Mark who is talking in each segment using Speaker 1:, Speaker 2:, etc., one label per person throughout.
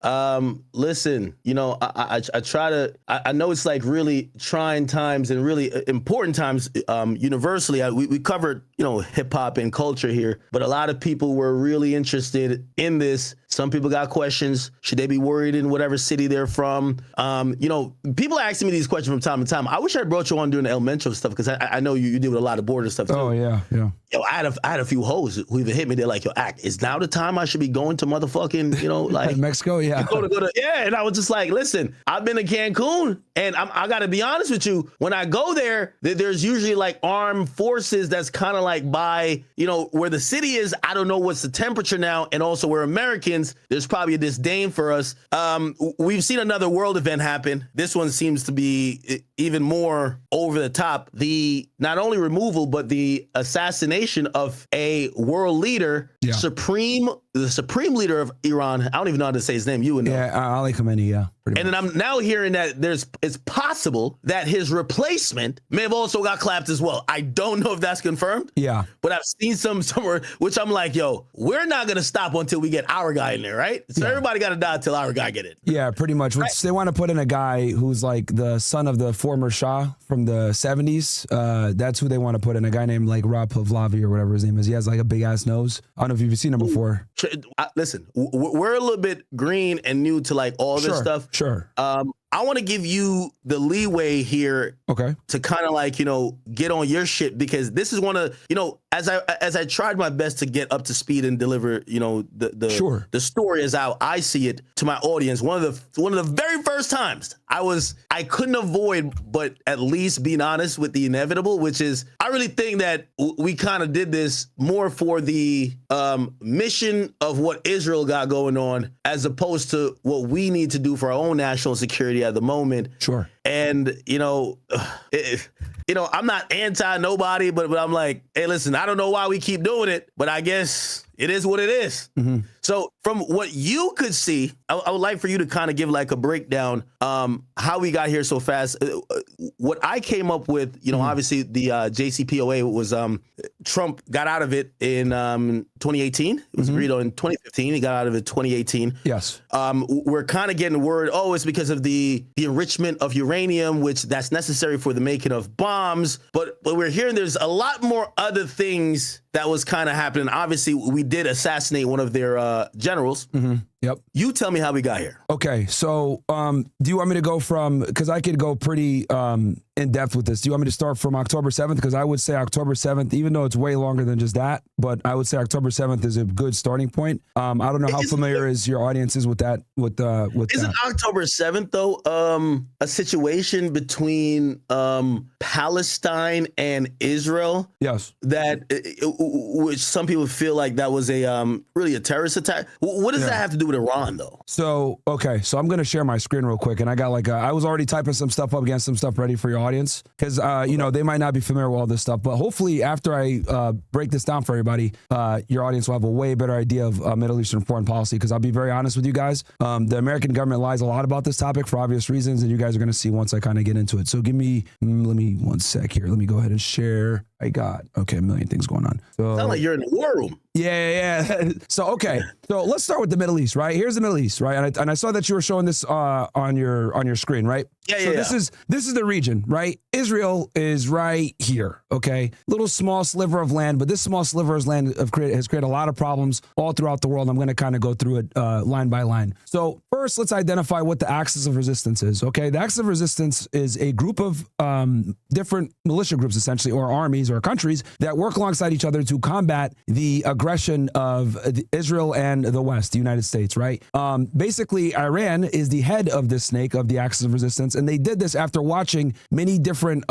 Speaker 1: Listen, I try to, I know it's like really trying times and really important times, universally. We covered, hip hop and culture here, but a lot of people were really interested in this. Some people got questions. Should they be worried in whatever city they're from? People are asking me these questions from time to time. I wish I brought you on during the elemental stuff, because I know you deal with a lot of border stuff too.
Speaker 2: Oh yeah.
Speaker 1: Yo, I had a few hoes who even hit me. They're like, yo, Act, is now the time I should be going to motherfucking, like
Speaker 2: Mexico? Yeah.
Speaker 1: Yeah. And I was just like, listen, I've been to Cancun, and I got to be honest with you. When I go there, there's usually like armed forces that's kind of like by, where the city is. I don't know what's the temperature now. And also we're Americans. There's probably a disdain for us. We've seen another world event happen. This one seems to be even more over the top. The not only removal, but the assassination of a world leader, the supreme leader of Iran. I don't even know how to say his name. You would know.
Speaker 2: Yeah, Ali Khamenei. Yeah.
Speaker 1: And then I'm now hearing that it's possible that his replacement may have also got clapped as well. I don't know if that's confirmed.
Speaker 2: Yeah.
Speaker 1: But I've seen somewhere, which I'm like, yo, we're not gonna stop until we get our guy in there, right? So everybody got to die until our guy get it. Yeah,
Speaker 2: pretty much. Right? They want to put in a guy who's like the son of the former Shah from the 70s. That's who they want to put in. A guy named like Rob Pahlavi or whatever his name is. He has like a big ass nose. I don't know if you've seen him before.
Speaker 1: Listen, we're a little bit green and new to like all this stuff.
Speaker 2: Sure.
Speaker 1: I want to give you the leeway here, to kind of like, get on your shit, because this is one of, as I tried my best to get up to speed and deliver, the story as how I see it to my audience. One of the very first times I couldn't avoid but at least being honest with the inevitable, which is I really think that we kind of did this more for the mission of what Israel got going on, as opposed to what we need to do for our own national security at the moment.
Speaker 2: Sure.
Speaker 1: And, I'm not anti nobody, but I'm like, hey, listen, I don't know why we keep doing it, but I guess it is what it is. Mm-hmm. So from what you could see, I would like for you to kind of give like a breakdown, how we got here so fast. What I came up with, obviously the JCPOA was Trump got out of it in 2018. It was agreed on in 2015. He got out of it 2018.
Speaker 2: Yes.
Speaker 1: We're kind of getting word, it's because of the enrichment of uranium, which that's necessary for the making of bombs. But we're hearing there's a lot more other things that was kind of happening. Obviously, we did assassinate one of their generals. Mm-hmm.
Speaker 2: Yep.
Speaker 1: You tell me how we got here.
Speaker 2: Okay. So do you want me to go from, because I could go pretty in depth with this. Do you want me to start from October 7th? Because I would say October 7th, even though it's way longer than just that, but I would say October 7th is a good starting point. I don't know how familiar is your audience is with that. Isn't
Speaker 1: October 7th, though, a situation between Palestine and Israel?
Speaker 2: Yes.
Speaker 1: That, which some people feel like that was a really a terrorist attack. What does that have to do with Iran, though?
Speaker 2: So, okay. So I'm going to share my screen real quick. And I got like, I was already typing some stuff up, getting some stuff ready for your audience. Because, they might not be familiar with all this stuff. But hopefully after I break this down for everybody, your audience will have a way better idea of Middle Eastern foreign policy. Because I'll be very honest with you guys. The American government lies a lot about this topic for obvious reasons. And you guys are going to see once I kind of get into it. So let me 1 sec here. Let me go ahead and share. I got, a million things going on. So,
Speaker 1: sound like you're in the war room.
Speaker 2: Yeah. So, okay. So let's start with the Middle East, right? Here's the Middle East, right? And I saw that you were showing this on your screen, right?
Speaker 1: Yeah.
Speaker 2: So this is the region, right? Israel is right here, okay? Little small sliver of land, but this small sliver of land has created a lot of problems all throughout the world. I'm going to kind of go through it line by line. So first, let's identify what the axis of resistance is, okay? The axis of resistance is a group of different militia groups, essentially, or armies or countries that work alongside each other to combat the aggression of Israel and the West, the United States, right? Basically, Iran is the head of this snake of the axis of resistance, and they did this after watching many different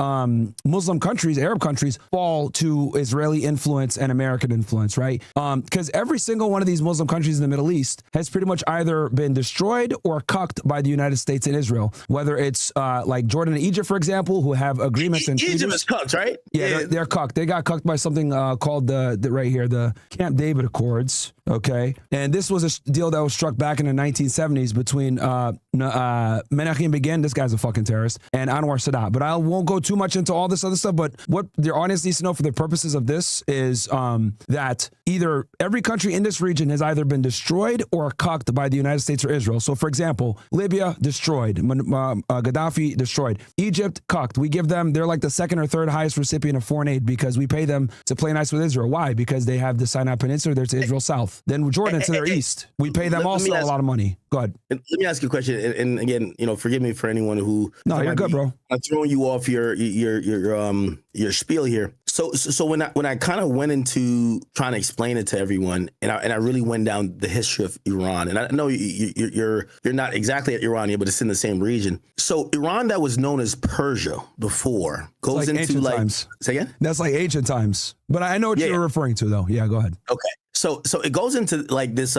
Speaker 2: Muslim countries, Arab countries, fall to Israeli influence and American influence, right? Because every single one of these Muslim countries in the Middle East has pretty much either been destroyed or cucked by the United States and Israel, whether it's like Jordan and Egypt, for example, who have agreements and
Speaker 1: Egypt is cucked, right?
Speaker 2: Yeah, they're cucked. They got cucked by something called the right here, the Camp David Accords. Okay. And this was a deal that was struck back in the 1970s between Menachem Begin, this guy's a fucking terrorist, and Anwar Sadat. But I won't go too much into all this other stuff. But what the audience needs to know for the purposes of this is that either every country in this region has either been destroyed or cucked by the United States or Israel. So, for example, Libya, destroyed. Gaddafi, destroyed. Egypt, cucked. We give them, they're like the second or third highest recipient of foreign aid because we pay them to play nice with Israel. Why? Because they have the Sinai Peninsula, they're to Israel south. Then Jordan to their east. We pay them also a lot of money. Go ahead.
Speaker 1: Let me ask you a question. And again, forgive me for anyone who...
Speaker 2: No, you're good, bro.
Speaker 1: I'm throwing you off your spiel here. So when I kind of went into trying to explain it to everyone, and I really went down the history of Iran, and I know you're not exactly at Iranian, but it's in the same region. So Iran, that was known as Persia before, goes
Speaker 2: like
Speaker 1: into like
Speaker 2: times.
Speaker 1: Say again?
Speaker 2: That's like ancient times. But I know what you're referring to, though. Yeah, go ahead.
Speaker 1: Okay. So it goes into like this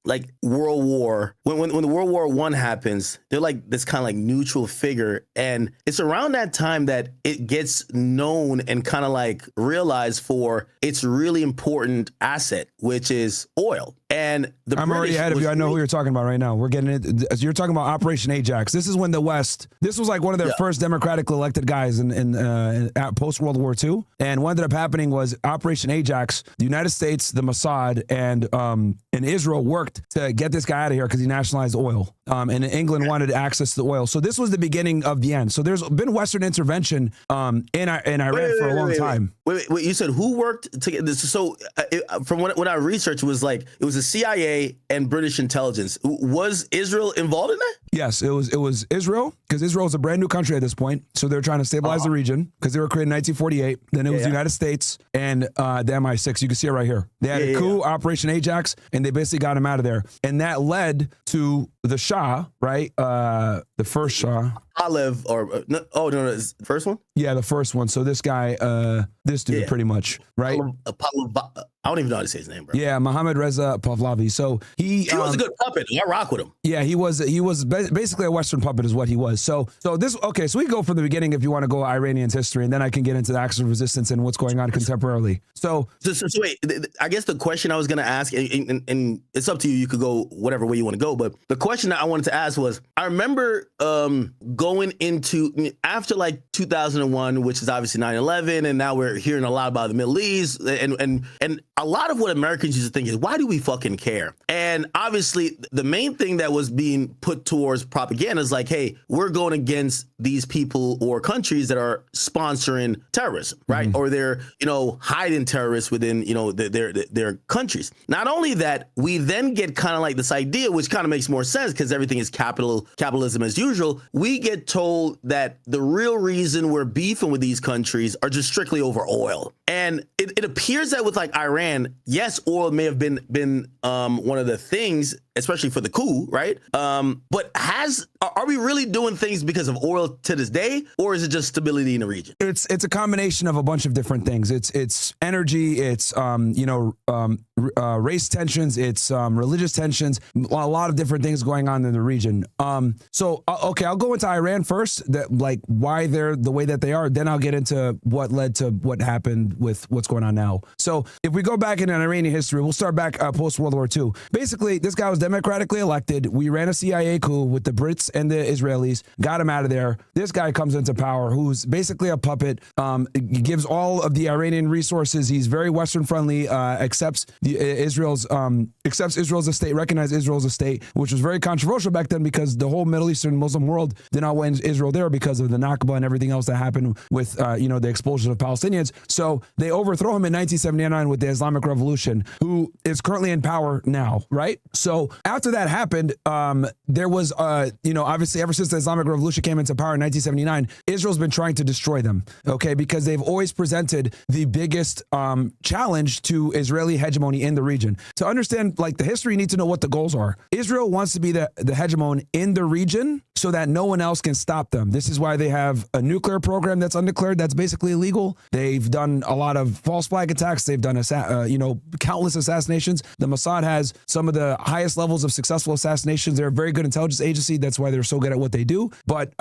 Speaker 1: like World War. When the World War I happens, they're like this kind of like neutral figure, and it's around that time that it gets known and kind of like realized for its really important asset, which is oil. And
Speaker 2: I'm already ahead of you. I know who you're talking about right now. We're getting it. You're talking about Operation Ajax. This is when the West. This was like one of their first democratically elected guys in post World War II. And what ended up happening was Operation Ajax. The United States, the Mossad, and Israel worked to get this guy out of here because he nationalized oil. And England wanted access to the oil. So this was the beginning of the end. So there's been Western intervention in Iran for a long time.
Speaker 1: Wait, you said who worked to get this? So from what I researched was like it was the CIA and British intelligence. Was Israel involved in that?
Speaker 2: Yes, it was Israel, because Israel is a brand new country at this point. So they're trying to stabilize the region because they were created in 1948. Then it was the United States and the MI6. You can see it right here. They had a coup, Operation Ajax, and they basically got him out of there. And that led to the Shah, right? The first Shah.
Speaker 1: Olive or no, it's the first one?
Speaker 2: Yeah, the first one. So this guy, this dude pretty much, right?
Speaker 1: I don't even know how to say his name, bro.
Speaker 2: Yeah, Mohammad Reza Pahlavi. So he
Speaker 1: was a good puppet. I rock with him.
Speaker 2: Yeah, he was basically a Western puppet is what he was. So this, okay, so we go from the beginning if you want to go Iranian's history, and then I can get into the acts of resistance and what's going on contemporarily. So wait,
Speaker 1: I guess the question I was going to ask, and it's up to you, you could go whatever way you want to go, but the question that I wanted to ask was, I remember going into, after like 2001, which is obviously 9/11, and now we're hearing a lot about the Middle East, and a lot of what Americans used to think is, why do we fucking care? And obviously, the main thing that was being put towards propaganda is like, hey, we're going against these people or countries that are sponsoring terrorism, right? Mm-hmm. Or they're, hiding terrorists within, their countries. Not only that, we then get kind of like this idea, which kind of makes more sense because everything is capitalism as usual. We get told that the real reason we're beefing with these countries are just strictly over oil. And it appears that with like Iran, yes, oil may have been one of the things, especially for the coup, right? But are we really doing things because of oil to this day, or is it just stability in the region?
Speaker 2: It's a combination of a bunch of different things. It's energy, it's race tensions, it's religious tensions, a lot of different things going on in the region. So I'll go into Iran first, that like why they're the way that they are. Then I'll get into what led to what happened with what's going on now. So if we go back in Iranian history, we'll start back post World War II. Basically, this guy was democratically elected. We ran a CIA coup with the Brits and the Israelis, got him out of there. This guy comes into power, who's basically a puppet. He gives all of the Iranian resources. He's very Western friendly. Accepts Israel's a state, recognized Israel as a state, which was very controversial back then because the whole Middle Eastern Muslim world did not want Israel there because of the Nakba and everything else that happened with the expulsion of Palestinians. So they overthrow him in 1979 with the Islamic Revolution, who is currently in power now, right? So after that happened, there was, obviously ever since the Islamic Revolution came into power in 1979, Israel's been trying to destroy them, okay? Because they've always presented the biggest challenge to Israeli hegemony in the region. To understand like the history, you need to know what the goals are. Israel wants to be the hegemon in the region so that no one else can stop them. This is why they have a nuclear program that's undeclared, that's basically illegal. They've done a lot of false flag attacks. They've done, countless assassinations. The Mossad has some of the highest levels of successful assassinations. They're a very good intelligence agency. That's why they're so good at what they do. But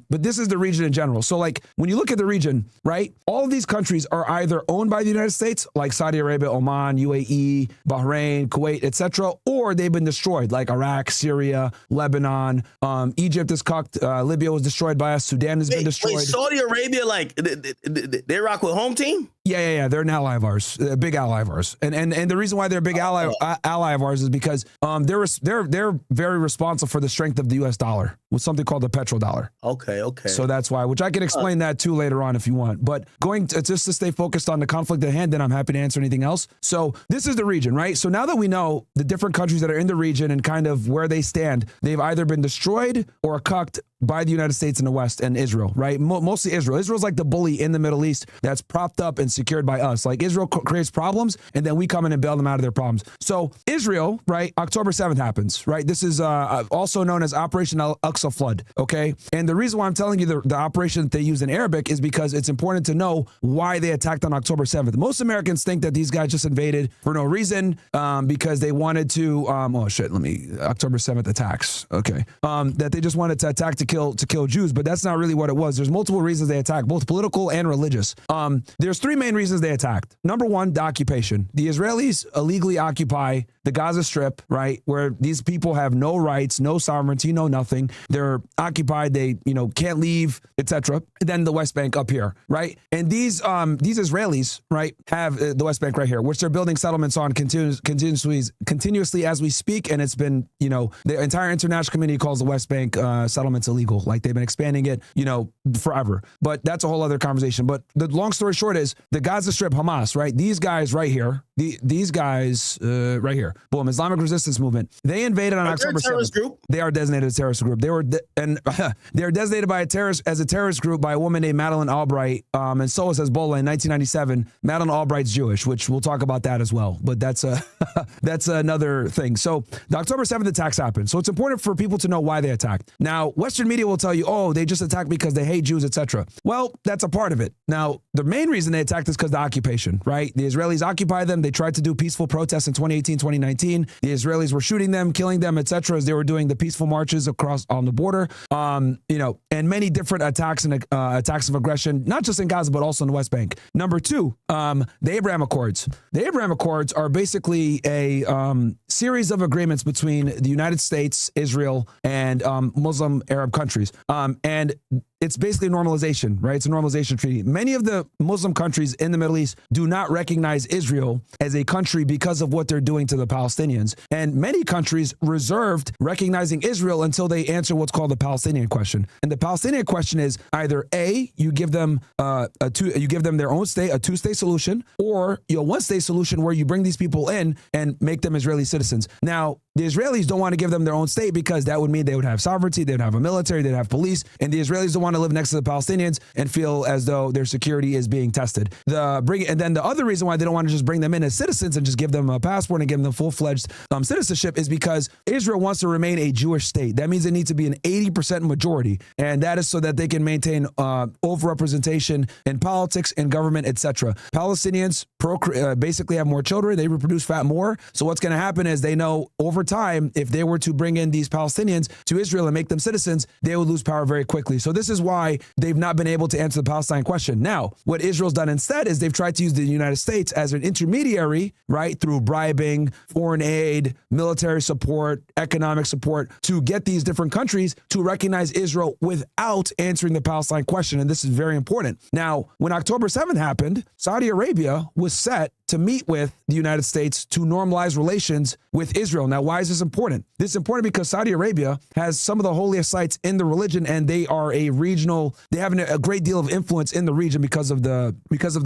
Speaker 2: this is the region in general. So like when you look at the region, right, all of these countries are either owned by the United States, like Saudi Arabia, Oman, UAE, Bahrain, Kuwait, etc., or they've been destroyed, like Iraq, Syria, Lebanon, Egypt is cooked, Libya was destroyed by us, Sudan has been destroyed.
Speaker 1: Wait, Saudi Arabia, like they rock with home team?
Speaker 2: Yeah. They're an ally of ours, a big ally of ours, and the reason why they're a big ally of ours is because they're very responsible for the strength of the U.S. dollar with something called the petrodollar.
Speaker 1: Okay.
Speaker 2: So that's why, which I can explain that too later on if you want. But just to stay focused on the conflict at hand, then I'm happy to answer anything else. So this is the region, right? So now that we know the different countries that are in the region and kind of where they stand, they've either been destroyed or cucked by the United States in the West and Israel, right? Mostly Israel. Israel's like the bully in the Middle East that's propped up and secured by us. Like Israel creates problems and then we come in and bail them out of their problems. So Israel, right? October 7th happens, right? This is also known as Operation Al-Aqsa Flood, okay? And the reason why I'm telling you the operation that they use in Arabic is because it's important to know why they attacked on October 7th. Most Americans think that these guys just invaded for no reason because they wanted to, October 7th attacks, okay? That they just wanted to attack to kill Jews, but that's not really what it was. There's multiple reasons they attacked, both political and religious. There's three main reasons they attacked. Number one, the occupation. The Israelis illegally occupy the Gaza Strip, right, where these people have no rights, no sovereignty, no nothing. They're occupied. They, can't leave, etc. Then the West Bank up here, right? And these Israelis, right, have the West Bank right here, which they're building settlements on continuously as we speak. And it's been, the entire international community calls the West Bank settlements illegal. Like they've been expanding it, forever. But that's a whole other conversation. But the long story short is the Gaza Strip, Hamas, right? These guys right here, these guys right here, boom, Islamic Resistance Movement. They invaded on October 7th. Group? They are designated as a terrorist group. They were designated as a terrorist group by a woman named Madeleine Albright, and so is Hezbollah in 1997. Madeleine Albright's Jewish, which we'll talk about that as well. But that's another thing. So the October 7th attacks happened. So it's important for people to know why they attacked. Now, Western media will tell you, oh, they just attacked because they hate Jews, etc. Well, that's a part of it. Now, the main reason they attacked is because of the occupation, right? The Israelis occupied them. They tried to do peaceful protests in 2018, 2019. The Israelis were shooting them, killing them, etc. as they were doing the peaceful marches across on the border, and many different attacks and attacks of aggression, not just in Gaza, but also in the West Bank. Number two, the Abraham Accords. The Abraham Accords are basically a series of agreements between the United States, Israel, and Muslim Arab countries. And it's basically normalization, right? It's a normalization treaty. Many of the Muslim countries in the Middle East do not recognize Israel as a country because of what they're doing to the Palestinians. And many countries reserved recognizing Israel until they answer what's called the Palestinian question. And the Palestinian question is either A, you give them their own state, a two-state solution, or a one-state solution where you bring these people in and make them Israeli citizens. Now, the Israelis don't want to give them their own state because that would mean they would have sovereignty, they'd have a military, they'd have police, and the Israelis don't want to live next to the Palestinians and feel as though their security is being tested. And then the other reason why they don't want to just bring them in as citizens and just give them a passport and give them full-fledged citizenship is because Israel wants to remain a Jewish state. That means it needs to be an 80% majority, and that is so that they can maintain overrepresentation in politics, in government, etc. Palestinians basically have more children, they reproduce fat more. So what's going to happen is they know over time, if they were to bring in these Palestinians to Israel and make them citizens, they would lose power very quickly. So this is why they've not been able to answer the Palestine question. Now, what Israel's done instead is they've tried to use the United States as an intermediary, right, through bribing, foreign aid, military support, economic support, to get these different countries to recognize Israel without answering the Palestine question. And this is very important. Now, when October 7th happened, Saudi Arabia was set to meet with the United States to normalize relations with Israel. Now, why is this important? This is important because Saudi Arabia has some of the holiest sites in the religion, and they are they have a great deal of influence in the region because of the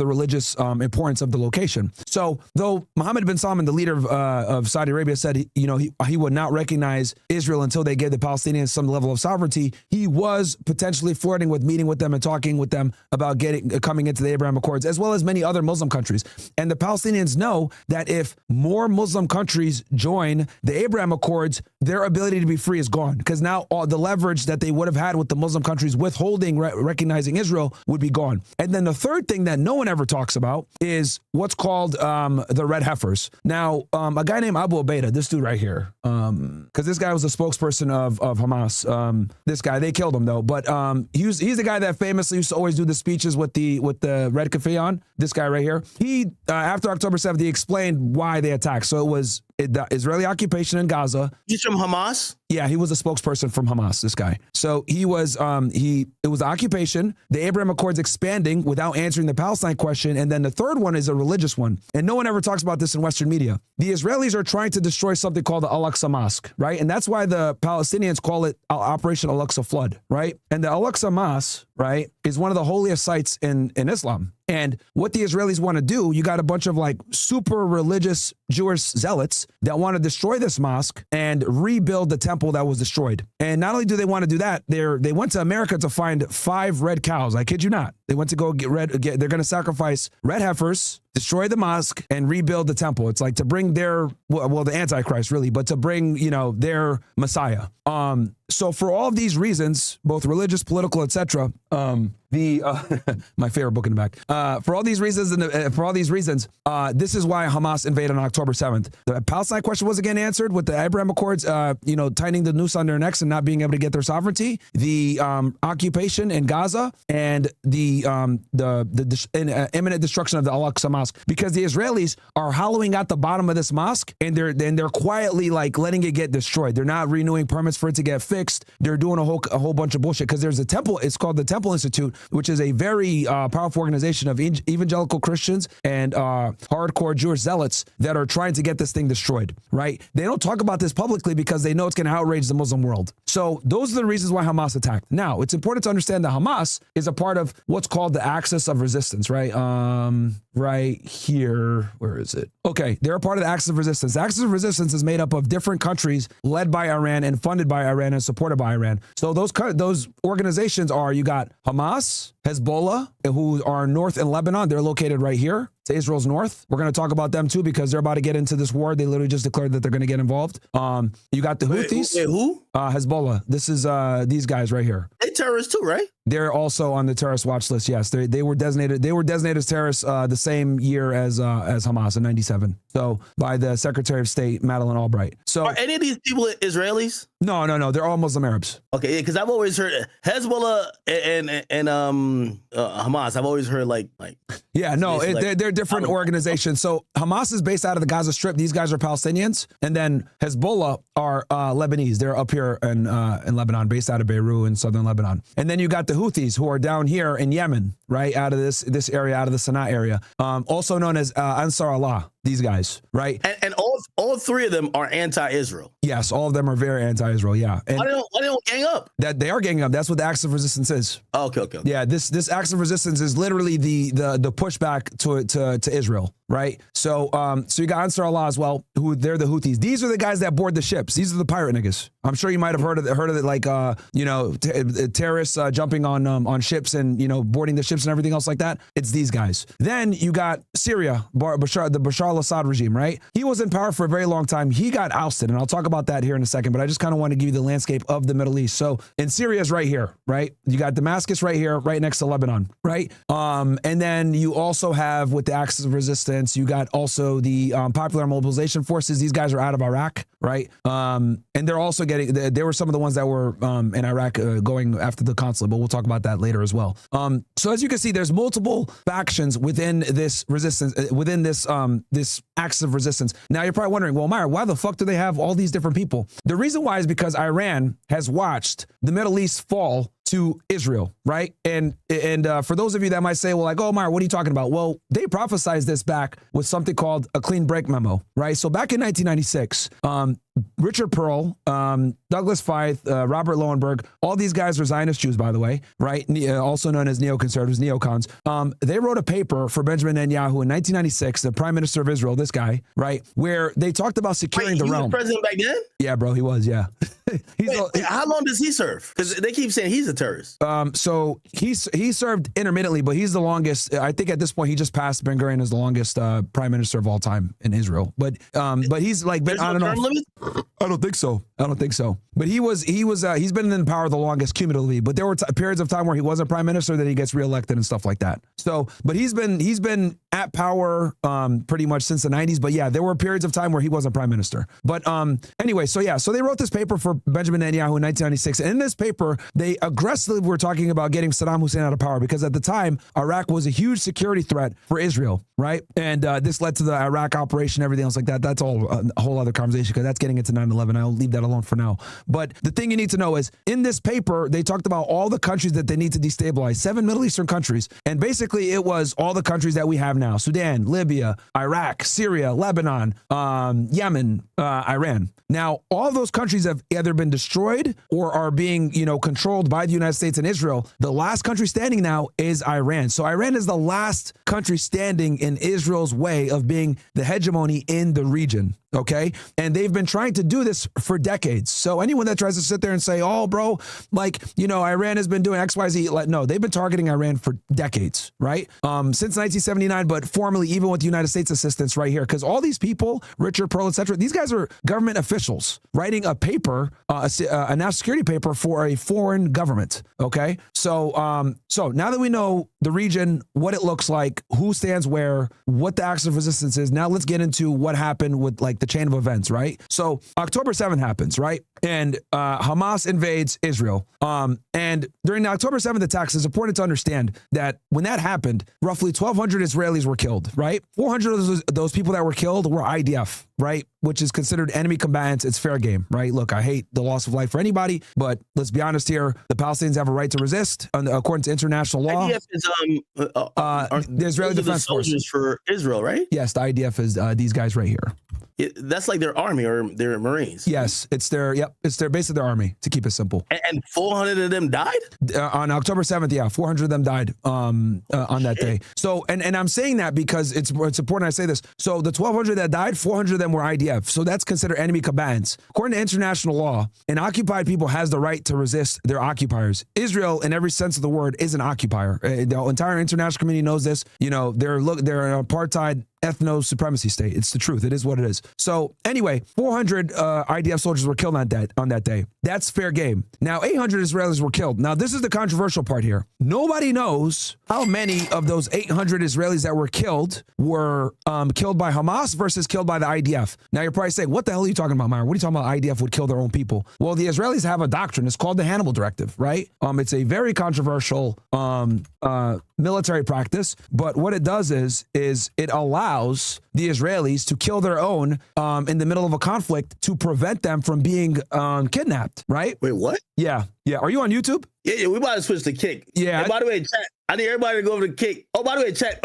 Speaker 2: religious importance of the location. So though Mohammed bin Salman, the leader of Saudi Arabia, said he would not recognize Israel until they gave the Palestinians some level of sovereignty, he was potentially flirting with meeting with them and talking with them about coming into the Abraham Accords, as well as many other Muslim countries. And the Palestinians know that if more Muslim countries join the Abraham Accords, their ability to be free is gone, because now all the leverage that they would have had with the Muslim countries withholding recognizing Israel would be gone. And then the third thing that no one ever talks about is what's called the red heifers. Now, a guy named Abu Ubaidah, this dude right here, because this guy was a spokesperson of Hamas. This guy, they killed him though, but he's the guy that famously used to always do the speeches with the red keffiyeh on. This guy right here. He after October 7th, he explained why they attacked. So it was the Israeli occupation in Gaza.
Speaker 1: He's from Hamas?
Speaker 2: Yeah, he was a spokesperson from Hamas, this guy. So he was, it was occupation, the Abraham Accords expanding without answering the Palestine question. And then the third one is a religious one. And no one ever talks about this in Western media. The Israelis are trying to destroy something called the Al-Aqsa Mosque, right? And that's why the Palestinians call it Operation Al-Aqsa Flood, right? And the Al-Aqsa Mosque, right, is one of the holiest sites in Islam. And what the Israelis want to do, you got a bunch of like super religious Jewish zealots that want to destroy this mosque and rebuild the temple that was destroyed. And not only do they want to do that, they went to America to find 5 red cows. I kid you not. They went to go they're going to sacrifice red heifers, destroy the mosque, and rebuild the temple. It's like to bring their, well, the Antichrist really, but to bring, their Messiah. So for all of these reasons, both religious, political, etc., my favorite book in the back. For all these reasons, this is why Hamas invaded on October 7th. The Palestine question wasn't getting answered with the Abraham Accords, tightening the noose on their necks and not being able to get their sovereignty. The occupation in Gaza and the imminent destruction of the Al-Aqsa Mosque, because the Israelis are hollowing out the bottom of this mosque and they're quietly like letting it get destroyed. They're not renewing permits for it to get fixed. They're doing a whole bunch of bullshit, because there's a temple. It's called the Temple Institute, which is a very powerful organization of evangelical Christians and hardcore Jewish zealots that are trying to get this thing destroyed, right? They don't talk about this publicly because they know it's going to outrage the Muslim world. So those are the reasons why Hamas attacked. Now, it's important to understand that Hamas is a part of what's called the axis of resistance, right? Right here. Where is it? Okay, they're a part of the axis of resistance. The axis of resistance is made up of different countries led by Iran and funded by Iran and supported by Iran. So those organizations are, you got Hamas, Hezbollah, who are north in Lebanon. They're located right here to Israel's north. We're going to talk about them too, because they're about to get into this war. They literally just declared that they're going to get involved. You got the Houthis.
Speaker 1: Wait, who?
Speaker 2: Hezbollah. This is these guys right here.
Speaker 1: They terrorists too, right?
Speaker 2: They're also on the terrorist watch list. Yes, they were designated. They were designated as terrorists the same year as Hamas in '97. So by the Secretary of State Madeleine Albright. So
Speaker 1: are any of these people Israelis?
Speaker 2: No. They're all Muslim Arabs.
Speaker 1: Okay, because I've always heard Hezbollah and Hamas. I've always heard like.
Speaker 2: Yeah, no, they're different organizations. So Hamas is based out of the Gaza Strip. These guys are Palestinians, and then Hezbollah are Lebanese. They're up here in Lebanon, based out of Beirut in southern Lebanon. And then you got the Houthis, who are down here in Yemen, right, out of this area, out of the Sana'a area, also known as Ansar Allah. These guys, right?
Speaker 1: And all 3 of them are anti-Israel.
Speaker 2: Yes, all of them are very anti-Israel. Yeah. And
Speaker 1: why they don't gang up?
Speaker 2: That they are ganging up. That's what the axis of resistance is.
Speaker 1: Oh, okay.
Speaker 2: Yeah, this axis of resistance is literally the pushback to Israel, right? So you got Ansar Allah as well, who they're the Houthis. These are the guys that board the ships. These are the pirate niggas. I'm sure you might have heard of it, like terrorists jumping on ships and boarding the ships and everything else like that. It's these guys. Then you got Syria, the Bashar al-Assad regime, right? He was in power for a very long time. He got ousted, and I'll talk about that here in a second, but I just kind of want to give you the landscape of the Middle East. So in Syria is right here, right? You got Damascus right here, right next to Lebanon, right? And then you also have, with the axis of resistance, you got also the Popular Mobilization Forces. These guys are out of Iraq, right? And they're also they were some of the ones that were in Iraq going after the consulate, but we'll talk about that later as well. So as you can see, there's multiple factions within this resistance, within this axis of resistance. Now you're probably wondering, well, Meyer, why the fuck do they have all these different people? The reason why is because Iran has watched the Middle East fall to Israel, right? And for those of you that might say, well, like, oh, Meyer, what are you talking about? Well, they prophesized this back with something called a clean break memo, right? So back in 1996, Richard Pearl, Douglas Feith, Robert Lowenberg, all these guys are Zionist Jews, by the way, right? Also known as neoconservatives, neocons. They wrote a paper for Benjamin Netanyahu in 1996, the Prime Minister of Israel, this guy, right? Where they talked about securing the realm.
Speaker 1: He was president back then?
Speaker 2: Yeah, bro, he was, yeah.
Speaker 1: How long does he serve? Because they keep saying he's a terrorist.
Speaker 2: So he served intermittently, but he's the longest. I think at this point he just passed Ben Gurion as the longest prime minister of all time in Israel. But he's like been on and off. I don't think so. But he's been in power the longest cumulatively. But there were periods of time where he wasn't prime minister, then he gets reelected and stuff like that. So, but he's been at power pretty much since the 90s. But yeah, there were periods of time where he wasn't prime minister. But anyway, so they wrote this paper for Benjamin Netanyahu in 1996. And in this paper, they aggressively were talking about getting Saddam Hussein out of power because at the time, Iraq was a huge security threat for Israel, right? And this led to the Iraq operation, everything else like that. That's all a whole other conversation because that's getting into 9/11. I'll leave that alone for now. But the thing you need to know is in this paper, they talked about all the countries that they need to destabilize, 7 Middle Eastern countries. And basically it was all the countries that we have now: Sudan, Libya, Iraq, Syria, Lebanon, Yemen, Iran. Now, all those countries have either been destroyed or are being, controlled by the United States and Israel. The last country standing now is Iran. So Iran is the last country standing in Israel's way of being the hegemony in the region. Okay. And they've been trying to do this for decades. So anyone that tries to sit there and say, oh, bro, Iran has been doing X, Y, Z. No, they've been targeting Iran for decades, right? Since 1979, but formally, even with the United States assistance right here, because all these people, Richard Pearl, et cetera, these guys are government officials writing a paper, a national security paper for a foreign government. Okay. So now that we know the region, what it looks like, who stands where, what the axis of resistance is, now let's get into what happened with the chain of events, right? So October 7th happens, right? And Hamas invades Israel. And during the October 7th attacks, it's important to understand that when that happened, roughly 1,200 Israelis were killed, right? 400 of those people that were killed were IDF, right? Which is considered enemy combatants. It's fair game, right? Look, I hate the loss of life for anybody, but let's be honest here. The Palestinians have a right to resist according to international law.
Speaker 1: IDF is
Speaker 2: the Israeli Defense Forces
Speaker 1: for Israel, right?
Speaker 2: Yes, the IDF is these guys right here.
Speaker 1: That's like their army or their Marines.
Speaker 2: Yes, it's basically their army, to keep it simple.
Speaker 1: And 400 of them died?
Speaker 2: On October 7th, yeah, 400 of them died on that day. So, and I'm saying that because it's important I say this. So the 1,200 that died, 400 of them were IDF. So that's considered enemy combatants. According to international law, an occupied people has the right to resist their occupiers. Israel, in every sense of the word, is an occupier. The entire international community knows this. They're an apartheid ethno-supremacy state. It's the truth. It is what it is. So anyway, 400 IDF soldiers were killed on that day. That's fair game. Now, 800 Israelis were killed. Now, this is the controversial part here. Nobody knows how many of those 800 Israelis that were killed were killed by Hamas versus killed by the IDF. Now, you're probably saying, what the hell are you talking about, Myron? What are you talking about? IDF would kill their own people. Well, the Israelis have a doctrine. It's called the Hannibal Directive, right? It's a very controversial military practice, but what it does is it allows the Israelis to kill their own in the middle of a conflict to prevent them from being kidnapped, right?
Speaker 1: Wait, what?
Speaker 2: Yeah. Are you on YouTube?
Speaker 1: Yeah, we about to switch to Kick.
Speaker 2: Yeah.
Speaker 1: And by the way, chat, I need everybody to go over to Kick. Oh, by the way, chat.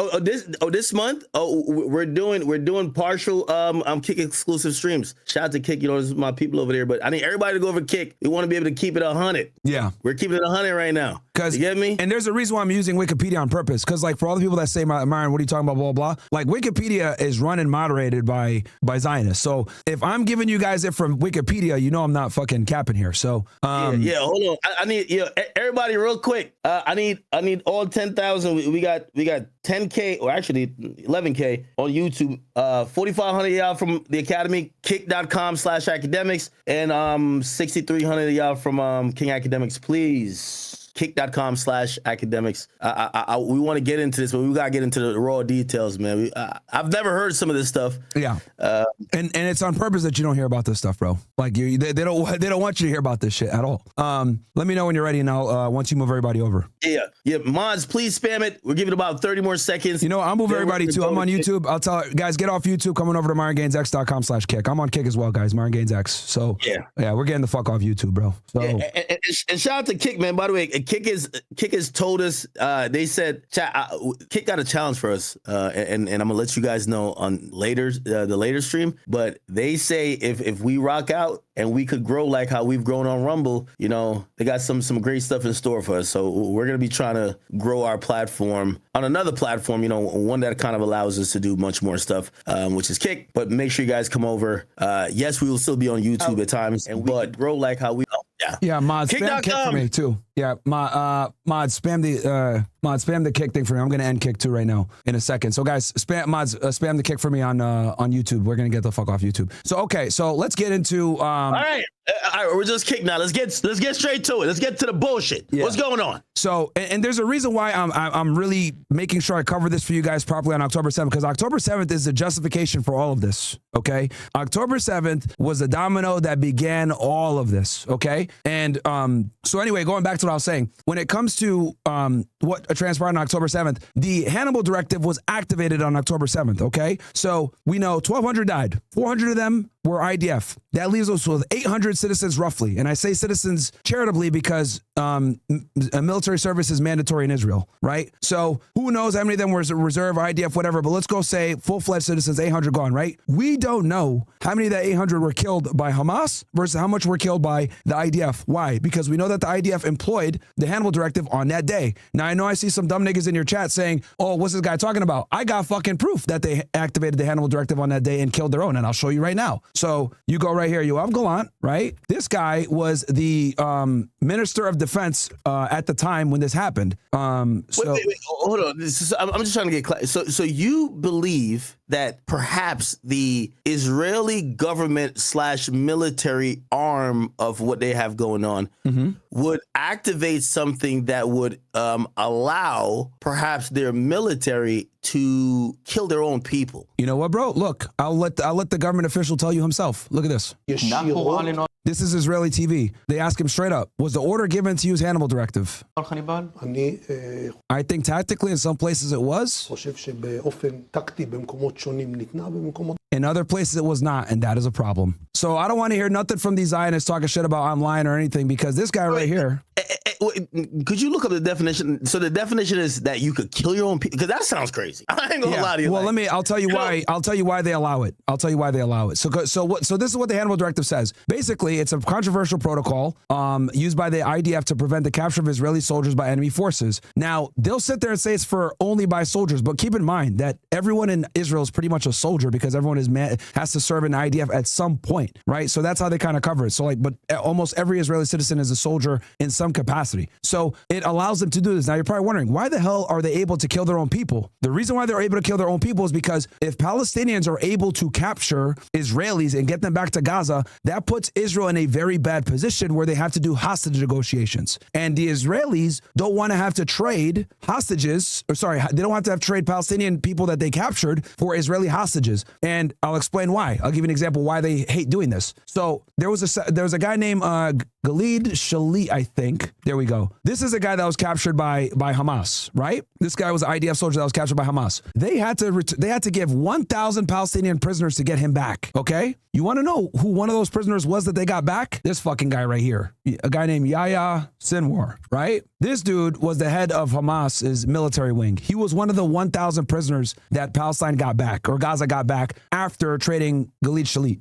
Speaker 1: This month, we're doing partial Kick exclusive streams. Shout out to Kick. This is my people over there. But I need everybody to go over to Kick. We want to be able to keep it 100.
Speaker 2: Yeah,
Speaker 1: we're keeping it 100 right now. You get me?
Speaker 2: And there's a reason why I'm using Wikipedia on purpose. Because for all the people that say, Myron, what are you talking about? Blah blah. Wikipedia is run and moderated by Zionists. So if I'm giving you guys it from Wikipedia, I'm not fucking capping here. So
Speaker 1: yeah. Hold on. I need everybody real quick. I need all 10,000. We got 10K or actually 11K on YouTube. 4,500 y'all from the Academy, kick.com/academics, and 6,300 y'all from King Academics. Please. Kick.com/academics. We want to get into this, but we gotta get into the raw details, man. I've never heard some of this stuff.
Speaker 2: Yeah, and it's on purpose that you don't hear about this stuff, bro. They don't want you to hear about this shit at all. Let me know when you're ready, and I'll once you move everybody over.
Speaker 1: Yeah. Mods, please spam it. We're giving about 30 more seconds.
Speaker 2: I'll move everybody too. I'm on YouTube. I'll tell guys, get off YouTube, coming over to MyronGainesX.com/kick. I'm on Kick as well, guys. MyronGainesX. So yeah, we're getting the fuck off YouTube, bro. So
Speaker 1: and shout out to Kick, man. By the way, Kick has told us. They said, Kick got a challenge for us, and I'm gonna let you guys know on the later stream. But they say if we rock out and we could grow like how we've grown on Rumble, they got some great stuff in store for us. So we're gonna be trying to grow our platform on another platform, one that kind of allows us to do much more stuff, which is Kick. But make sure you guys come over. Yes, we will still be on YouTube at times, but grow like how we.
Speaker 2: Yeah, mod spam Kick for me too. Yeah, mod spam the Kick thing for me. I'm gonna end Kick too right now in a second. So guys, spam the Kick for me on YouTube. We're gonna get the fuck off YouTube. So okay, so let's get into
Speaker 1: all right, we're just Kick now. Let's get straight to it. Let's get to the bullshit. Yeah. What's going on?
Speaker 2: So and there's a reason why I'm really making sure I cover this for you guys properly on October 7th, because October 7th is the justification for all of this. Okay, October 7th was the domino that began all of this. Okay, and so anyway, going back to what I was saying, when it comes to what transpired on October 7th, the Hannibal Directive was activated on October 7th. Okay, so we know 1,200 died, 400 of them were IDF. That leaves us with 800 citizens roughly. And I say citizens charitably because military service is mandatory in Israel, right? So who knows how many of them were reserve, IDF, whatever, but let's go say full-fledged citizens, 800 gone, right? We don't know how many of that 800 were killed by Hamas versus how much were killed by the IDF. Why? Because we know that the IDF employed the Hannibal Directive on that day. Now, I know I see some dumb niggas in your chat saying, oh, what's this guy talking about? I got fucking proof that they activated the Hannibal Directive on that day and killed their own, and I'll show you right now. So you go right here, Yoav Gallant, right? This guy was the Minister of Defense at the time when this happened.
Speaker 1: Wait, hold on. I'm just trying to get clear. So you believe that perhaps the Israeli government / military arm of what they have going on would activate something that would allow perhaps their military to kill their own people.
Speaker 2: You know what, bro? Look, I'll let the government official tell you himself. Look at this. This is Israeli TV. They ask him straight up, was the order given to use Hannibal Directive? I think tactically in some places it was. In other places it was not, and that is a problem. So I don't want to hear nothing from these Zionists talking shit about online or anything, because this guy right here.
Speaker 1: Could you look up the definition? So the definition is that you could kill your own people, because that sounds crazy. I ain't gonna lie to you.
Speaker 2: Well, I'll tell you why. I'll tell you why they allow it. So this is what the Hannibal Directive says. Basically, it's a controversial protocol used by the IDF to prevent the capture of Israeli soldiers by enemy forces. Now, they'll sit there and say it's for only by soldiers, but keep in mind that everyone in Israel is pretty much a soldier, because everyone has to serve in IDF at some point, right? So that's how they kind of cover it. So but almost every Israeli citizen is a soldier in some capacity. So it allows them to do this. Now you're probably wondering, why the hell are they able to kill their own people? The reason why they're able to kill their own people is because if Palestinians are able to capture Israelis and get them back to Gaza, that puts Israel in a very bad position where they have to do hostage negotiations. And the Israelis don't want to have to trade hostages, they don't have to trade Palestinian people that they captured for Israeli hostages. And I'll explain why. I'll give you an example why they hate doing this. So there was a guy named Gilad Shalit, I think. There we go. This is a guy that was captured by Hamas, right? This guy was an IDF soldier that was captured by Hamas. They had to give 1,000 Palestinian prisoners to get him back. Okay, you want to know who one of those prisoners was that they got back? This fucking guy right here, a guy named Yahya Sinwar, right? This dude was the head of Hamas's military wing. He was one of the 1,000 prisoners that Palestine got back, or Gaza got back, after trading Gilad Shalit.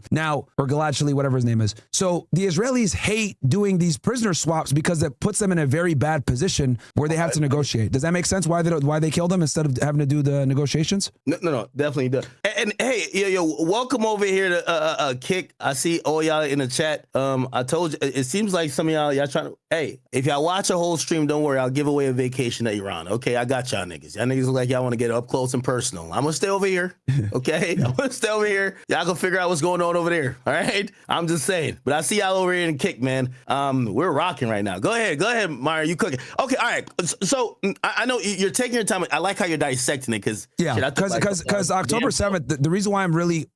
Speaker 2: Or Gilad Shalit, whatever his name is. So the Israelis hate doing these prisoner swaps because it puts them in a very bad position where they have to negotiate. Does that make sense? Why they kill them instead of having to do the negotiations?
Speaker 1: No, definitely does. And hey, yo, welcome over here to Kick. I see all y'all in the chat. I told you, it seems like some of y'all trying to. Hey, if y'all watch a whole stream, don't worry, I'll give away a vacation to Iran. Okay, I got y'all niggas. Y'all niggas look like y'all want to get up close and personal. I'm gonna stay over here. Okay, I'm gonna stay over here. Y'all can figure out what's going on over there. All right, I'm just saying. But I see y'all over here in Kick, man. We're rocking right now. Go ahead, Myra. You cooking? Okay, all right. So I know you're taking your time. I like how you're dissecting it, because
Speaker 2: because October 7th. The reason why I'm really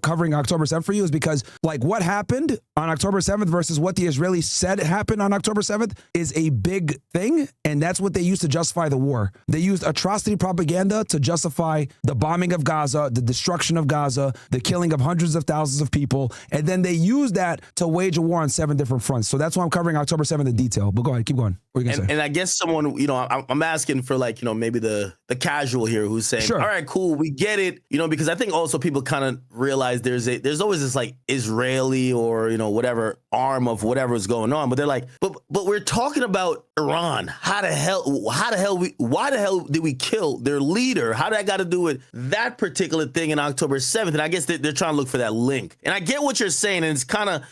Speaker 2: covering October 7th for you is because what happened on October 7th versus what the Israelis said said happened on October 7th is a big thing, and that's what they used to justify the war. They used atrocity propaganda to justify the bombing of Gaza, the destruction of Gaza, the killing of hundreds of thousands of people, and then they used that to wage a war on 7 different fronts. So that's why I'm covering October 7th in detail. But go ahead, keep going. What are you gonna say?
Speaker 1: And I guess someone, I'm asking for like, maybe the casual here who's saying,
Speaker 2: sure,
Speaker 1: all right, cool, we get it, because I think also people kind of realize there's always this like Israeli or, whatever arm of whatever is going on, but they're like, but we're talking about Iran. Why the hell did we kill their leader? How did that got to do with that particular thing in October 7th? And I guess they're trying to look for that link. And I get what you're saying, and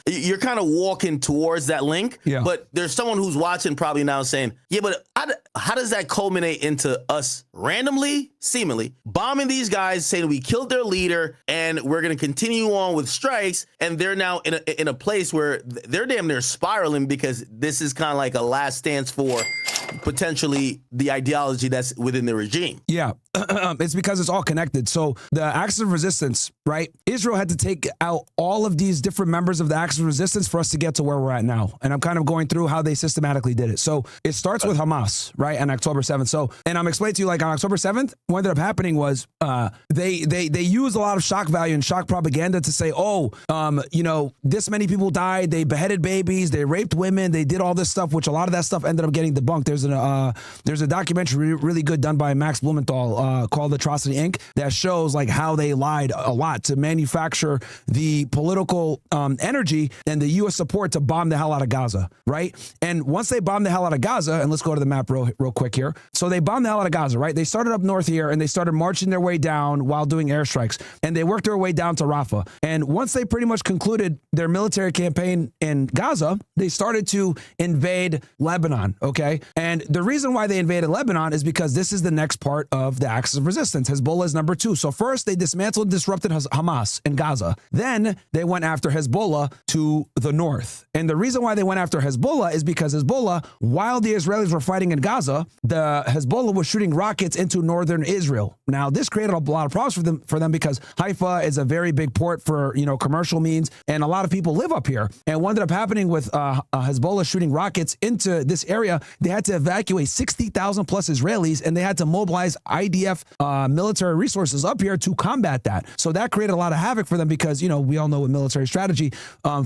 Speaker 1: you're kind of walking towards that link, but there's someone who's watching probably now saying, yeah, but how does that culminate into us randomly, seemingly, bombing these guys, saying we killed their leader, and we're going to continue on with strikes, and they're now in a place where they're damn near spiraling because this is kind of like a last stance for potentially the ideology that's within the regime.
Speaker 2: Yeah, it's because it's all connected. So the axis of resistance, right? Israel had to take out all of these different members of the axis of resistance for us to get to where we're at now. And I'm kind of going through how they systematically did it. So it starts with Hamas, right? On October 7th. So, and I'm explaining to you, like on October 7th, what ended up happening was they used a lot of shock value and shock propaganda to say, this many people died, they beheaded babies, they raped women, they did all this stuff, which a lot of that stuff ended up getting debunked. There's a documentary really good done by Max Blumenthal called Atrocity Inc. that shows like how they lied a lot to manufacture the political energy and the U.S. support to bomb the hell out of Gaza, right? And once they bombed the hell out of Gaza, and let's go to the map real quick here. So they bombed the hell out of Gaza, right? They started up north here and they started marching their way down while doing airstrikes, and they worked their way down to Rafah. And once they pretty much concluded their military campaign in Gaza, they started to invade Lebanon, okay? And the reason why they invaded Lebanon is because this is the next part of the axis of resistance. Hezbollah is number 2. So first they dismantled and disrupted Hamas in Gaza. Then they went after Hezbollah to the north. And the reason why they went after Hezbollah is because Hezbollah, while the Israelis were fighting in Gaza, the Hezbollah was shooting rockets into northern Israel. Now, this created a lot of problems for them because Haifa is a very big port for, commercial means, and a lot of people live up here. And what ended up happening with Hezbollah shooting rockets into this area, they had to evacuate 60,000 plus Israelis, and they had to mobilize IDF military resources up here to combat that. So that created a lot of havoc for them because, we all know with military strategy,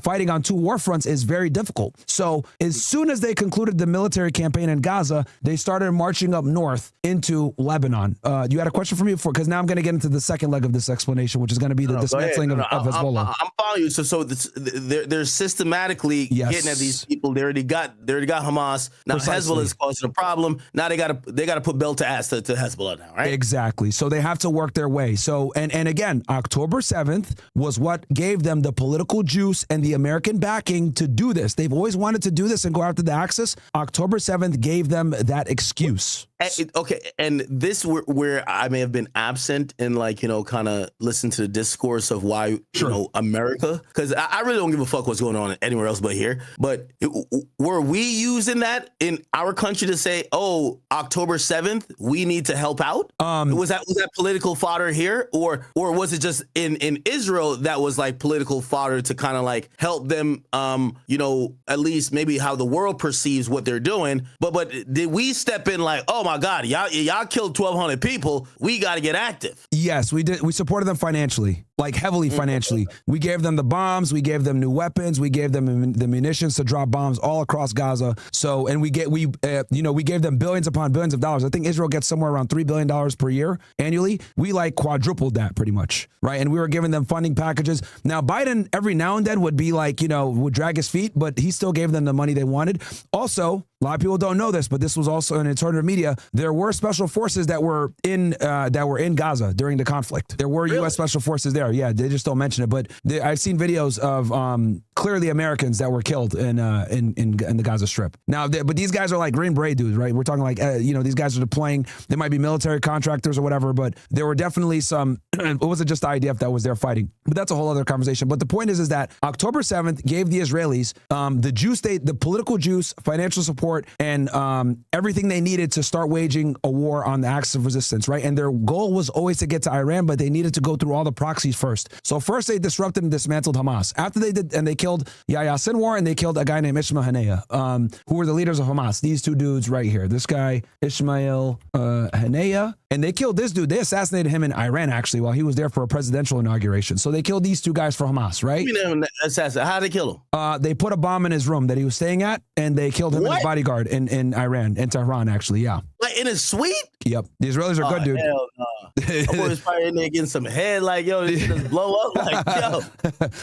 Speaker 2: fighting on 2 war fronts is very difficult. So as soon as they concluded the military campaign in Gaza, they started marching up north into Lebanon. You had a question for me before? Because now I'm going to get into the second leg of this explanation, which is going to be the dismantling of Hezbollah.
Speaker 1: I'm following you. So they're systematically getting at these people. They already got Hamas. Now Hezbollah is causing a problem. Now they got to put belt to ass to Hezbollah now, right?
Speaker 2: Exactly. So they have to work their way. So and again, October 7th was what gave them the political juice and the American backing to do this. They've always wanted to do this and go after the Axis. October 7th gave them that excuse.
Speaker 1: Okay, and this where I may have been absent and kind of listen to the discourse of why America, because I really don't give a fuck what's going on anywhere else but here. But were we using that in our country to say, oh, October 7th, we need to help out? Was that political fodder here, or was it just in Israel that was like political fodder to kind of like help them, at least maybe how the world perceives what they're doing? But did we step in like, oh my God, y'all killed 1,200 people. We got to get active.
Speaker 2: Yes, we did. We supported them financially, like heavily financially. We gave them the bombs. We gave them new weapons. We gave them the munitions to drop bombs all across Gaza. So, and we gave them billions upon billions of dollars. I think Israel gets somewhere around $3 billion per year annually. We like quadrupled that pretty much, right? And we were giving them funding packages. Now, Biden every now and then would be like, would drag his feet, but he still gave them the money they wanted. Also, a lot of people don't know this, but this was also in alternative media. There were special forces that were in Gaza during the conflict. There were U.S. special forces there. Yeah, they just don't mention it. But I've seen videos of clearly Americans that were killed in the Gaza Strip. Now, but these guys are like Green Beret dudes, right? We're talking like these guys are deploying. They might be military contractors or whatever, but there were definitely some. It wasn't just the IDF that was there fighting. But that's a whole other conversation. But the point is that October 7th gave the Israelis the juice, the political juice, financial support, support and everything they needed to start waging a war on the axis of resistance, right? And their goal was always to get to Iran, but they needed to go through all the proxies first. So first they disrupted and dismantled Hamas. After they did, and they killed Yahya Sinwar and they killed a guy named Ismail Haniyeh, who were the leaders of Hamas. These two dudes right here. This guy, Ismail Haniyeh, and they killed this dude. They assassinated him in Iran, actually, while he was there for a presidential inauguration. So they killed these two guys for Hamas, right?
Speaker 1: How'd they kill him?
Speaker 2: They put a bomb in his room that he was staying at, and they killed him and his bodyguard in Iran, in Tehran, actually, yeah.
Speaker 1: Like in his suite?
Speaker 2: Yep. The Israelis are good, dude.
Speaker 1: Hell no. My boy was probably in there getting some head, like, yo, this shit just blow up. Like, yo.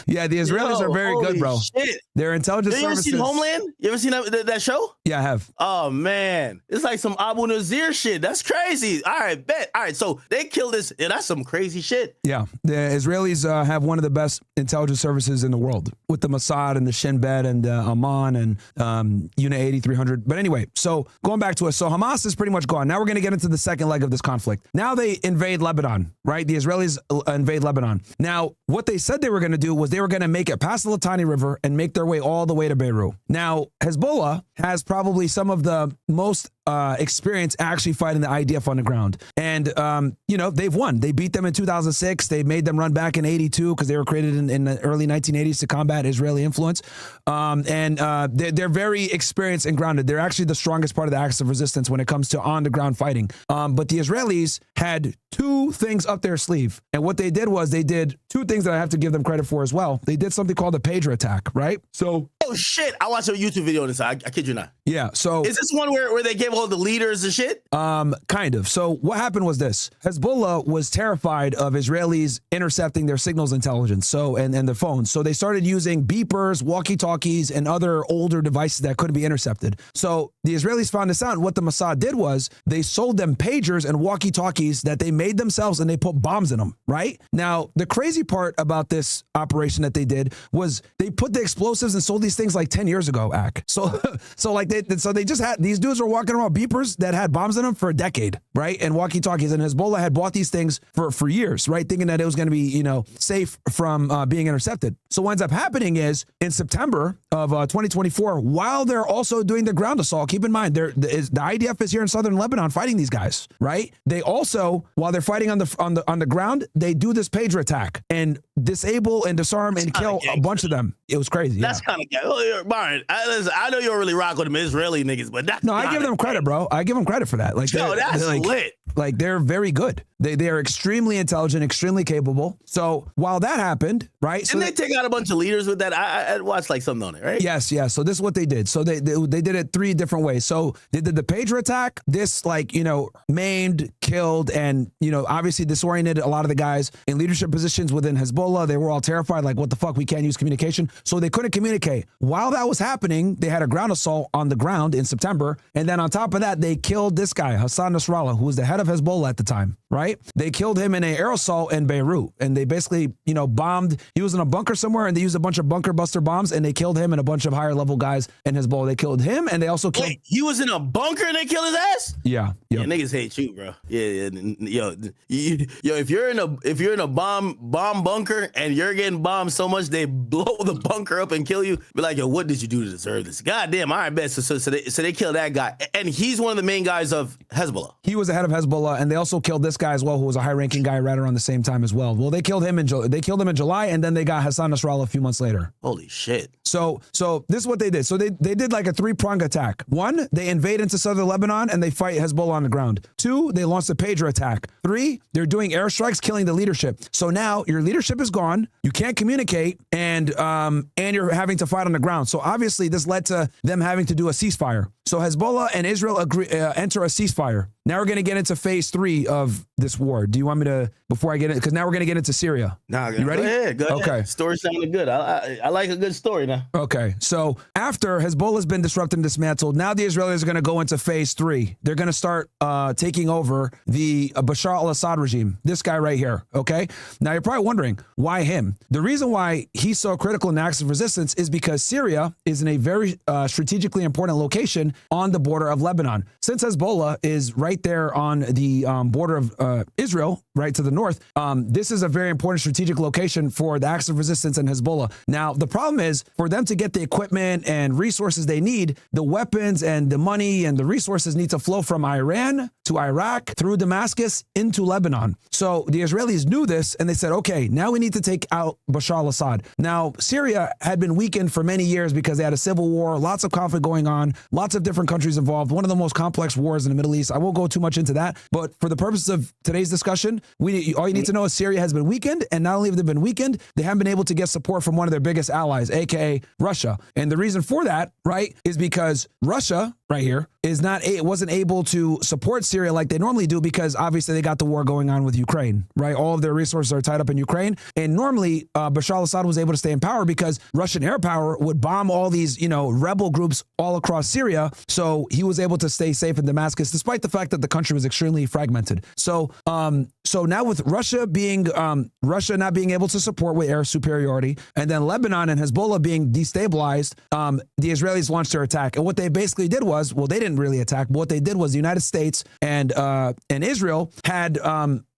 Speaker 2: Yeah, the Israelis are very good, bro.
Speaker 1: Shit.
Speaker 2: Their intelligence services.
Speaker 1: You ever seen Homeland? You ever seen that show?
Speaker 2: Yeah, I have.
Speaker 1: Oh, man. It's like some Abu Nazir shit. That's crazy. All right, bet. All right, so they killed this. Yeah, that's some crazy shit.
Speaker 2: Yeah. The Israelis have one of the best intelligence services in the world with the Mossad and the Shin Bet and Amman and Unit 8300. But anyway, so going back to it. So Hamas is pretty much gone. Now we're going to get into the second leg of this conflict. Now they invade Lebanon, right? The Israelis invade Lebanon. Now, what they said they were going to do was they were going to make it past the Litani River and make their way all the way to Beirut. Now, Hezbollah has probably some of the most experience actually fighting the IDF on the ground. And, they've won. They beat them in 2006. They made them run back in 82 because they were created in the early 1980s to combat Israeli influence. They're very experienced and grounded. They're actually the strongest part of the axis of resistance when it comes to on-the-ground fighting. But the Israelis had two things up their sleeve. And what they did was they did two things that I have to give them credit for as well. They did something called a pager attack, right? So...
Speaker 1: Oh, shit. I watched a YouTube video on this. I kid you not.
Speaker 2: Yeah, so...
Speaker 1: Is this one where they gave all the leaders and shit?
Speaker 2: Kind of. So what happened was this. Hezbollah was terrified of Israelis intercepting their signals intelligence and their phones. So they started using beepers, walkie-talkies, and other older devices that couldn't be intercepted. So the Israelis found this out. And what the Mossad did was they sold them pagers and walkie-talkies that they made themselves and they put bombs in them, right? Now, the crazy part about this operation that they did was they put the explosives and sold these things like 10 years ago, Ak. So they just had, these dudes were walking around beepers that had bombs in them for a decade, right? And walkie-talkies, and Hezbollah had bought these things for years, right? Thinking that it was going to be, safe from being intercepted. So what ends up happening is in September of 2024, while they're also doing the ground assault, keep in mind, the IDF is here in southern Lebanon fighting these guys, right? They also, while they're fighting on the ground, they do this pager attack and disable and disarm and kill a bunch of them. It was crazy.
Speaker 1: That's kind of gay. Byron, I know you don't really rock with them Israeli niggas, but that's
Speaker 2: I give them credit, bro. I give them credit for that. Like,
Speaker 1: that's lit.
Speaker 2: Like, they're very good. They are extremely intelligent, extremely capable. So while that happened, right?
Speaker 1: Didn't they take out a bunch of leaders with that? I watched like something on it, right?
Speaker 2: Yes. So this is what they did. So they did it three different ways. So they did the pager attack. This maimed, killed, and obviously disoriented a lot of the guys in leadership positions within Hezbollah. They were all terrified, like, what the fuck? We can't use communication. So they couldn't communicate. While that was happening, they had a ground assault on the ground in September. And then on top of that, they killed this guy, Hassan Nasrallah, who was the head of Hezbollah at the time, right? They killed him in an air assault in Beirut. And they basically, bombed. He was in a bunker somewhere and they used a bunch of bunker buster bombs and they killed him and a bunch of higher level guys in Hezbollah. They killed him and they also killed...
Speaker 1: Wait, he was in a bunker and they killed his ass?
Speaker 2: Yeah.
Speaker 1: Yeah, niggas hate you, bro. Yeah. Yo, if you're in a bomb bunker and you're getting bombed so much they blow the bunker up and kill you, be like, yo, what did you do to deserve this? God damn, all right, bet. So they killed that guy. And he's one of the main guys of Hezbollah.
Speaker 2: He was the head of Hezbollah, and they also killed this guy as well, who was a high-ranking guy right around the same time as well. Well, they killed him in July, and then they got Hassan Nasrallah a few months later.
Speaker 1: Holy shit.
Speaker 2: So this is what they did. So they did like a three-pronged attack. One, they invade into southern Lebanon, and they fight Hezbollah on the ground. Two, they launched a pager attack. Three, they're doing airstrikes, killing the leadership. So now your leadership is gone, you can't communicate, and you're having to fight on the ground. So obviously this led to them having to do a ceasefire. So Hezbollah and Israel enter a ceasefire. Now we're going to get into phase 3 of this war. Do you want me to, before I get it, because now we're going to get into Syria.
Speaker 1: Nah,
Speaker 2: you ready?
Speaker 1: Go ahead.
Speaker 2: Okay.
Speaker 1: Story sounded good. I like a good story now.
Speaker 2: Okay. So after Hezbollah's been disrupted and dismantled, now the Israelis are going to go into phase 3. They're going to start taking over the Bashar al-Assad regime. This guy right here. Okay. Now you're probably wondering, why him? The reason why he's so critical in the axis of resistance is because Syria is in a very strategically important location on the border of Lebanon. Since Hezbollah is right there on the border of Israel, right to the north, this is a very important strategic location for the Axis of Resistance and Hezbollah. Now, the problem is for them to get the equipment and resources they need, the weapons and the money and the resources need to flow from Iran to Iraq through Damascus into Lebanon. So the Israelis knew this and they said, okay, now we need to take out Bashar al-Assad. Now, Syria had been weakened for many years because they had a civil war, lots of conflict going on, lots of different countries involved, one of the most complex wars in the Middle East. I won't go too much into that, but for the purposes of today's discussion, all you need to know is Syria has been weakened, and not only have they been weakened, they haven't been able to get support from one of their biggest allies, aka Russia. And the reason for that, right, is because Russia, right here, wasn't able to support Syria like they normally do because obviously they got the war going on with Ukraine, right? All of their resources are tied up in Ukraine. And normally Bashar al-Assad was able to stay in power because Russian air power would bomb all these, rebel groups all across Syria. So he was able to stay safe in Damascus, despite the fact that the country was extremely fragmented. So now with Russia not being able to support with air superiority, and then Lebanon and Hezbollah being destabilized, the Israelis launched their attack. And what they basically did was, well, they didn't really attack, but what they did was the United States and Israel had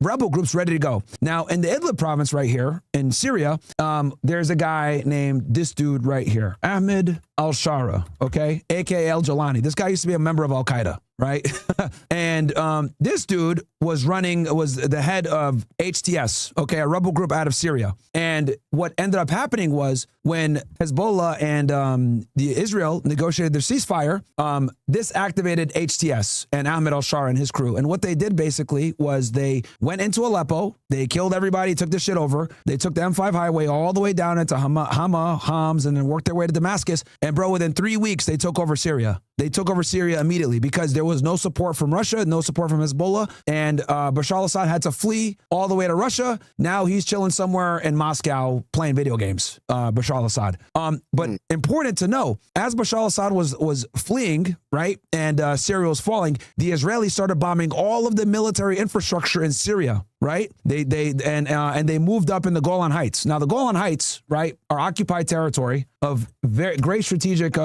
Speaker 2: rebel groups ready to go. Now, in the Idlib province right here in Syria, there's a guy named this dude right here, Ahmed al-Shara, okay, aka al-Jalani. This guy used to be a member of Al-Qaeda, right? And this dude was the head of HTS, okay, a rebel group out of Syria. And what ended up happening was when Hezbollah and Israel negotiated their ceasefire, this activated HTS and Ahmed al-Shara and his crew. And what they did basically was they went into Aleppo, they killed everybody, took this shit over. They took the M5 highway all the way down into Homs, and then worked their way to Damascus. And bro, within 3 weeks, they took over Syria. They took over Syria immediately because there was no support from Russia, no support from Hezbollah, and Bashar al-Assad had to flee all the way to Russia. Now he's chilling somewhere in Moscow playing video games, Bashar al-Assad. But important to know, as Bashar al-Assad was fleeing, right, and Syria was falling, the Israelis started bombing all of the military infrastructure in Syria. Right? They moved up in the Golan Heights. Now the Golan Heights, right, are occupied territory of very great strategic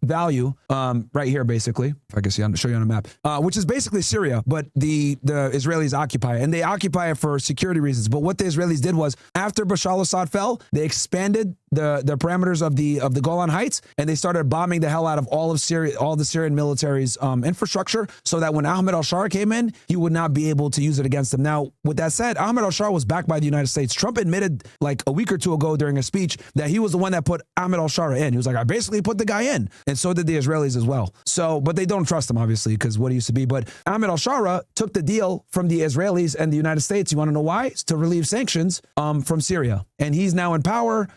Speaker 2: value, right here, basically, if I can show you on a map, which is basically Syria, but the Israelis occupy it, and they occupy it for security reasons. But what the Israelis did was, after Bashar al-Assad fell, they expanded the parameters of the Golan Heights, and they started bombing the hell out of all of Syria, all the Syrian military's infrastructure, so that when Ahmed al-Shara came in, he would not be able to use it against them. Now, with that said, Ahmed al-Shara was backed by the United States. Trump admitted like a week or two ago during a speech that he was the one that put Ahmed al-Shara in. He was like, I basically put the guy in. And so did the Israelis as well. So, but they don't trust him, obviously, because what he used to be. But Ahmed al-Shara took the deal from the Israelis and the United States. You want to know why? It's to relieve sanctions from Syria. And he's now in power.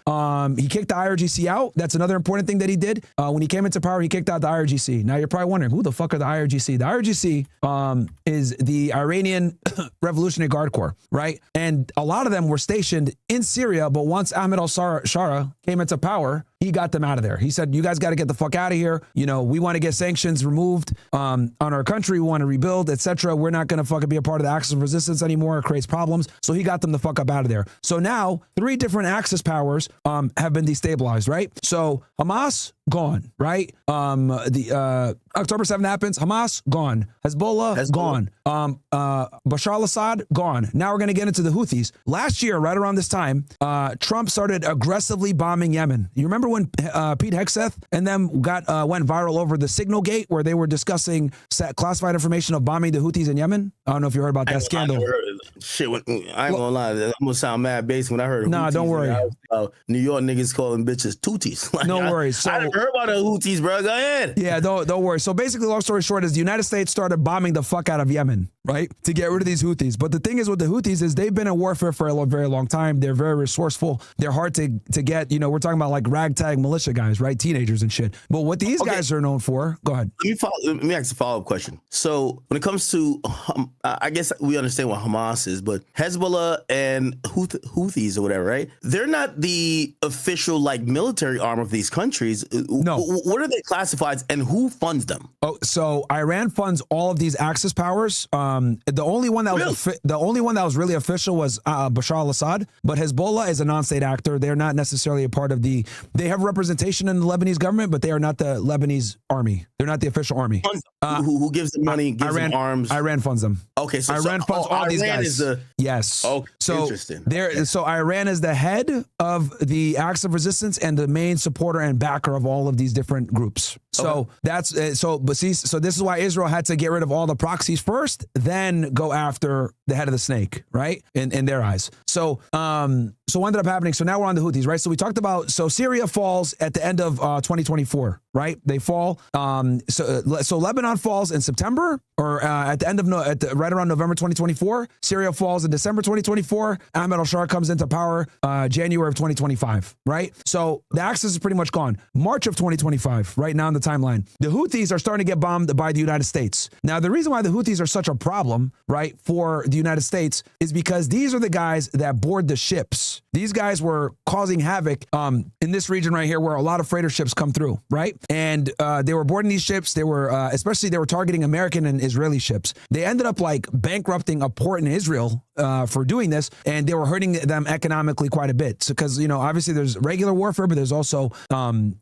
Speaker 2: He kicked the IRGC out. That's another important thing that he did. When he came into power, he kicked out the IRGC. Now you're probably wondering, who the fuck are the IRGC? The IRGC is the Iranian Revolutionary Guard Corps, right? And a lot of them were stationed in Syria, but once Ahmed al-Shara came into power, he got them out of there. He said, you guys got to get the fuck out of here. We want to get sanctions removed on our country. We want to rebuild, etc. We're not going to fucking be a part of the Axis of Resistance anymore. It creates problems. So he got them the fuck up out of there. So now 3 different Axis powers have been destabilized, right? So Hamas, gone, right? The October 7th happens, Hamas, gone. Hezbollah, gone. Bashar al-Assad, gone. Now we're going to get into the Houthis. Last year, right around this time, Trump started aggressively bombing Yemen. You remember when Pete Hegseth and them went viral over the Signal Gate, where they were discussing classified information of bombing the Houthis in Yemen? I don't know if you heard about that scandal.
Speaker 1: Shit, I ain't gonna lie, I'm gonna sound mad basic when I heard.
Speaker 2: Nah, don't worry.
Speaker 1: New York niggas calling bitches tooties. Like,
Speaker 2: no worries. So,
Speaker 1: I heard about the Houthis, bro. Go ahead.
Speaker 2: Yeah, don't worry. So basically, long story short, is the United States started bombing the fuck out of Yemen, right, to get rid of these Houthis. But the thing is with the Houthis is they've been in warfare for a very long time. They're very resourceful. They're hard to get. We're talking about like ragtag militia guys, right, teenagers and shit. But what these guys are known for, go ahead.
Speaker 1: Let me ask a follow-up question. So when it comes to, I guess we understand what Hamas is, but Hezbollah and Houthis or whatever, right? They're not the official like military arm of these countries.
Speaker 2: No.
Speaker 1: What are they classified and who funds them?
Speaker 2: Oh, so Iran funds all of these Axis powers. The only one that was really official was Bashar al-Assad, but Hezbollah is a non-state actor. They're not necessarily a part of they have representation in the Lebanese government, but they are not the Lebanese army. They're not the official army.
Speaker 1: Who gives them money, gives them arms?
Speaker 2: Iran funds them.
Speaker 1: Okay, so
Speaker 2: Iran funds all these guys. Yes.
Speaker 1: Oh,
Speaker 2: so
Speaker 1: interesting.
Speaker 2: So Iran is the head of the acts of resistance and the main supporter and backer of all of these different groups. So that's so this is why Israel had to get rid of all the proxies first, then go after the head of the snake, right? In their eyes. So what ended up happening? So now we're on the Houthis, right? So we talked about, so Syria falls at the end of 2024, right? They fall. So Lebanon falls in September, or at the end of right around November 2024. Syria falls in December 2024. Ahmed al-Shara comes into power January of 2025, right? So the axis is pretty much gone. March of 2025, right now in the timeline. The Houthis are starting to get bombed by the United States. Now, the reason why the Houthis are such a problem, right, for the United States is because these are the guys that board the ships. These guys were causing havoc in this region right here where a lot of freighter ships come through, right? And they were boarding these ships. They were, especially they were targeting American and Israeli ships. They ended up like bankrupting a port in Israel for doing this, and they were hurting them economically quite a bit. So, because, obviously there's regular warfare, but there's also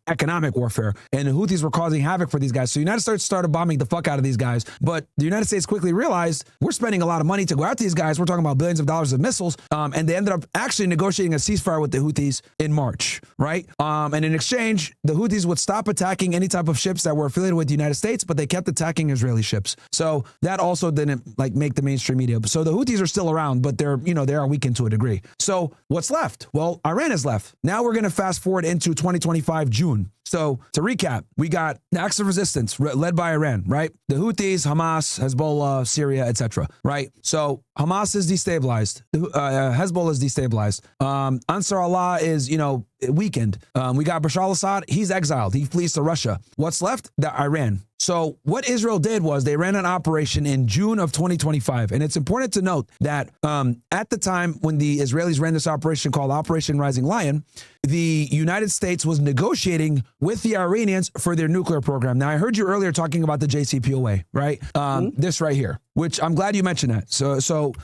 Speaker 2: economic warfare. And the Houthis were causing havoc for these guys. So the United States started bombing the fuck out of these guys. But the United States quickly realized we're spending a lot of money to go after these guys. We're talking about billions of dollars of missiles. And they ended up actually negotiating a ceasefire with the Houthis in March, right? And in exchange, the Houthis would stop attacking any type of ships that were affiliated with the United States, but they kept attacking Israeli ships. So that also didn't make the mainstream media. So the Houthis are still around, but they're, they are weakened to a degree. So what's left? Well, Iran is left. Now we're going to fast forward into 2025, June. So to recap, we got the acts of resistance led by Iran, right? The Houthis, Hamas, Hezbollah, Syria, etc. Right? So Hamas is destabilized. Hezbollah is destabilized. Ansar Allah is, weakened. We got Bashar al-Assad. He's exiled. He flees to Russia. What's left? The Iran. So what Israel did was they ran an operation in June of 2025. And it's important to note that at the time when the Israelis ran this operation called Operation Rising Lion, the United States was negotiating with the Iranians for their nuclear program. Now, I heard you earlier talking about the JCPOA, right? This right here, which I'm glad you mentioned that. So,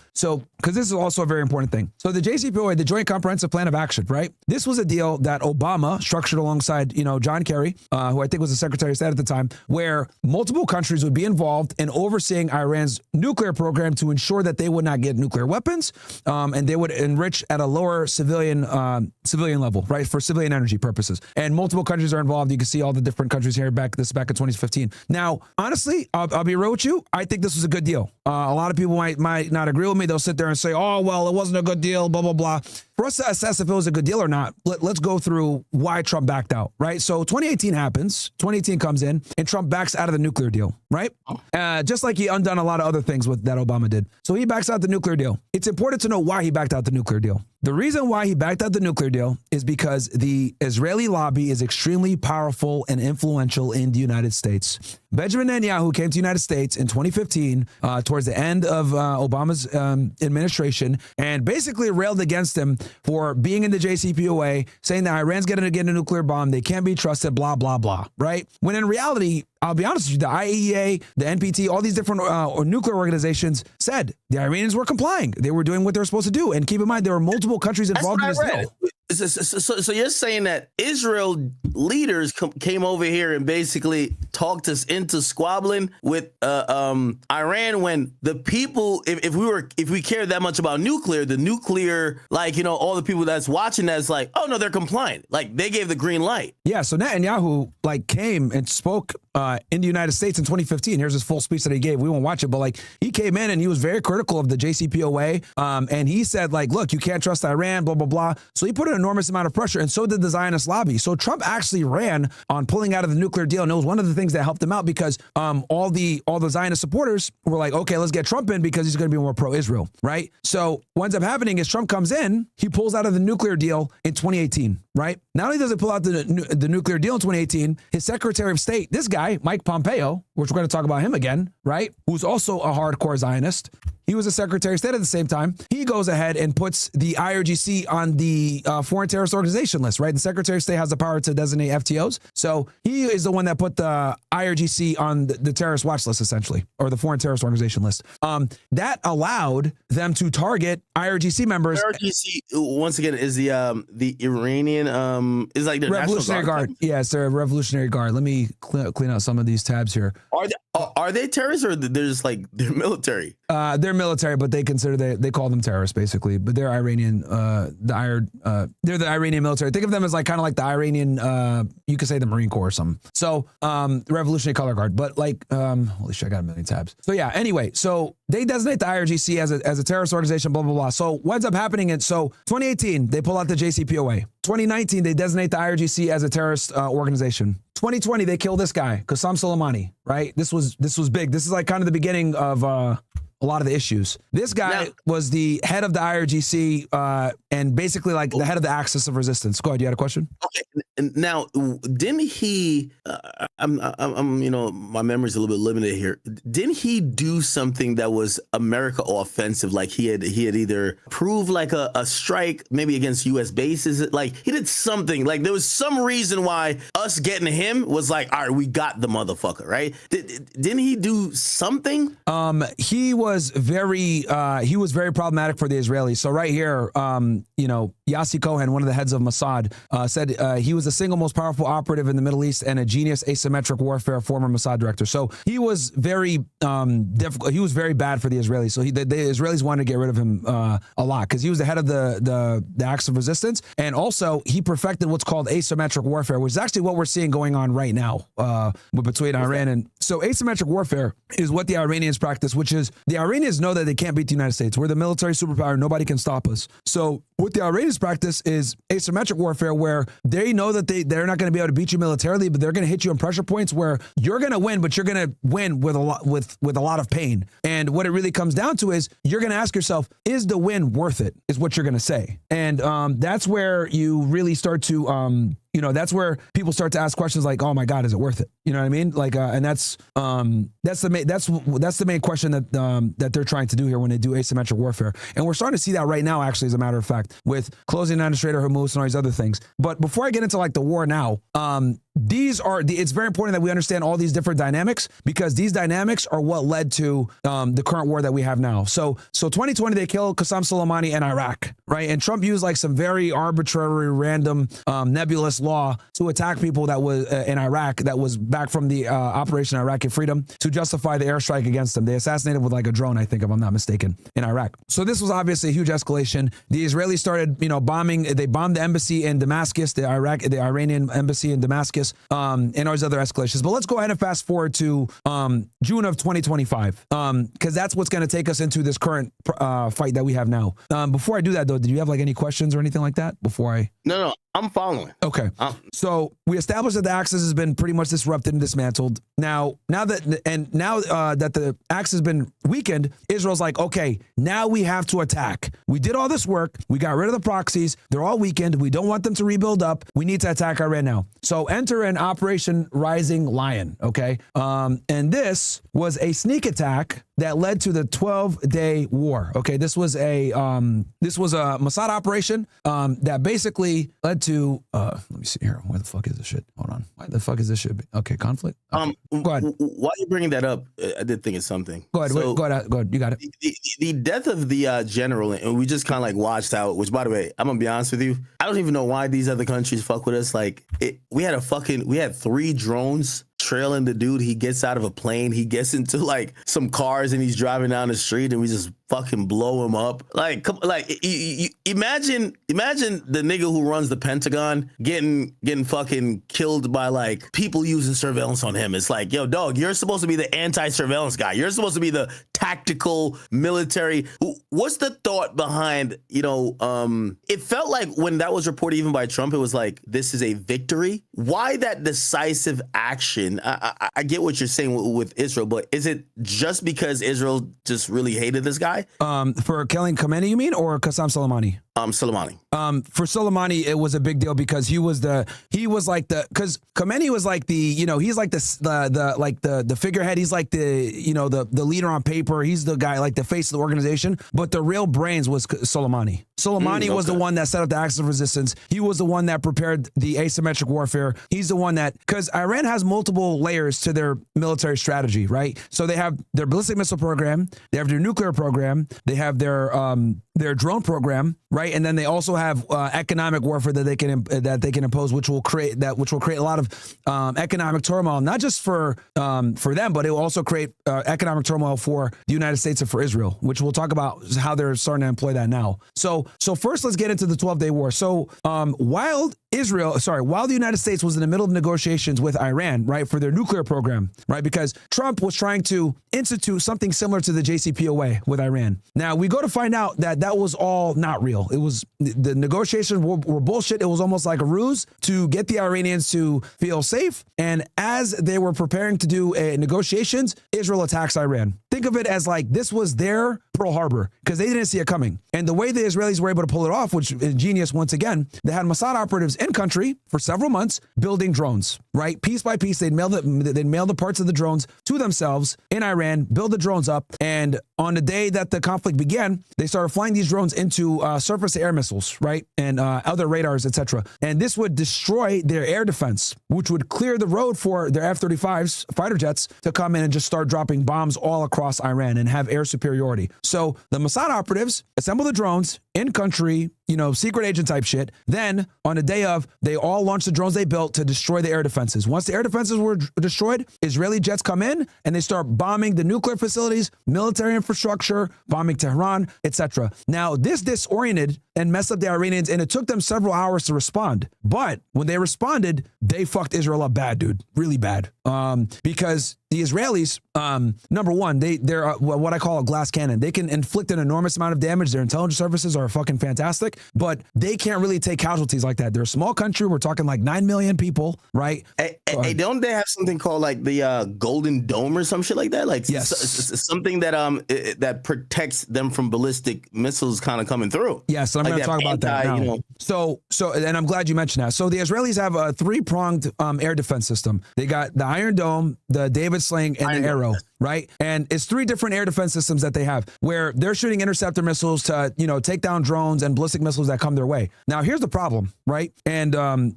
Speaker 2: because this is also a very important thing. So the JCPOA, the Joint Comprehensive Plan of Action, right? This was a deal that Obama structured alongside, John Kerry, who I think was the Secretary of State at the time, where multiple countries would be involved in overseeing Iran's nuclear program to ensure that they would not get nuclear weapons, and they would enrich at a lower civilian level, right, for civilian energy purposes. And multiple countries are involved. You can see all the different countries here back in 2015. Now, honestly, I'll be real with you. I think this was a good deal. A lot of people might not agree with me. They'll sit there and say, oh, well, it wasn't a good deal, blah, blah, blah. For us to assess if it was a good deal or not, let's go through why Trump backed out, right? So 2018 happens, 2018 comes in, and Trump backs out of the nuclear deal, right? Just like he undone a lot of other things that Obama did. So he backs out the nuclear deal. It's important to know why he backed out the nuclear deal. The reason why he backed out the nuclear deal is because the Israeli lobby is extremely powerful and influential in the United States. Benjamin Netanyahu came to the United States in 2015, towards the end of Obama's administration, and basically railed against him for being in the JCPOA, saying that Iran's going to get a nuclear bomb, they can't be trusted, blah, blah, blah, right? When in reality, I'll be honest with you, the IAEA, the NPT, all these different nuclear organizations said the Iranians were complying. They were doing what they were supposed to do. And keep in mind, there were multiple countries involved in this deal.
Speaker 1: So you're saying that Israel leaders came over here and basically talked us into squabbling with Iran when the people, if we care that much about nuclear, the nuclear, all the people that's watching that's like, oh no, they're compliant. Like they gave the green light.
Speaker 2: Yeah. So Netanyahu came and spoke in the United States in 2015. Here's his full speech that he gave. We won't watch it, but he came in and he was very critical of the JCPOA. And he said look, you can't trust Iran, blah, blah, blah. So he put an enormous amount of pressure, and so did the Zionist lobby. So Trump actually ran on pulling out of the nuclear deal. And it was one of the things that helped him out because all the Zionist supporters were like, okay, let's get Trump in because he's going to be more pro-Israel, right? So what ends up happening is Trump comes in, he pulls out of the nuclear deal in 2018, right? Not only does he pull out the nuclear deal in 2018, his Secretary of State, this guy, Mike Pompeo, which we're going to talk about him again, right? Who's also a hardcore Zionist. he was a Secretary of State at the same time. He goes ahead and puts the IRGC on the foreign terrorist organization list, right? The Secretary of State has the power to designate FTOs. So he is the one that put the IRGC on the terrorist watch list, essentially, or the foreign terrorist organization list. That allowed them to target IRGC members.
Speaker 1: IRGC, once again, is the Iranian, is like the
Speaker 2: Revolutionary Guard. Yeah, it's the Revolutionary Guard. Let me clean out some of these tabs here.
Speaker 1: Are they terrorists, or they're just like, they're military?
Speaker 2: They're military, but they call them terrorists, basically. But they're Iranian. They're the Iranian military. Think of them as like kind of like the Iranian. You could say the Marine Corps or something. So the Revolutionary Color Guard. But like, holy shit, I got a million tabs. So yeah. Anyway, so they designate the IRGC as a terrorist organization. Blah blah blah. So what ends up happening? And so 2018, they pull out the JCPOA. 2019, they designate the IRGC as a terrorist organization. 2020, they kill this guy, Qasem Soleimani, right? This was big. This is like kind of the beginning of a lot of the issues. This guy was the head of the IRGC and basically like the head of the Axis of Resistance. Go ahead, you had a question?
Speaker 1: Okay. Now, didn't he, I'm you know, my memory's a little bit limited here. Didn't he do something that was America offensive? Like he had either proved like a strike maybe against US bases. Like he did something, like there was some reason why us getting him was like, all right, we got the motherfucker, right? Didn't he do something?
Speaker 2: He was very problematic for the Israelis. So right here, you know, Yossi Cohen, one of the heads of Mossad, said he was the single most powerful operative in the Middle East and a genius asymmetric warfare former Mossad director. So he was very difficult. He was very bad for the Israelis. So the Israelis wanted to get rid of him a lot because he was the head of the Axis of Resistance, and also he perfected what's called asymmetric warfare, which is actually what we're seeing going on right now between Iran and. So asymmetric warfare is what the Iranians practice, which is the Iranians know that they can't beat the United States. We're the military superpower. Nobody can stop us. So what the Iranians practice is asymmetric warfare, where they know that they're not going to be able to beat you militarily, but they're going to hit you on pressure points where you're going to win, but you're going to win with a lot of pain. And what it really comes down to is you're going to ask yourself, is the win worth it? Is what you're going to say. And that's where you really start to you know, that's where people start to ask questions like, "Oh my God, is it worth it?" You know what I mean? Like, and that's the main question that they're trying to do here when they do asymmetric warfare. And we're starting to see that right now, actually, as a matter of fact, with closing down the Strait of Hormuz and all these other things. But before I get into like the war now, it's very important that we understand all these different dynamics, because these dynamics are what led to the current war that we have now. So 2020, they killed Qasem Soleimani in Iraq, right? And Trump used like some very arbitrary, random, nebulous law to attack people that was in Iraq that was back from the Operation Iraqi Freedom to justify the airstrike against them. They assassinated with like a drone, I think, if I'm not mistaken, in Iraq. So this was obviously a huge escalation. The Israelis started, bombing. They bombed the embassy in Damascus, the Iranian embassy in Damascus, and all these other escalations. But let's go ahead and fast forward to June of 2025, because that's what's going to take us into this current fight that we have now. Before I do that, though, did you have like any questions or anything like that before I?
Speaker 1: No, I'm following.
Speaker 2: Okay. So we established that the Axis has been pretty much disrupted and dismantled. Now that the Axis has been weakened, Israel's like, okay, now we have to attack. We did all this work. We got rid of the proxies. They're all weakened. We don't want them to rebuild up. We need to attack Iran now. So enter in Operation Rising Lion. Okay. And this was a sneak attack that led to the 12-day war. Okay, this was a Mossad operation that basically led to let me see here. Where the fuck is this shit? Hold on. Why the fuck is this shit? Okay, conflict. Okay. Go ahead.
Speaker 1: While you're bringing that up, I did think of something.
Speaker 2: Go ahead.
Speaker 1: So,
Speaker 2: go ahead. You got it.
Speaker 1: The death of the general, and we just kind of like watched out. Which, by the way, I'm gonna be honest with you, I don't even know why these other countries fuck with us. Like, we had 3 drones trailing the dude. He gets out of a plane. He gets into like some cars and he's driving down the street, and we just fucking blow him up. Like, you imagine the nigga who runs the Pentagon getting fucking killed by like people using surveillance on him. It's like, yo, dog, you're supposed to be the anti-surveillance guy. You're supposed to be the tactical military. What's the thought behind, it felt like when that was reported even by Trump, it was like, this is a victory. Why that decisive action? I get what you're saying with Israel, but is it just because Israel just really hated this guy? guy?
Speaker 2: For killing Khamenei, you mean, or Qasem Soleimani?
Speaker 1: Soleimani.
Speaker 2: For Soleimani, it was a big deal because because Khamenei was like he's like the figurehead. He's like the leader on paper. He's the guy, like the face of the organization. But the real brains was Soleimani. Soleimani was the one that set up the axis of resistance. He was the one that prepared the asymmetric warfare. He's the one that, because Iran has multiple layers to their military strategy, right? So they have their ballistic missile program, they have their nuclear program, they have their drone program, right? And then they also have economic warfare that they can impose, which will create a lot of economic turmoil, not just for them, but it will also create economic turmoil for the United States and for Israel, which we'll talk about how they're starting to employ that now. So first, let's get into the 12-day war. So while the United States was in the middle of negotiations with Iran, right, for their nuclear program, right, because Trump was trying to institute something similar to the JCPOA with Iran. Now, we go to find out that was all not real. It was, the negotiations were bullshit. It was almost like a ruse to get the Iranians to feel safe. And as they were preparing to do negotiations, Israel attacks Iran. Think of it as like this was their Pearl Harbor, because they didn't see it coming. And the way the Israelis were able to pull it off, which is genius once again, they had Mossad operatives in country for several months building drones, right? Piece by piece, they'd mail the parts of the drones to themselves in Iran, build the drones up. And on the day that the conflict began, they started flying these drones into surface-to-air missiles, right? And other radars, etc. And this would destroy their air defense, which would clear the road for their F-35s, fighter jets, to come in and just start dropping bombs all across Iran and have air superiority. So the Mossad operatives assemble the drones in country, secret agent type shit. Then on the day of, they all launched the drones they built to destroy the air defenses. Once the air defenses were destroyed, Israeli jets come in and they start bombing the nuclear facilities, military infrastructure, bombing Tehran, etc. Now, this disoriented and messed up the Iranians, and it took them several hours to respond. But when they responded, they fucked Israel up bad, dude, really bad. Because the Israelis, number one, they're what I call a glass cannon. They can inflict an enormous amount of damage. Their intelligence services are fucking fantastic, but they can't really take casualties like that. They're a small country. We're talking like 9 million people, right?
Speaker 1: Hey, don't they have something called like the Golden Dome or some shit like that? Like
Speaker 2: yes.
Speaker 1: Something that that protects them from ballistic missiles kind of coming through.
Speaker 2: Yes, I'm going to talk about that now. So, and I'm glad you mentioned that. So the Israelis have a three-pronged air defense system. They got the Iron Dome, the David Sling, and the Arrow, right? And it's three different air defense systems that they have where they're shooting interceptor missiles to, take down drones and ballistic missiles that come their way. Now, here's the problem, right? And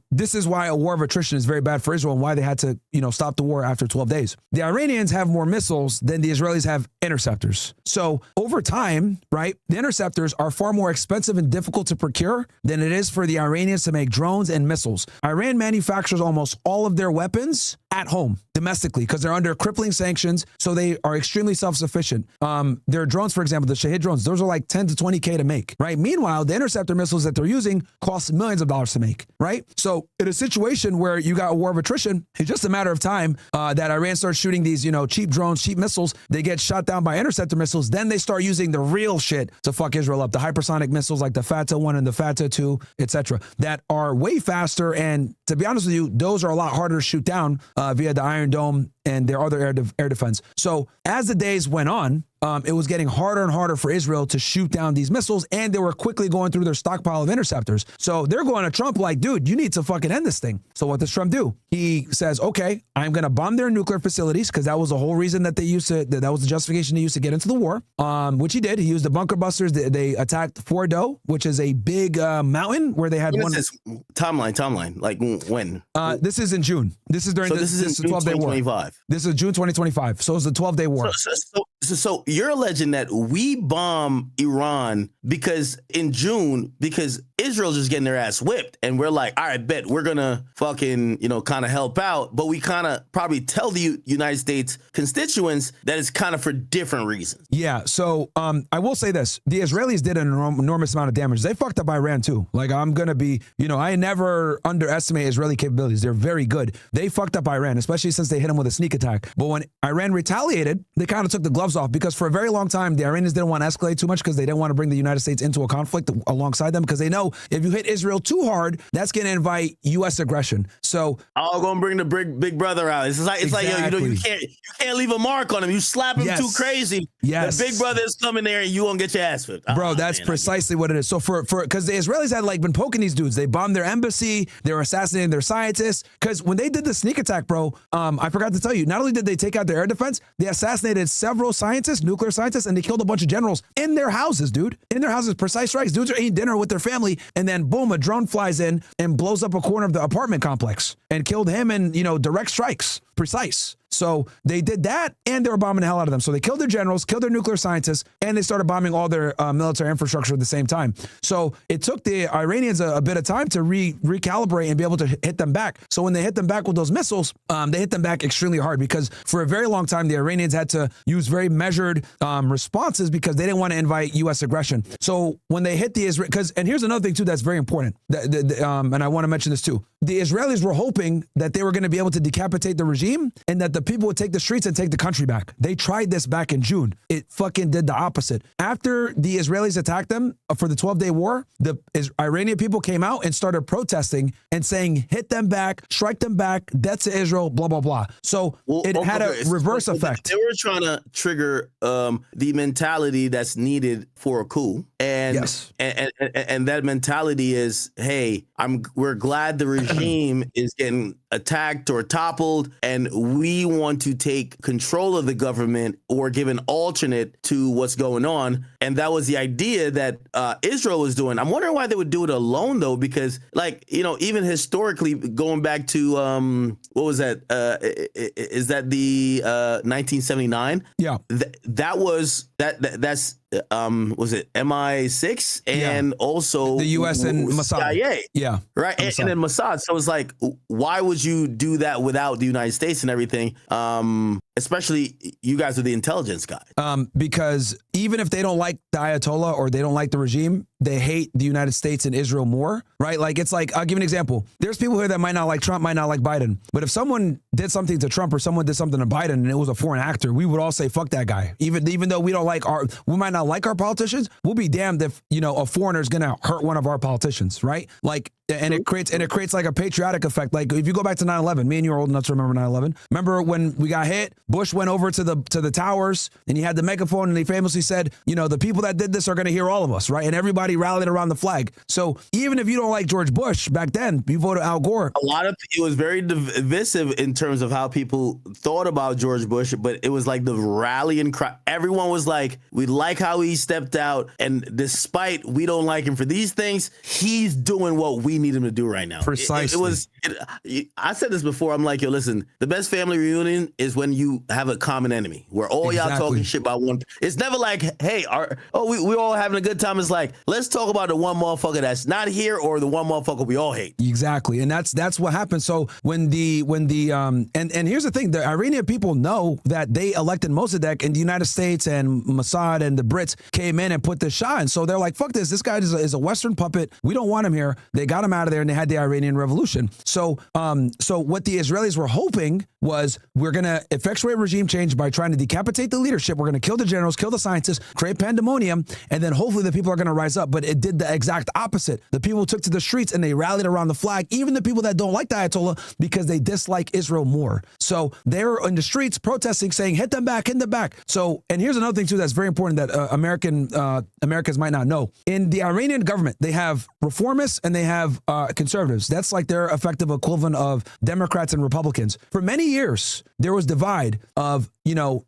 Speaker 2: this is why a war of attrition is very bad for Israel and why they had to, stop the war after 12 days. The Iranians have more missiles than the Israelis have interceptors. So over time, right, the interceptors are far more expensive and difficult to procure than it is for the Iranians to make drones and missiles. Iran manufactures almost all of their weapons at home, domestically, because they're under crippling sanctions, so they are extremely self-sufficient. Their drones, for example, the Shahed drones, those are like 10 to 20K to make, right? Meanwhile, the interceptor missiles that they're using cost millions of dollars to make, right? So in a situation where you got a war of attrition, it's just a matter of time that Iran starts shooting these, cheap drones, cheap missiles. They get shot down by interceptor missiles. Then they start using the real shit to fuck Israel up. The hypersonic missiles like the Fatah 1 and the Fatah 2, etc., that are way faster. And to be honest with you, those are a lot harder to shoot down via the Iron Dome and their other air defense. So as the days went on, it was getting harder and harder for Israel to shoot down these missiles, and they were quickly going through their stockpile of interceptors. So they're going to Trump like, dude, you need to fucking end this thing. So what does Trump do? He says, okay, I'm going to bomb their nuclear facilities, because that was the whole reason that they used to, that was the justification they used to get into the war, which he did. He used the bunker busters. They attacked Fordo, which is a big mountain where they had one. Timeline,
Speaker 1: like when?
Speaker 2: This is in June. This is during
Speaker 1: this is 12-day war.
Speaker 2: This is June 2025. So it's the 12-day war.
Speaker 1: So you're alleging that we bomb Iran because in June, because Israel's just getting their ass whipped, and we're like, all right, bet we're gonna fucking, kind of help out, but we kind of probably tell the United States constituents that it's kind of for different reasons.
Speaker 2: Yeah. So I will say this: the Israelis did an enormous amount of damage. They fucked up Iran too. Like, I'm gonna be, I never underestimate Israeli capabilities. They're very good. They fucked up Iran, especially since they hit them with a sneak attack. But when Iran retaliated, they kind of took the gloves off because for a very long time, the Iranians didn't want to escalate too much because they didn't want to bring the United States into a conflict alongside them because they know if you hit Israel too hard, that's going to invite U.S. aggression. So
Speaker 1: I'm going to bring the big brother out. It's like yo, you can't leave a mark on him. You slap him too crazy.
Speaker 2: Yes.
Speaker 1: The big brother is coming there and you won't get your ass whipped.
Speaker 2: Bro, that's precisely what it is. So because the Israelis had like been poking these dudes. They bombed their embassy. They were assassinating their scientists. Because when they did the sneak attack, bro, I forgot to tell you, not only did they take out their air defense, they assassinated several scientists, nuclear scientists, and they killed a bunch of generals in their houses, dude. In their houses, precise strikes. Dudes are eating dinner with their family, and then boom, a drone flies in and blows up a corner of the apartment complex and killed him and, direct strikes. Precise. So they did that, and they were bombing the hell out of them. So they killed their generals, killed their nuclear scientists, and they started bombing all their military infrastructure at the same time. So it took the Iranians a bit of time to recalibrate and be able to hit them back. So when they hit them back with those missiles, they hit them back extremely hard because for a very long time, the Iranians had to use very measured responses because they didn't want to invite U.S. aggression. So when they hit the Israel, and here's another thing too that's very important, and I want to mention this too. The Israelis were hoping that they were going to be able to decapitate the regime and that the people would take the streets and take the country back. They tried this back in June. It fucking did the opposite. After the Israelis attacked them for the 12-day war, the Iranian people came out and started protesting and saying, hit them back, strike them back, death to Israel, blah, blah, blah. So it had a reverse effect.
Speaker 1: They were trying to trigger the mentality that's needed for a coup. And,
Speaker 2: yes.
Speaker 1: and that mentality is, hey, we're glad the regime is getting attacked or toppled, and we want to take control of the government or give an alternate to what's going on. And that was the idea that Israel was doing. I'm wondering why they would do it alone, though, because, even historically, going back to what was that? Is that the 1979?
Speaker 2: Yeah,
Speaker 1: that's was it MI6 and also
Speaker 2: the U.S. and Mossad?
Speaker 1: CIA.
Speaker 2: Yeah,
Speaker 1: right, and then Mossad. So it's like, why would you do that without the United States and everything? Especially you guys are the intelligence guys.
Speaker 2: Because even if they don't like the Ayatollah or they don't like the regime, they hate the United States and Israel more, right? Like, it's like, I'll give you an example. There's people here that might not like Trump, might not like Biden. But if someone did something to Trump or someone did something to Biden and it was a foreign actor, we would all say, fuck that guy. Even though we might not like our politicians, we'll be damned if, a foreigner is going to hurt one of our politicians, right? Like, and it creates like a patriotic effect. Like, if you go back to 9/11, me and you are old enough to remember 9/11. Remember when we got hit, Bush went over to the towers and he had the megaphone and he famously said, the people that did this are going to hear all of us, right? And everybody rallied around the flag. So even if you don't like George Bush back then, you voted Al Gore.
Speaker 1: It was very divisive in terms of how people thought about George Bush, but it was like the rallying cry. Everyone was like, we like how he stepped out, and despite we don't like him for these things, he's doing what we need him to do right now.
Speaker 2: Precisely.
Speaker 1: I said this before. I'm like, yo, listen, the best family reunion is when you have a common enemy where all y'all talking shit about one. It's never like, hey, we all having a good time. It's like, let's talk about the one motherfucker that's not here or the one motherfucker we all hate.
Speaker 2: Exactly. And that's what happened. So when the and here's the thing, the Iranian people know that they elected Mossadegh, and the United States and Mossad and the Brits came in and put the Shah in. So they're like, fuck this. This guy is a Western puppet. We don't want him here. They got him out of there and they had the Iranian Revolution. So what the Israelis were hoping was, we're going to effectuate regime change by trying to decapitate the leadership. We're going to kill the generals, kill the scientists, create pandemonium, and then hopefully the people are going to rise up. But it did the exact opposite. The people took to the streets and they rallied around the flag, even the people that don't like the Ayatollah, because they dislike Israel more. So they're in the streets protesting, saying, hit them back, hit them back. So, and here's another thing too that's very important that Americans might not know. In the Iranian government, they have reformists and they have conservatives. That's like their effective equivalent of Democrats and Republicans. For many years, there was divide of,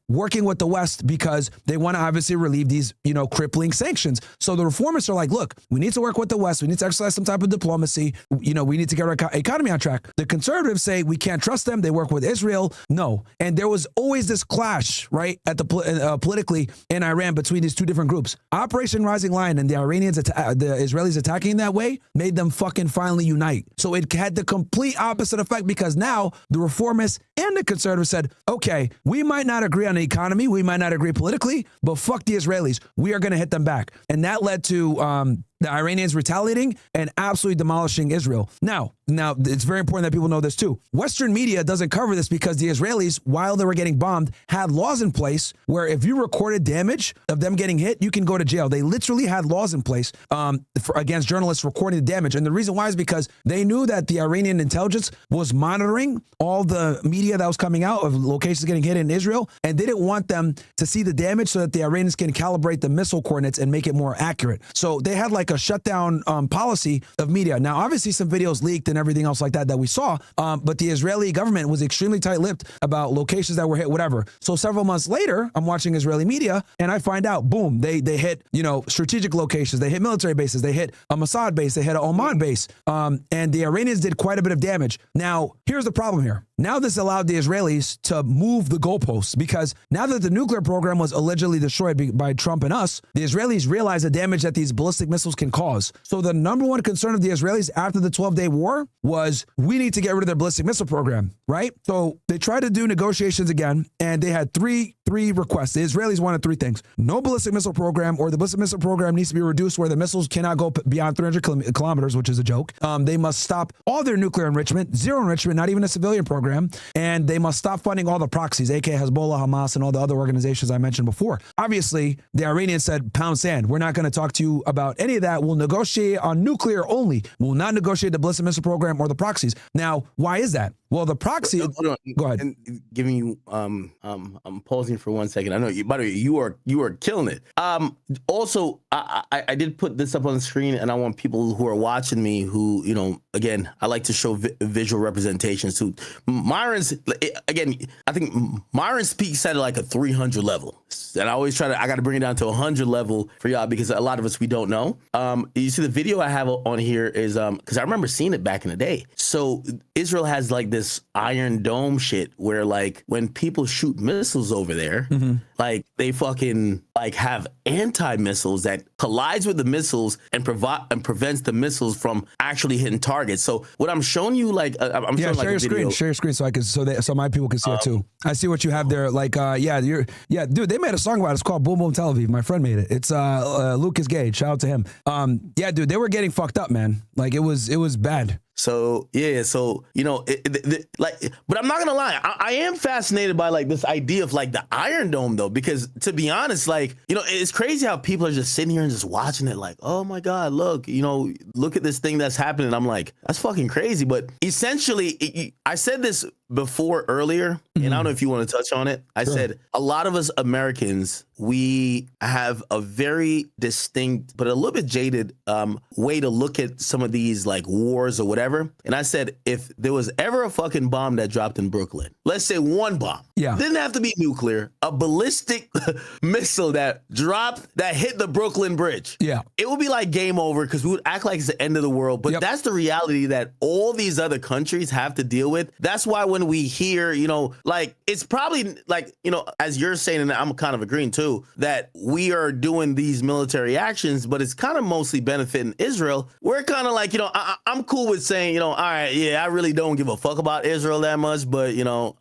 Speaker 2: working with the West because they want to obviously relieve these, crippling sanctions. So the reformists are like, look, we need to work with the West. We need to exercise some type of diplomacy. We need to get our economy on track. The conservatives say we can't trust them. They work with Israel. No. And there was always this clash, right, at the politically in Iran between these two different groups. Operation Rising Lion and the Israelis attacking that way made them fucking finally unite. So it had the complete opposite effect, because now the reformists and the conservatives said, okay, we might not agree on the economy, we might not agree politically, but fuck the Israelis. We are going to hit them back. And that led to the Iranians retaliating and absolutely demolishing Israel. Now, now it's very important that people know this too. Western media doesn't cover this because the Israelis, while they were getting bombed, had laws in place where if you recorded damage of them getting hit, you can go to jail. They literally had laws in place against journalists recording the damage. And the reason why is because they knew that the Iranian intelligence was monitoring all the media that was coming out of locations getting hit in Israel, and they didn't want them to see the damage so that the Iranians can calibrate the missile coordinates and make it more accurate. So they had like a shutdown policy of media. Now, obviously some videos leaked and everything else like that we saw, but the Israeli government was extremely tight-lipped about locations that were hit, whatever. So several months later, I'm watching Israeli media and I find out, boom, they hit, strategic locations, they hit military bases, they hit a Mossad base, they hit an Oman base, and the Iranians did quite a bit of damage. Now, here's the problem here. Now this allowed the Israelis to move the goalposts because now that the nuclear program was allegedly destroyed by Trump and us, the Israelis realized the damage that these ballistic missiles can cause. So the number one concern of the Israelis after the 12-day war was we need to get rid of their ballistic missile program, right? So they tried to do negotiations again, and they had three requests. The Israelis wanted three things. No ballistic missile program, or the ballistic missile program needs to be reduced where the missiles cannot go beyond 300 kilometers, which is a joke. They must stop all their nuclear enrichment, zero enrichment, not even a civilian program. And they must stop funding all the proxies, aka Hezbollah, Hamas, and all the other organizations I mentioned before. Obviously, the Iranians said, pound sand. We're not going to talk to you about any of that. We'll negotiate on nuclear only. We'll not negotiate the ballistic missile program or the proxies. Now, why is that? Well, the proxy. Go ahead.
Speaker 1: And giving you, I'm pausing for 1 second. I know you. By the way, you are killing it. Also, I did put this up on the screen, and I want people who are watching me, who again, I like to show visual representations. Who Myron's again? I think Myron's peaks at like a 300 level, and I always I got to bring it down to 100 level for y'all because a lot of us we don't know. You see the video I have on here is because I remember seeing it back in the day. So Israel has like this Iron Dome shit where like when people shoot missiles over there, like they fucking like have anti-missiles that collides with the missiles and prevents the missiles from actually hitting targets. So what I'm showing you, like I'm showing like a video.
Speaker 2: Share your screen so I can so my people can see it too. I see what you have there. Like dude, they made a song about it. It's called Boom Boom Tel Aviv. My friend made it. It's Lucas Gage. Shout out to him. Yeah, dude, they were getting fucked up, man. Like it was bad.
Speaker 1: So yeah, so but I'm not gonna lie, I am fascinated by like this idea of like the Iron Dome though, because to be honest, like it's crazy how people are just sitting here and just watching it, like, oh my God, look at this thing that's happening. I'm like, that's fucking crazy. But essentially, I said this before earlier, and I don't know if you want to touch on it. I said a lot of us Americans, we have a very distinct but a little bit jaded way to look at some of these like wars or whatever. And I said, if there was ever a fucking bomb that dropped in Brooklyn, let's say one bomb, didn't have to be nuclear, a ballistic missile that dropped, that hit the Brooklyn Bridge, it would be like game over because we would act like it's the end of the world. But that's the reality that all these other countries have to deal with. That's why when we hear, like it's probably like, as you're saying, and I'm kind of agreeing too, that we are doing these military actions, but it's kind of mostly benefiting Israel. We're kind of like, I'm cool with saying, all right, I really don't give a fuck about Israel that much, but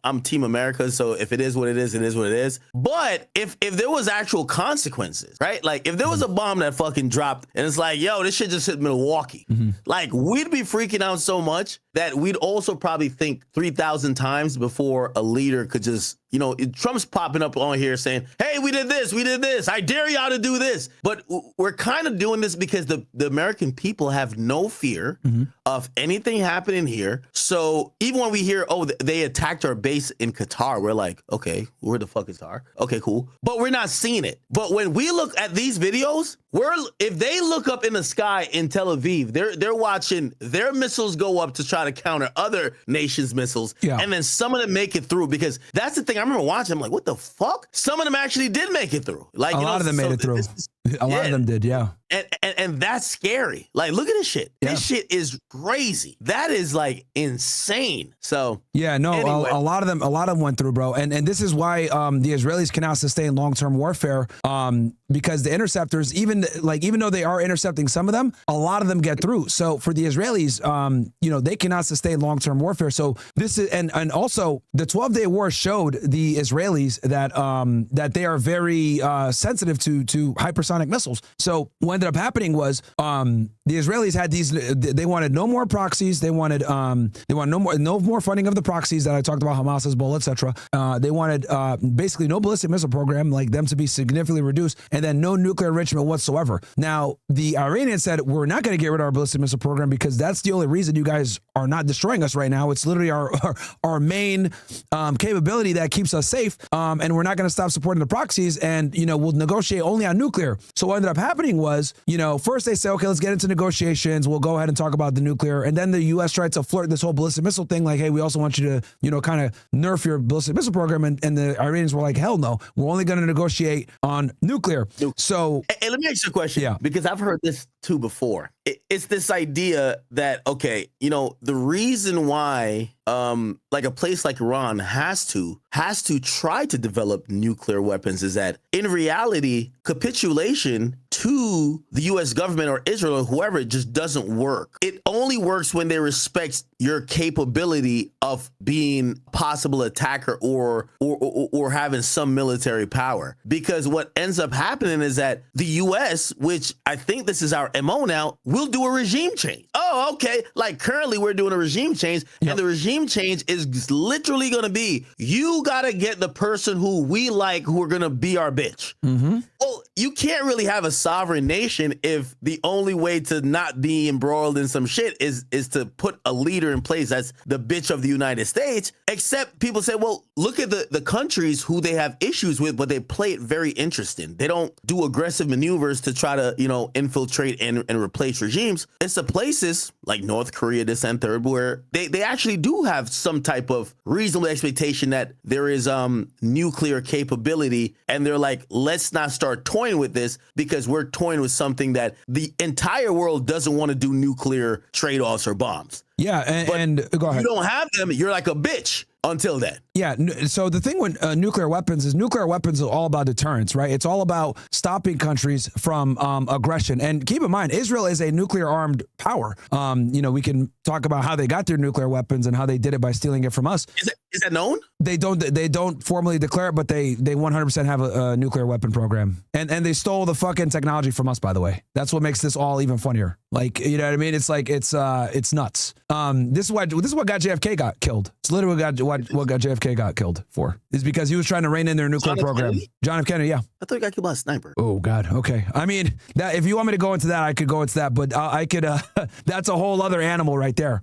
Speaker 1: I'm Team America, so if it is what it is, it is what it is. But if there was actual consequences, right? Like if there was a bomb that fucking dropped and it's like, yo, this shit just hit Milwaukee, like we'd be freaking out so much that we'd also probably think 3,000 times before a leader could just, Trump's popping up on here saying, hey, we did this, I dare y'all to do this. But we're kind of doing this because the American people have no fear of anything happening here. So even when we hear, oh, they attacked our base in Qatar, we're like, okay, where the fuck is Qatar? Okay, cool. But we're not seeing it. But when we look at these videos, if they look up in the sky in Tel Aviv, they're watching their missiles go up to try to counter other nations' missiles. And then some of them make it through, because that's the thing. I remember watching, I'm like, what the fuck? Some of them actually did make it through. Like
Speaker 2: a lot of them made it through. A lot of them did,
Speaker 1: And that's scary. Like, look at this shit. This shit is crazy. That is like insane. So
Speaker 2: anyway. A lot of them went through, bro. And this is why the Israelis cannot sustain long-term warfare because the interceptors, even though they are intercepting some of them, a lot of them get through. So for the Israelis, they cannot sustain long-term warfare. So this is, and also the 12-day war showed the Israelis that they are very sensitive to hypersonic missiles. So what ended up happening was the Israelis had they wanted no more proxies. They wanted no more funding of the proxies that I talked about, Hamas, Hezbollah, etc. They wanted basically no ballistic missile program, like them to be significantly reduced, and then no nuclear enrichment whatsoever. Now, the Iranians said, we're not going to get rid of our ballistic missile program because that's the only reason you guys are not destroying us right now. It's literally our main capability that keeps us safe, and we're not going to stop supporting the proxies, and we'll negotiate only on nuclear. So what ended up happening was, first they say, okay, let's get into negotiations. We'll go ahead and talk about the nuclear, and then the U.S. tried to flirt this whole ballistic missile thing, like, hey, we also want you to, kind of nerf your ballistic missile program, and the Iranians were like, hell no, we're only going to negotiate on nuclear. So,
Speaker 1: hey, let me ask you a question, because I've heard this too before. It's this idea that, okay, the reason why like a place like Iran has to try to develop nuclear weapons is that in reality, capitulation to the U.S. government or Israel or whoever, it just doesn't work. It only works when they respect your capability of being a possible attacker or having some military power. Because what ends up happening is that the U.S., which I think this is our MO now, will do a regime change. Oh, okay. Like currently we're doing a regime change, and the regime change is literally going to be, you got to get the person who we like, who are going to be our bitch. Mm-hmm. Well, you can't really have a sovereign nation if the only way to not be embroiled in some shit is to put a leader in place that's the bitch of the United States. Except people say, well, look at the countries who they have issues with, but they play it very interesting. They don't do aggressive maneuvers to try to, infiltrate and replace regimes. It's the places like North Korea, this and third, where they actually do have some type of reasonable expectation that there is nuclear capability, and they're like, let's not start toying with this because we're toying with something that the entire world doesn't want to do nuclear trade-offs or bombs.
Speaker 2: Yeah, and go ahead.
Speaker 1: You don't have them, you're like a bitch until then.
Speaker 2: Yeah, so the thing with nuclear weapons is all about deterrence, right? It's all about stopping countries from aggression. And keep in mind, Israel is a nuclear-armed power. We can talk about how they got their nuclear weapons and how they did it by stealing it from us.
Speaker 1: Is that known?
Speaker 2: They don't formally declare it, but they 100% have a nuclear weapon program. And they stole the fucking technology from us, by the way. That's what makes this all even funnier. Like, you know what I mean? It's like it's nuts. This is what got JFK got killed. It's literally what got JFK got killed for, is because he was trying to rein in their nuclear program. John F. Kennedy, yeah.
Speaker 1: I thought he got killed by a sniper.
Speaker 2: Oh God. Okay. I mean, that if you want me to go into that, I could go into that, but I could. That's a whole other animal right there.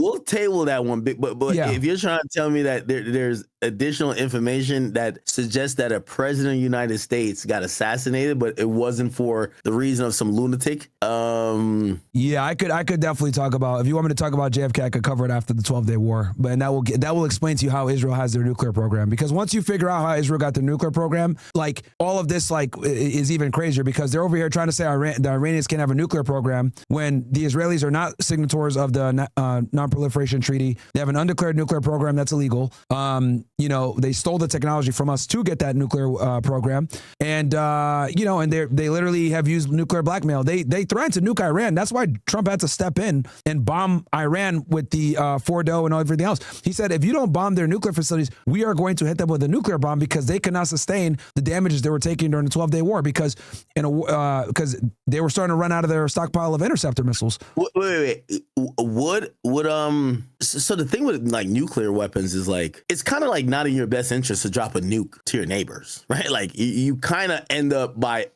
Speaker 1: We'll table that one, but yeah. If you're trying to tell me that there's additional information that suggests that a president of the United States got assassinated, but it wasn't for the reason of some lunatic.
Speaker 2: Yeah, I could definitely talk about, if you want me to talk about JFK, I could cover it after the 12-day war, but that will explain to you how Israel has their nuclear program. Because once you figure out how Israel got their nuclear program, like all of this is even crazier, because they're over here trying to say the Iranians can't have a nuclear program when the Israelis are not signatories of the non-proliferation treaty. They have an undeclared nuclear program that's illegal. They stole the technology from us to get that nuclear program, and they literally have used nuclear blackmail. They threatened to nuke Iran. That's why Trump had to step in and bomb Iran with the Fordo and everything else. He said, if you don't bomb their nuclear facilities, we are going to hit them with a nuclear bomb, because they cannot sustain the damages they were taking during the 12-day war, because they were starting to run out of their stockpile of interceptor missiles.
Speaker 1: Wait. So the thing with like nuclear weapons is like, it's kind of like not in your best interest to drop a nuke to your neighbors, right? Like you kind of end up by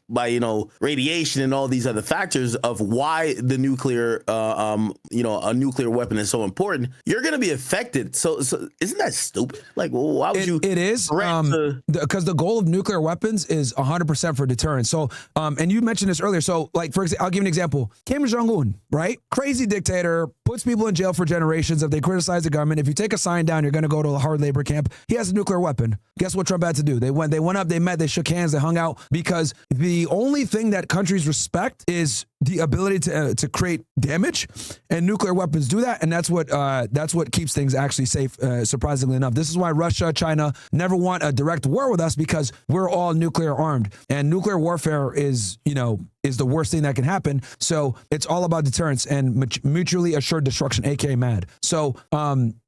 Speaker 1: radiation and all these other factors of why the nuclear a nuclear weapon is so important. You're going to be affected. So isn't that stupid? Like, why would you?
Speaker 2: It is because the goal of nuclear weapons is 100% for deterrence. So and you mentioned this earlier. So like, for example, I'll give you an example. Kim Jong-un, right? Crazy dictator, puts people in jail for generations if they criticize the government. If you take a sign down, you're going to go to a hard labor camp. He has a nuclear weapon. Guess what Trump had to do? They went up, they met, they shook hands, they hung out, because the only thing that countries respect is the ability to create damage, and nuclear weapons do that, and that's what keeps things actually safe. Surprisingly enough, this is why Russia, China never want a direct war with us, because we're all nuclear armed, and nuclear warfare is the worst thing that can happen. So it's all about deterrence and mutually assured destruction, aka MAD. So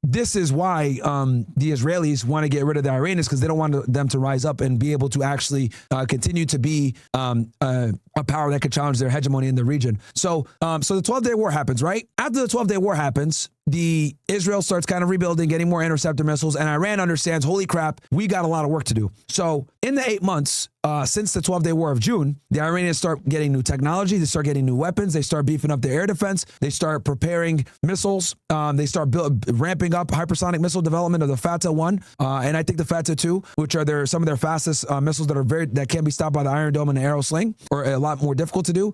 Speaker 2: this is why the Israelis want to get rid of the Iranians, because they don't want them to rise up and be able to actually continue to be a power that could challenge their hegemony in the region. So the 12-day war happens, right? After the 12-day war happens, Israel starts kind of rebuilding, getting more interceptor missiles, and Iran understands, holy crap, we got a lot of work to do. So in the 8 months since the 12-day war of June, the Iranians start getting new technology, they start getting new weapons, they start beefing up their air defense, they start preparing missiles, they start ramping up hypersonic missile development of the Fatah 1, and I think the Fatah 2, which are some of their fastest missiles that can't be stopped by the Iron Dome and the Arrow Sling, or a lot more difficult to do.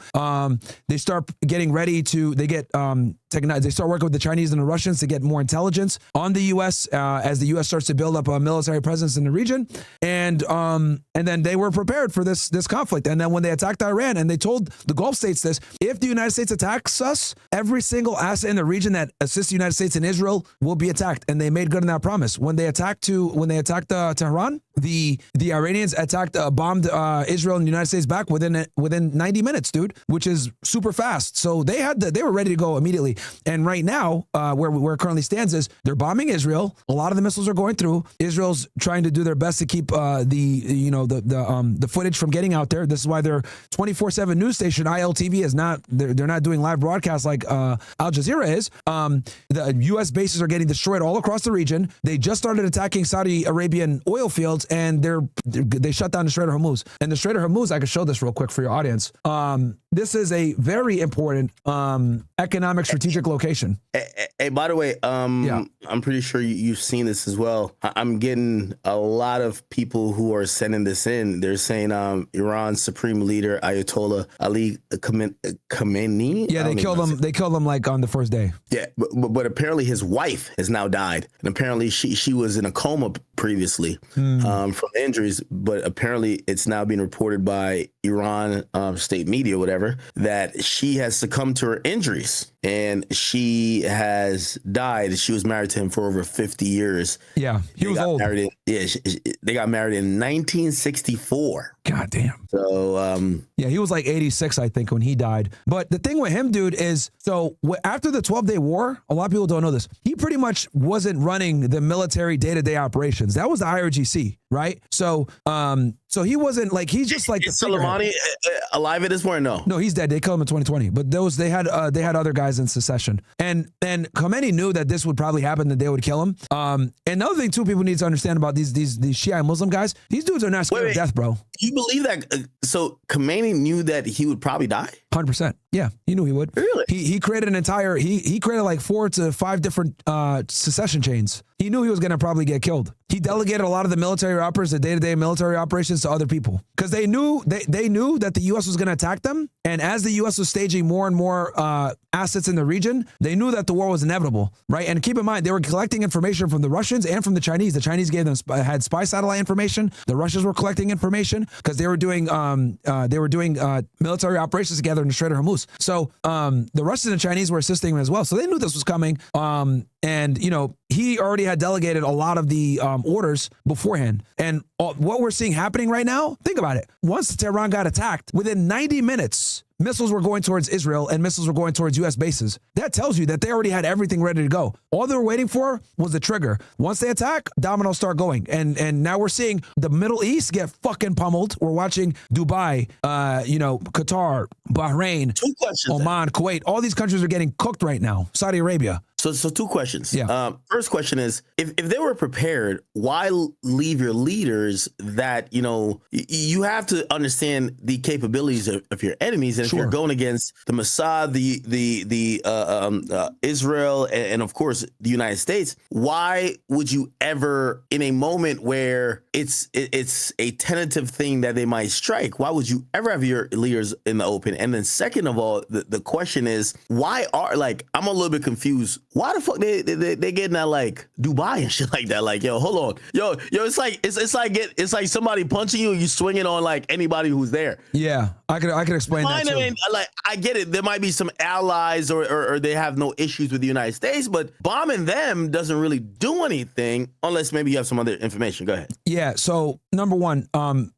Speaker 2: They start getting ready to, they start working with the Chinese and the Russians to get more intelligence on the U.S. As the U.S. starts to build up a military presence in the region, and then they were prepared for this conflict. And then when they attacked Iran, and they told the Gulf states this: if the United States attacks us, every single asset in the region that assists the United States and Israel will be attacked. And they made good on that promise. When they attacked Tehran, the Iranians bombed Israel and the United States back within 90 minutes, dude, which is super fast. So they were ready to go immediately. And right now, where it currently stands is they're bombing Israel. A lot of the missiles are going through. Israel's trying to do their best to keep the footage from getting out there. This is why their 24/7 news station ILTV is not. They're not doing live broadcasts like Al Jazeera is. The U.S. bases are getting destroyed all across the region. They just started attacking Saudi Arabian oil fields, and they shut down the Strait of Hormuz. And the Strait of Hormuz, I can show this real quick for your audience. This is a very important economic strategic location.
Speaker 1: Hey, by the way, I'm pretty sure you've seen this as well. I'm getting a lot of people who are sending this in. They're saying Iran's supreme leader Ayatollah Ali Khamenei.
Speaker 2: Yeah, they killed him. They killed him like on the first day.
Speaker 1: Yeah, but apparently his wife has now died, and apparently she was in a coma previously from injuries. But apparently it's now being reported by Iran state media, whatever, that she has succumbed to her injuries and she has died. She was married to him for over 50 years.
Speaker 2: Yeah, he was old.
Speaker 1: They got married in 1964.
Speaker 2: God damn.
Speaker 1: So,
Speaker 2: yeah, he was like 86, I think, when he died. But the thing with him, dude, is so after the 12-day war, a lot of people don't know this. He pretty much wasn't running the military day-to-day operations. That was the IRGC, right? So he wasn't like, he's just like.
Speaker 1: Is Soleimani alive at this point? No,
Speaker 2: he's dead. They killed him in 2020. But they had other guys in secession, and Khomeini knew that this would probably happen, that they would kill him. And another thing too, people need to understand about these Shia Muslim guys. These dudes are not scared of death, bro.
Speaker 1: You believe that? So Khomeini knew that he would probably die?
Speaker 2: 100%. Yeah, he knew he would.
Speaker 1: Really?
Speaker 2: He created an entire, he created like 4 to 5 different secession chains. He knew he was going to probably get killed. He delegated a lot of the military operations, the day-to-day military operations, to other people, because they knew that the U.S. was going to attack them. And as the U.S. was staging more and more assets in the region, they knew that the war was inevitable, right? And keep in mind, they were collecting information from the Russians and from the Chinese. The Chinese had spy satellite information. The Russians were collecting information because they were doing military operations together in the Strait of Hormuz. So the Russians and Chinese were assisting him as well. So they knew this was coming. And he already had delegated a lot of the orders beforehand. And what we're seeing happening right now, think about it. Once Tehran got attacked, within 90 minutes, missiles were going towards Israel and missiles were going towards U.S. bases. That tells you that they already had everything ready to go. All they were waiting for was the trigger. Once they attack, dominoes start going. And now we're seeing the Middle East get fucking pummeled. We're watching Dubai, Qatar, Bahrain, Oman, Kuwait. All these countries are getting cooked right now. Saudi Arabia.
Speaker 1: So 2 questions.
Speaker 2: Yeah.
Speaker 1: First question is, if they were prepared, why leave your leaders that, you have to understand the capabilities of your enemies. And if you're going against the Mossad, the Israel, and of course the United States, why would you ever, in a moment where it's a tentative thing that they might strike, why would you ever have your leaders in the open? And then second of all, the question is, why I'm a little bit confused. why the fuck they getting that like Dubai and shit like that? Like, yo, hold on, yo, it's like somebody punching you, you swinging on like anybody who's there.
Speaker 2: Yeah, I could explain that too.
Speaker 1: I mean, like, I get it. There might be some allies or they have no issues with the United States, but bombing them doesn't really do anything unless maybe you have some other information. Go ahead.
Speaker 2: Yeah. So number one,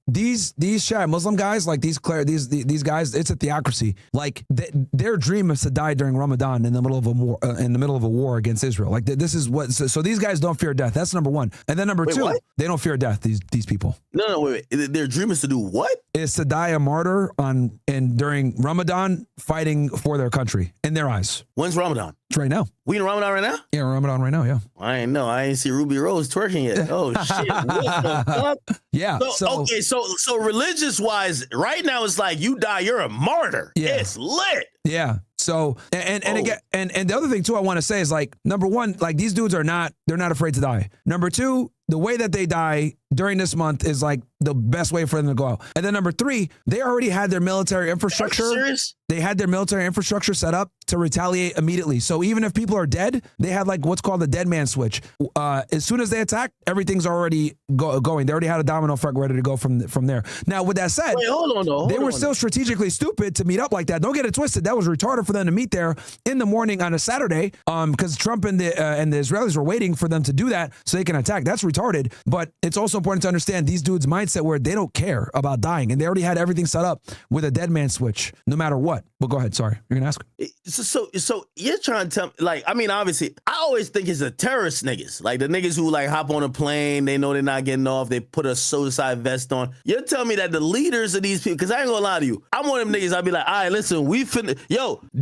Speaker 2: these Shia Muslim guys, like these guys, it's a theocracy. Like their dream is to die during Ramadan in the middle of a war against Israel. Like this is what. So these guys don't fear death. That's number one. And then number two, they don't fear death. These people.
Speaker 1: No, wait. Their dream is to do what?
Speaker 2: Is to die a martyr during Ramadan, fighting for their country in their eyes.
Speaker 1: When's Ramadan?
Speaker 2: It's right now.
Speaker 1: We in Ramadan right now?
Speaker 2: Yeah, Ramadan right now. Yeah.
Speaker 1: I ain't know. I ain't see Ruby Rose twerking yet. Oh shit! What the fuck?
Speaker 2: Yeah.
Speaker 1: So religious wise, right now it's like you die, you're a martyr.
Speaker 2: Yeah.
Speaker 1: It's lit.
Speaker 2: Yeah. So again, the other thing too I want to say is like, number one, like these dudes they're not afraid to die. Number two, the way that they die during this month is like the best way for them to go out. And then number three, they already had their military infrastructure.
Speaker 1: Are you serious?
Speaker 2: They had their military infrastructure set up to retaliate immediately. So even if people are dead, they have like what's called the dead man switch. As soon as they attack, everything's already going. They already had a domino effect ready to go from there. Now, with that said,
Speaker 1: wait, hold on, though.
Speaker 2: They were still strategically stupid to meet up like that. Don't get it twisted. That was retarded for them to meet there in the morning on a Saturday, because Trump and the Israelis were waiting for them to do that so they can attack. That's retarded. But it's also important to understand these dudes' mindset where they don't care about dying, and they already had everything set up with a dead man switch, no matter what. But go ahead. Sorry, you're gonna ask.
Speaker 1: So you're trying to tell me, like, I mean, obviously, I always think it's the terrorist niggas, like the niggas who like hop on a plane, they know they're not getting off, they put a suicide vest on. You're telling me that the leaders of these people, because I ain't gonna lie to you, I'm one of them niggas. I'll be like, all right, listen,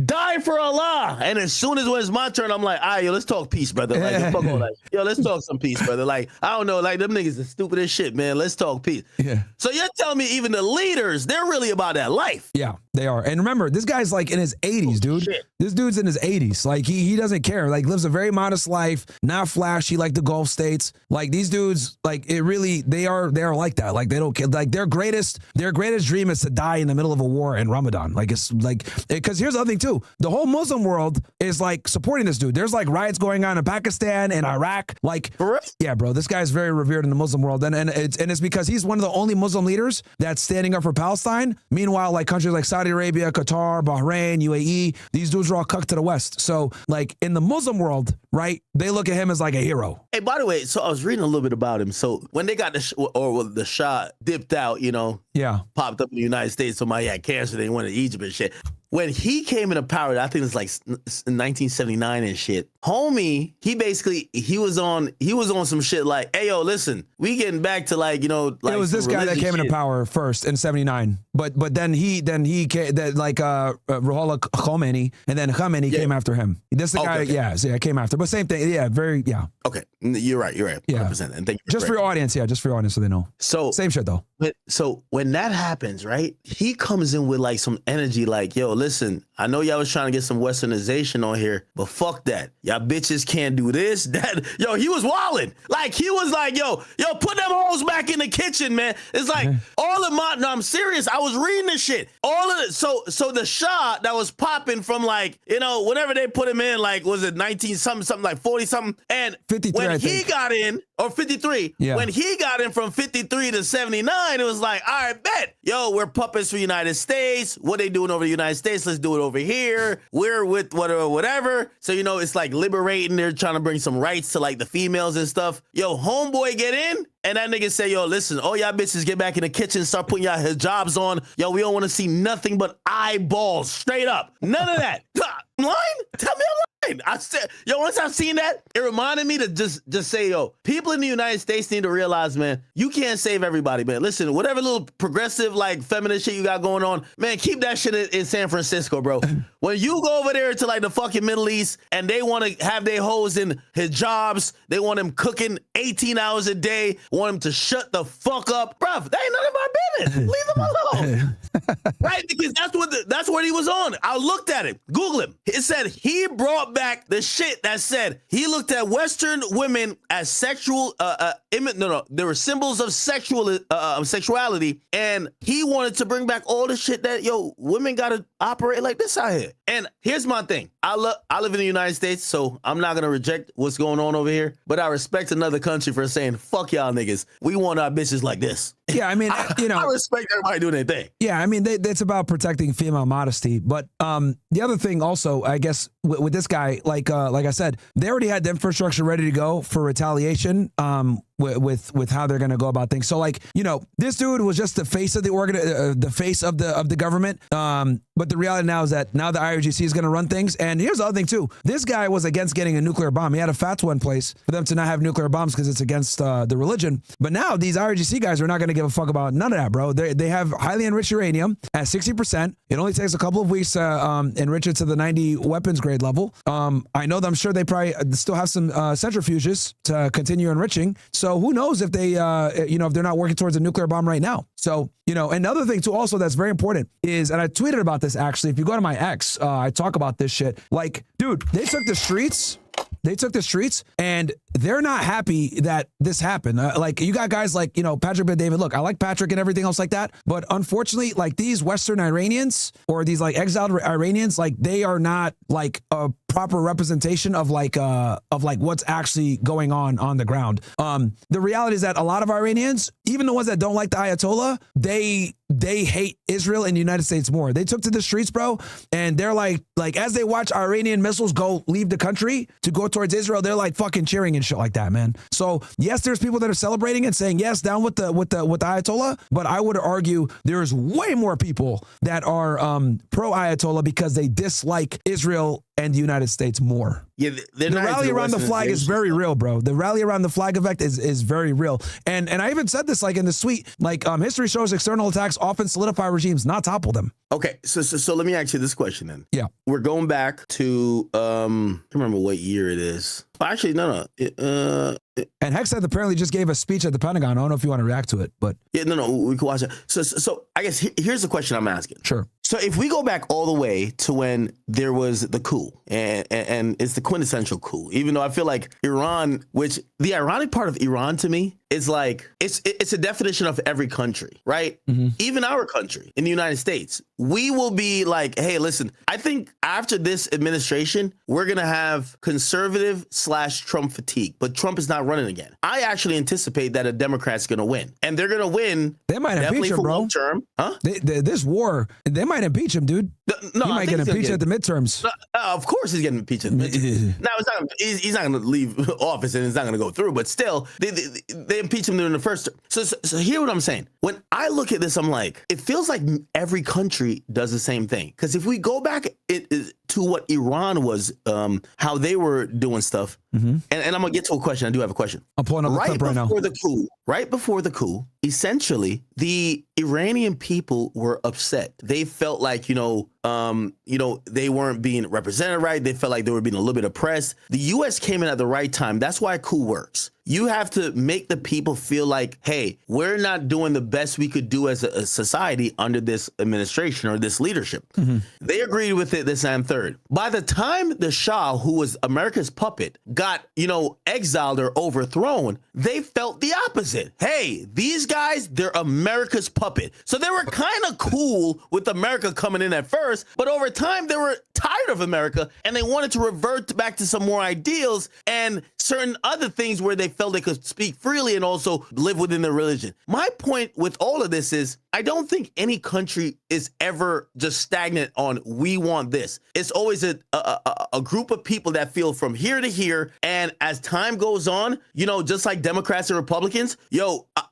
Speaker 1: die for Allah, and as soon as when it's my turn, I'm like, all right, yo, let's talk peace, brother. Like, fuck all that. Yo, let's talk some peace, brother. Like, I don't know, like them niggas are stupid as shit, man. Let's talk peace.
Speaker 2: Yeah.
Speaker 1: So you're telling me even the leaders, they're really about that life.
Speaker 2: Yeah, they are. And remember, this guy's like in his 80s, dude.
Speaker 1: Shit.
Speaker 2: This dude's in his 80s. Like he doesn't care. Like lives a very modest life, not flashy like the Gulf states. Like these dudes, like it really, they are like that. Like they don't care. Like their greatest dream is to die in the middle of a war in Ramadan. Like it's like, because here's the other thing too. The whole Muslim world is like supporting this dude. There's like riots going on in Pakistan and Iraq. Like, yeah, bro, this guy's very revered in the Muslim world. And it's because he's one of the only Muslim leaders that's standing up for Palestine. Meanwhile, like countries like Saudi Arabia, Qatar, Bahrain, UAE, these dudes are all cucked to the West. So like in the Muslim world, right, they look at him as like a hero.
Speaker 1: Hey, by the way, so I was reading a little bit about him. So when they got the Shah dipped out, popped up in the United States, somebody had cancer, they went to Egypt and shit. When he came into power, I think it was like 1979 and shit. Homie, he was on some shit like, hey yo, listen, we getting back to like, like
Speaker 2: it was this guy that came into power first in 79. But then he came, like Ruhollah Khomeini, and then Khomeini came after him. This is the guy, okay. Came after. But same thing,
Speaker 1: Okay, you're right. 100%. And thank you.
Speaker 2: Just for your audience, just for your audience so they know.
Speaker 1: So
Speaker 2: same shit though.
Speaker 1: So when that happens, right, he comes in with like some energy like, yo, listen, I know y'all was trying to get some westernization on here, but fuck that. Y'all bitches can't do this, that. Yo, he was wilding. Like, he was like, yo, put them hoes back in the kitchen, man. It's like, no, I'm serious. I was reading this shit. All of it. So the Shah that was popping from like, whenever they put him in, like, was it 19-something, like 40-something? And
Speaker 2: 53,
Speaker 1: when he got in, or 53, when he got in from 53 to 79, it was like, all right, bet. Yo, we're puppets for the United States. What they doing over the United States? Let's do it over here. We're with whatever. So, it's like liberating. They're trying to bring some rights to like the females and stuff. Yo, homeboy get in. And that nigga say, yo, listen, all y'all bitches get back in the kitchen, start putting y'all hijabs on. Yo, we don't want to see nothing but eyeballs, straight up. None of that. I'm lying? Tell me I'm lying. I said, once I've seen that, it reminded me to just say, yo, people in the United States need to realize, man, you can't save everybody, man. Listen, whatever little progressive, like, feminist shit you got going on, man, keep that shit in San Francisco, bro. When you go over there to, like, the fucking Middle East and they want to have their hoes in hijabs, they want them cooking 18 hours a day, want them to shut the fuck up, bruv, that ain't none of my business. Leave them alone. Right? Because that's what he was on. I looked at it. Google him. It said he brought brought back the shit that said he looked at Western women as sexual, there were symbols of sexuality, and he wanted to bring back all the shit that, women gotta operate like this out here. And here's my thing. I live in the United States, so I'm not gonna reject what's going on over here, but I respect another country for saying, fuck y'all niggas. We want our bitches like this.
Speaker 2: Yeah, I mean,
Speaker 1: I respect everybody doing their thing.
Speaker 2: Yeah, I mean, it's about protecting female modesty. But the other thing also, I guess, with this guy, like I said, they already had the infrastructure ready to go for retaliation with how they're going to go about things. So, this dude was just the face of the face of the government. But the reality now is that now the IRGC is going to run things. And here's the other thing, too. This guy was against getting a nuclear bomb. He had a fatwa in place for them to not have nuclear bombs because it's against the religion. But now these IRGC guys are not going to give a fuck about none of that, bro. They have highly enriched uranium at 60%. It only takes a couple of weeks to enrich it to the 90 weapons grade level. I know that I'm sure they probably still have some centrifuges to continue enriching. So who knows if they, if they're not working towards a nuclear bomb right now. So, another thing too also that's very important is, and I tweeted about this actually, if you go to my X, I talk about this shit. Like, dude, they took the streets and they're not happy that this happened. You got guys like, Patrick Ben David. Look, I like Patrick and everything else like that. But unfortunately, these Western Iranians or these exiled Iranians, they are not a proper representation of what's actually going on the ground. The reality is that a lot of Iranians, even the ones that don't like the Ayatollah, they hate Israel and the United States more. They took to the streets, bro, and they're like as they watch Iranian missiles leave the country to go towards Israel, they're fucking cheering and shit like that, man. So yes, there's people that are celebrating and saying yes, down with the Ayatollah, but I would argue there's way more people that are pro Ayatollah because they dislike Israel and the United States more.
Speaker 1: Yeah, the
Speaker 2: rally around the flag is very real, bro. The rally around the flag effect is very real. And I even said this in the tweet, history shows external attacks often solidify regimes, not topple them.
Speaker 1: Okay, so let me ask you this question then.
Speaker 2: Yeah.
Speaker 1: We're going back to, I don't remember what year it is. Actually, no.
Speaker 2: And Hexeth apparently just gave a speech at the Pentagon. I don't know if you want to react to it, but.
Speaker 1: Yeah, no, we can watch it. So I guess here's the question I'm asking.
Speaker 2: Sure.
Speaker 1: So if we go back all the way to when there was the coup, and it's the quintessential coup, even though I feel like Iran, which the ironic part of Iran to me is it's a definition of every country, right? Mm-hmm. Even our country in the United States, we will be like, hey, listen, I think after this administration, we're going to have conservative/Trump fatigue, but Trump is not running again. I actually anticipate that a Democrat's going to win, and they're going to win.
Speaker 2: They might impeach him, bro.
Speaker 1: Term. Huh?
Speaker 2: This war, they might impeach him, dude.
Speaker 1: No,
Speaker 2: he might get impeached at the midterms.
Speaker 1: Of course he's getting impeached at the midterms. Now, he's not going to leave office and it's not going to go through, but still, they impeach him during the first term. So hear what I'm saying. When I look at this, I'm like, it feels like every country does the same thing. Because if we go back to what Iran was, how they were doing stuff, and I'm going to get to a question. I do have a question.
Speaker 2: I'm pulling up the clip right now.
Speaker 1: Right before the coup, essentially, the Iranian people were upset. They felt like, they weren't being represented right. They felt like they were being a little bit oppressed. The U.S. came in at the right time. That's why a coup works. You have to make the people feel like, hey, we're not doing the best we could do as a society under this administration or this leadership. Mm-hmm. They agreed with it this and third. By the time the Shah, who was America's puppet, got, exiled or overthrown, they felt the opposite. Hey, these guys, they're America's puppet. So they were kind of cool with America coming in at first, but over time they were tired of America and they wanted to revert back to some more ideals and certain other things where they felt they could speak freely and also live within their religion. My point with all of this is I don't think any country is ever just stagnant on we want this. It's always a group of people that feel from here to here. And as time goes on, just like Democrats and Republicans,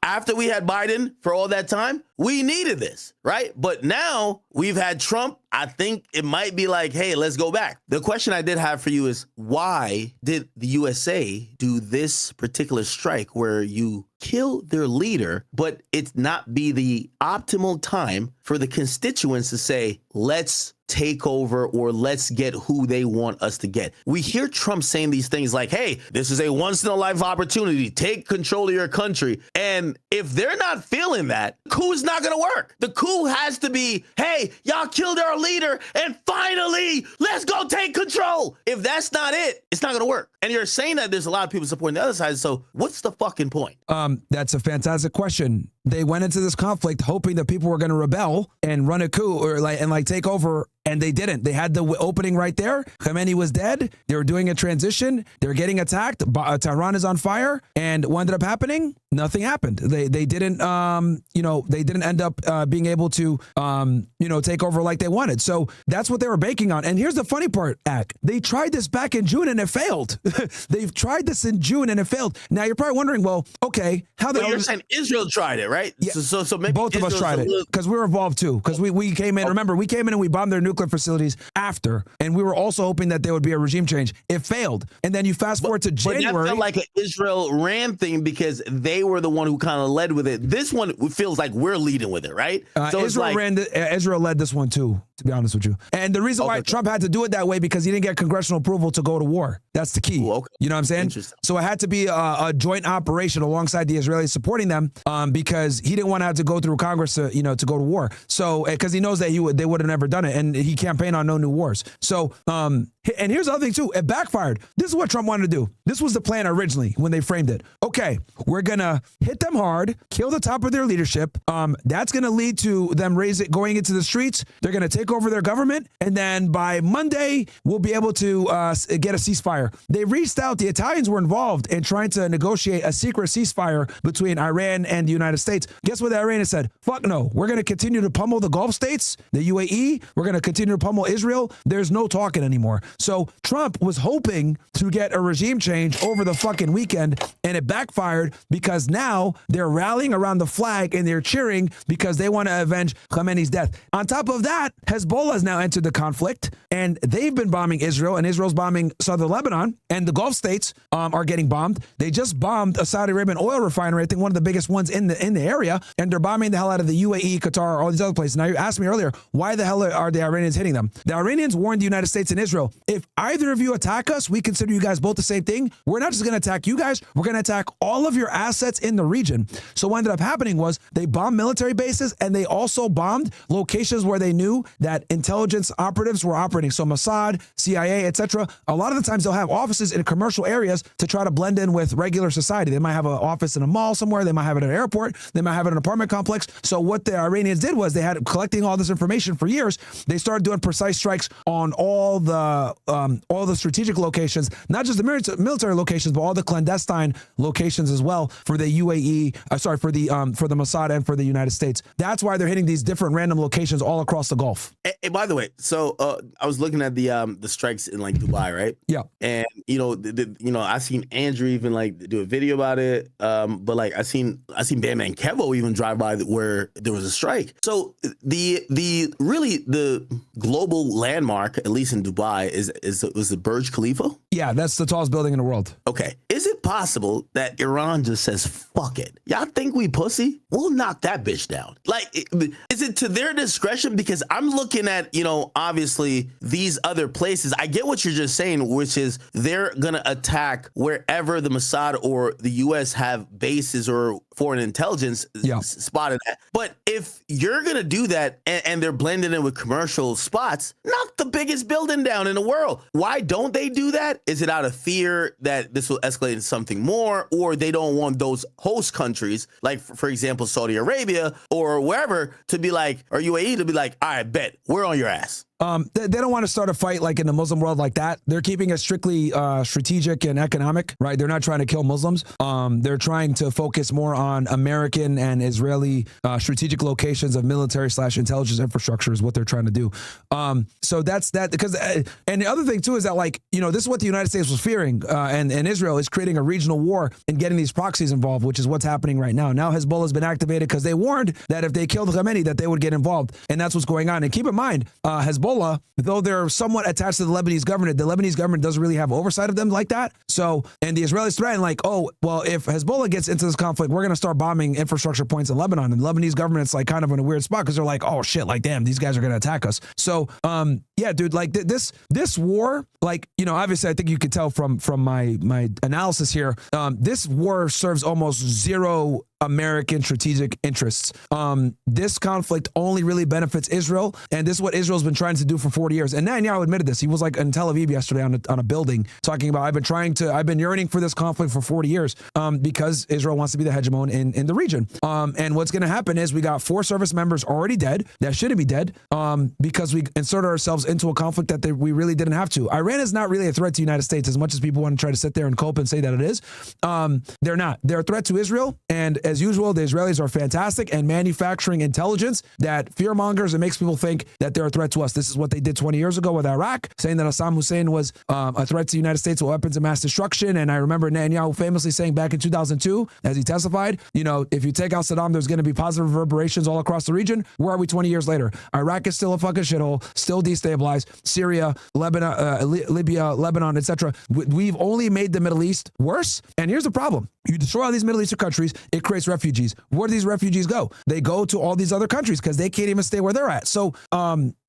Speaker 1: after we had Biden for all that time, we needed this, right? But now we've had Trump. I think it might be like, hey, let's go back. The question I did have for you is, why did the USA do this particular strike where you kill their leader, but it's not be the optimal time for the constituents to say, let's take over or let's get who they want us to get. We hear Trump saying these things like, hey, this is a once in a life opportunity. Take control of your country. And if they're not feeling that, the coup is not going to work. The coup has to be, hey, y'all killed our leader and finally let's go take control. If that's not it, it's not going to work. And you're saying that there's a lot of people supporting the other side. So what's the fucking point?
Speaker 2: That's a fantastic question. They went into this conflict hoping that people were going to rebel and run a coup or like take over, and they didn't. They had the opening right there. Khamenei was dead. They were doing a transition. They were getting attacked. Tehran is on fire. And what ended up happening? Nothing happened. They didn't they didn't end up being able to take over like they wanted. So that's what they were banking on. And here's the funny part, Ak. They tried this back in June and it failed. They've tried this in June and it failed. Now you're probably wondering, well, okay, how the hell
Speaker 1: you're saying Israel tried it, right?
Speaker 2: Yeah.
Speaker 1: So maybe
Speaker 2: both of us tried it because we were involved too. Because we came in. Remember, we came in and we bombed their nuclear facilities after, and we were also hoping that there would be a regime change. It failed, and then you fast forward to January.
Speaker 1: But that felt like an Israel-Ran thing because they were the one who kind of led with it. This one feels like we're leading with it, right?
Speaker 2: So Israel led this one too, to be honest with you. And the reason why Trump had to do it that way because he didn't get congressional approval to go to war. That's the key. Ooh, okay. You know what I'm saying? So it had to be a joint operation alongside the Israelis supporting them because he didn't want to have to go through Congress to go to war. So because he knows that they would have never done it, and he campaigned on no new wars. So and here's the other thing too, it backfired. This is what Trump wanted to do. This was the plan originally when they framed it. Okay, we're gonna hit them hard, kill the top of their leadership. That's gonna lead to them going into the streets. They're gonna take over their government, and then by Monday we'll be able to get a ceasefire. They reached out. The Italians were involved in trying to negotiate a secret ceasefire between Iran and the United States. Guess what the Iranians said? Fuck no. We're gonna continue to pummel the Gulf states, the UAE. We're gonna continue to pummel Israel. There's no talking anymore. So Trump was hoping to get a regime change over the fucking weekend, and it backfired because now they're rallying around the flag and they're cheering because they want to avenge Khamenei's death. On top of that, Hezbollah has now entered the conflict, and they've been bombing Israel, and Israel's bombing southern Lebanon, and the Gulf states are getting bombed. They just bombed a Saudi Arabian oil refinery, I think one of the biggest ones in the area, and they're bombing the hell out of the UAE, Qatar, all these other places. Now, you asked me earlier, why the hell are the Iranians hitting them? The Iranians warned the United States and Israel, if either of you attack us, we consider you guys both the same thing. We're not just going to attack you guys. We're going to attack all of your assets in the region. So what ended up happening was they bombed military bases, and they also bombed locations where they knew that intelligence operatives were operating. So Mossad, CIA, etc. A lot of the times they'll have offices in commercial areas to try to blend in with regular society. They might have an office in a mall somewhere. They might have it at an airport. They might have it in an apartment complex. So what the Iranians did was they had collecting all this information for years. They started doing precise strikes on all the strategic locations, not just the military locations, but all the clandestine locations as well for the UAE. For the Mossad and for the United States. That's why they're hitting these different random locations all across the Gulf.
Speaker 1: And by the way, so I was looking at the strikes in like Dubai, right?
Speaker 2: Yeah.
Speaker 1: And I seen Andrew even like do a video about it. But like I seen Batman Kevo even drive by where there was a strike. So the global landmark, at least in Dubai, was the Burj Khalifa.
Speaker 2: Yeah, that's the tallest building in the world.
Speaker 1: Okay. Is it possible that Iran just says, fuck it? Y'all think we pussy? We'll knock that bitch down. Like, is it to their discretion? Because I'm looking at, obviously these other places. I get what you're just saying, which is they're going to attack wherever the Mossad or the U.S. have bases or foreign intelligence spotted at. But if you're going to do that and they're blending in with commercial spots, knock the biggest building down in the world. Why don't they do that? Is it out of fear that this will escalate into something more, or they don't want those host countries, like, for example, Saudi Arabia or wherever, to be like, or UAE to be like, all right, bet, we're on your ass?
Speaker 2: They don't want to start a fight like in the Muslim world like that. They're keeping it strictly strategic and economic, right? They're not trying to kill Muslims. They're trying to focus more on American and Israeli strategic locations of military/intelligence infrastructure is what they're trying to do. So that's that. Because and the other thing too is that, like, this is what the United States was fearing, and Israel is creating a regional war and getting these proxies involved, which is what's happening right now. Now Hezbollah has been activated because they warned that if they killed Khamenei that they would get involved, and that's what's going on. And keep in mind, Hezbollah Hezbollah, though they're somewhat attached to the Lebanese government doesn't really have oversight of them like that. So, and the Israelis threaten like, oh, well, if Hezbollah gets into this conflict, we're going to start bombing infrastructure points in Lebanon. And the Lebanese government's like kind of in a weird spot because they're like, oh shit, like, damn, these guys are going to attack us. So, yeah, dude, like this war, like, you know, obviously I think you could tell from my analysis here, this war serves almost zero American strategic interests. This conflict only really benefits Israel, and this is what Israel's been trying to do for 40 years. And Netanyahu admitted this. He was like in Tel Aviv yesterday on a building talking about, I've been yearning for this conflict for 40 years because Israel wants to be the hegemon in the region. And what's going to happen is we got 4 service members already dead that shouldn't be dead because we inserted ourselves into a conflict that we really didn't have to. Iran is not really a threat to the United States as much as people want to try to sit there and cope and say that it is. They're not. They're a threat to Israel, and as usual, the Israelis are fantastic and manufacturing intelligence that fear mongers and makes people think that they're a threat to us. This is what they did 20 years ago with Iraq, saying that Saddam Hussein was a threat to the United States with weapons of mass destruction. And I remember Netanyahu famously saying back in 2002, as he testified, you know, if you take out Saddam, there's going to be positive reverberations all across the region. Where are we 20 years later? Iraq is still a fucking shithole, still destabilized. Syria, Lebanon, Libya, Lebanon, etc. We've only made the Middle East worse. And here's the problem. You destroy all these Middle Eastern countries, it creates refugees. Where do these refugees go? They go to all these other countries because they can't even stay where they're at. So,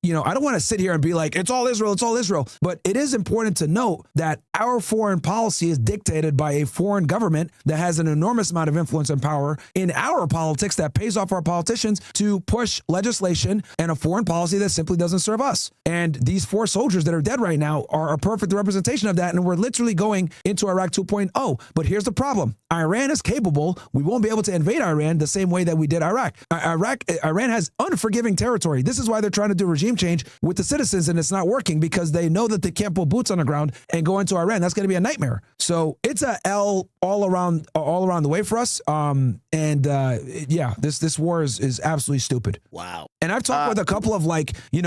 Speaker 2: you know, I don't want to sit here and be like, it's all Israel, but it is important to note that our foreign policy is dictated by a foreign government that has an enormous amount of influence and power in our politics that pays off our politicians to push legislation and a foreign policy that simply doesn't serve us. And these 4 soldiers that are dead right now are a perfect representation of that. And we're literally going into Iraq 2.0. But here's the problem. Iran is capable. We won't be able to invade Iran the same way that we did Iraq. Iran has unforgiving territory. This is why they're trying to do regime change with the citizens, and it's not working because they know that they can't put boots on the ground and go into Iran. That's going to be a nightmare. So it's a L all around the way for us. Yeah, this war is absolutely stupid.
Speaker 1: Wow.
Speaker 2: And I've talked with a couple of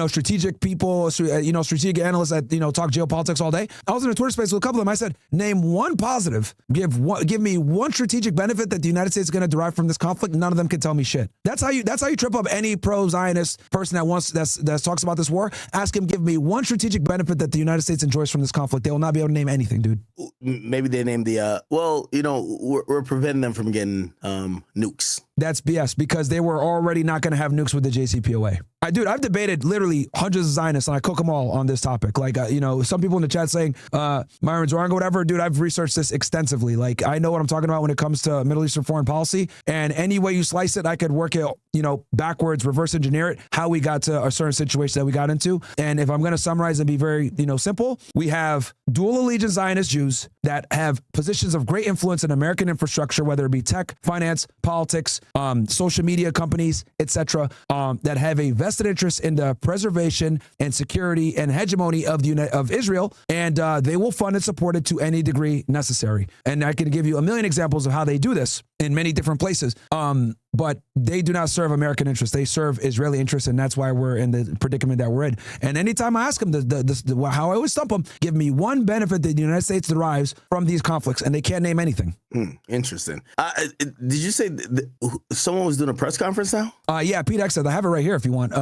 Speaker 2: strategic people, strategic analysts that talk geopolitics all day. I was in a Twitter space with a couple of them. I said, name one positive, give me one strategic benefit that the United States is going to derive from this conflict. None of them can tell me shit. That's how you trip up any pro-Zionist person that talks about this war. Ask him, give me one strategic benefit that the United States enjoys from this conflict. They will not be able to name anything, dude.
Speaker 1: Maybe they named we're preventing them from getting nukes.
Speaker 2: That's BS because they were already not going to have nukes with the JCPOA. I've debated literally hundreds of Zionists and I cook them all on this topic. Like, some people in the chat saying, Myron's wrong or whatever. Dude, I've researched this extensively. Like, I know what I'm talking about when it comes to Middle Eastern foreign policy. And any way you slice it, I could work it, backwards, reverse engineer it, how we got to a certain situation that we got into. And if I'm going to summarize and be very, simple, we have dual allegiance Zionist Jews that have positions of great influence in American infrastructure, whether it be tech, finance, politics, social media companies, etc., that have a vested interest in the preservation and security and hegemony of Israel, and they will fund and support it to any degree necessary. And I can give you a million examples of how they do this in many different places. But they do not serve American interests. They serve Israeli interests, and that's why we're in the predicament that we're in. And anytime I ask them, how I always stump them, give me one benefit that the United States derives from these conflicts, and they can't name anything.
Speaker 1: Interesting. Did you say someone was doing a press conference now?
Speaker 2: Yeah, Pete X said, I have it right here if you want.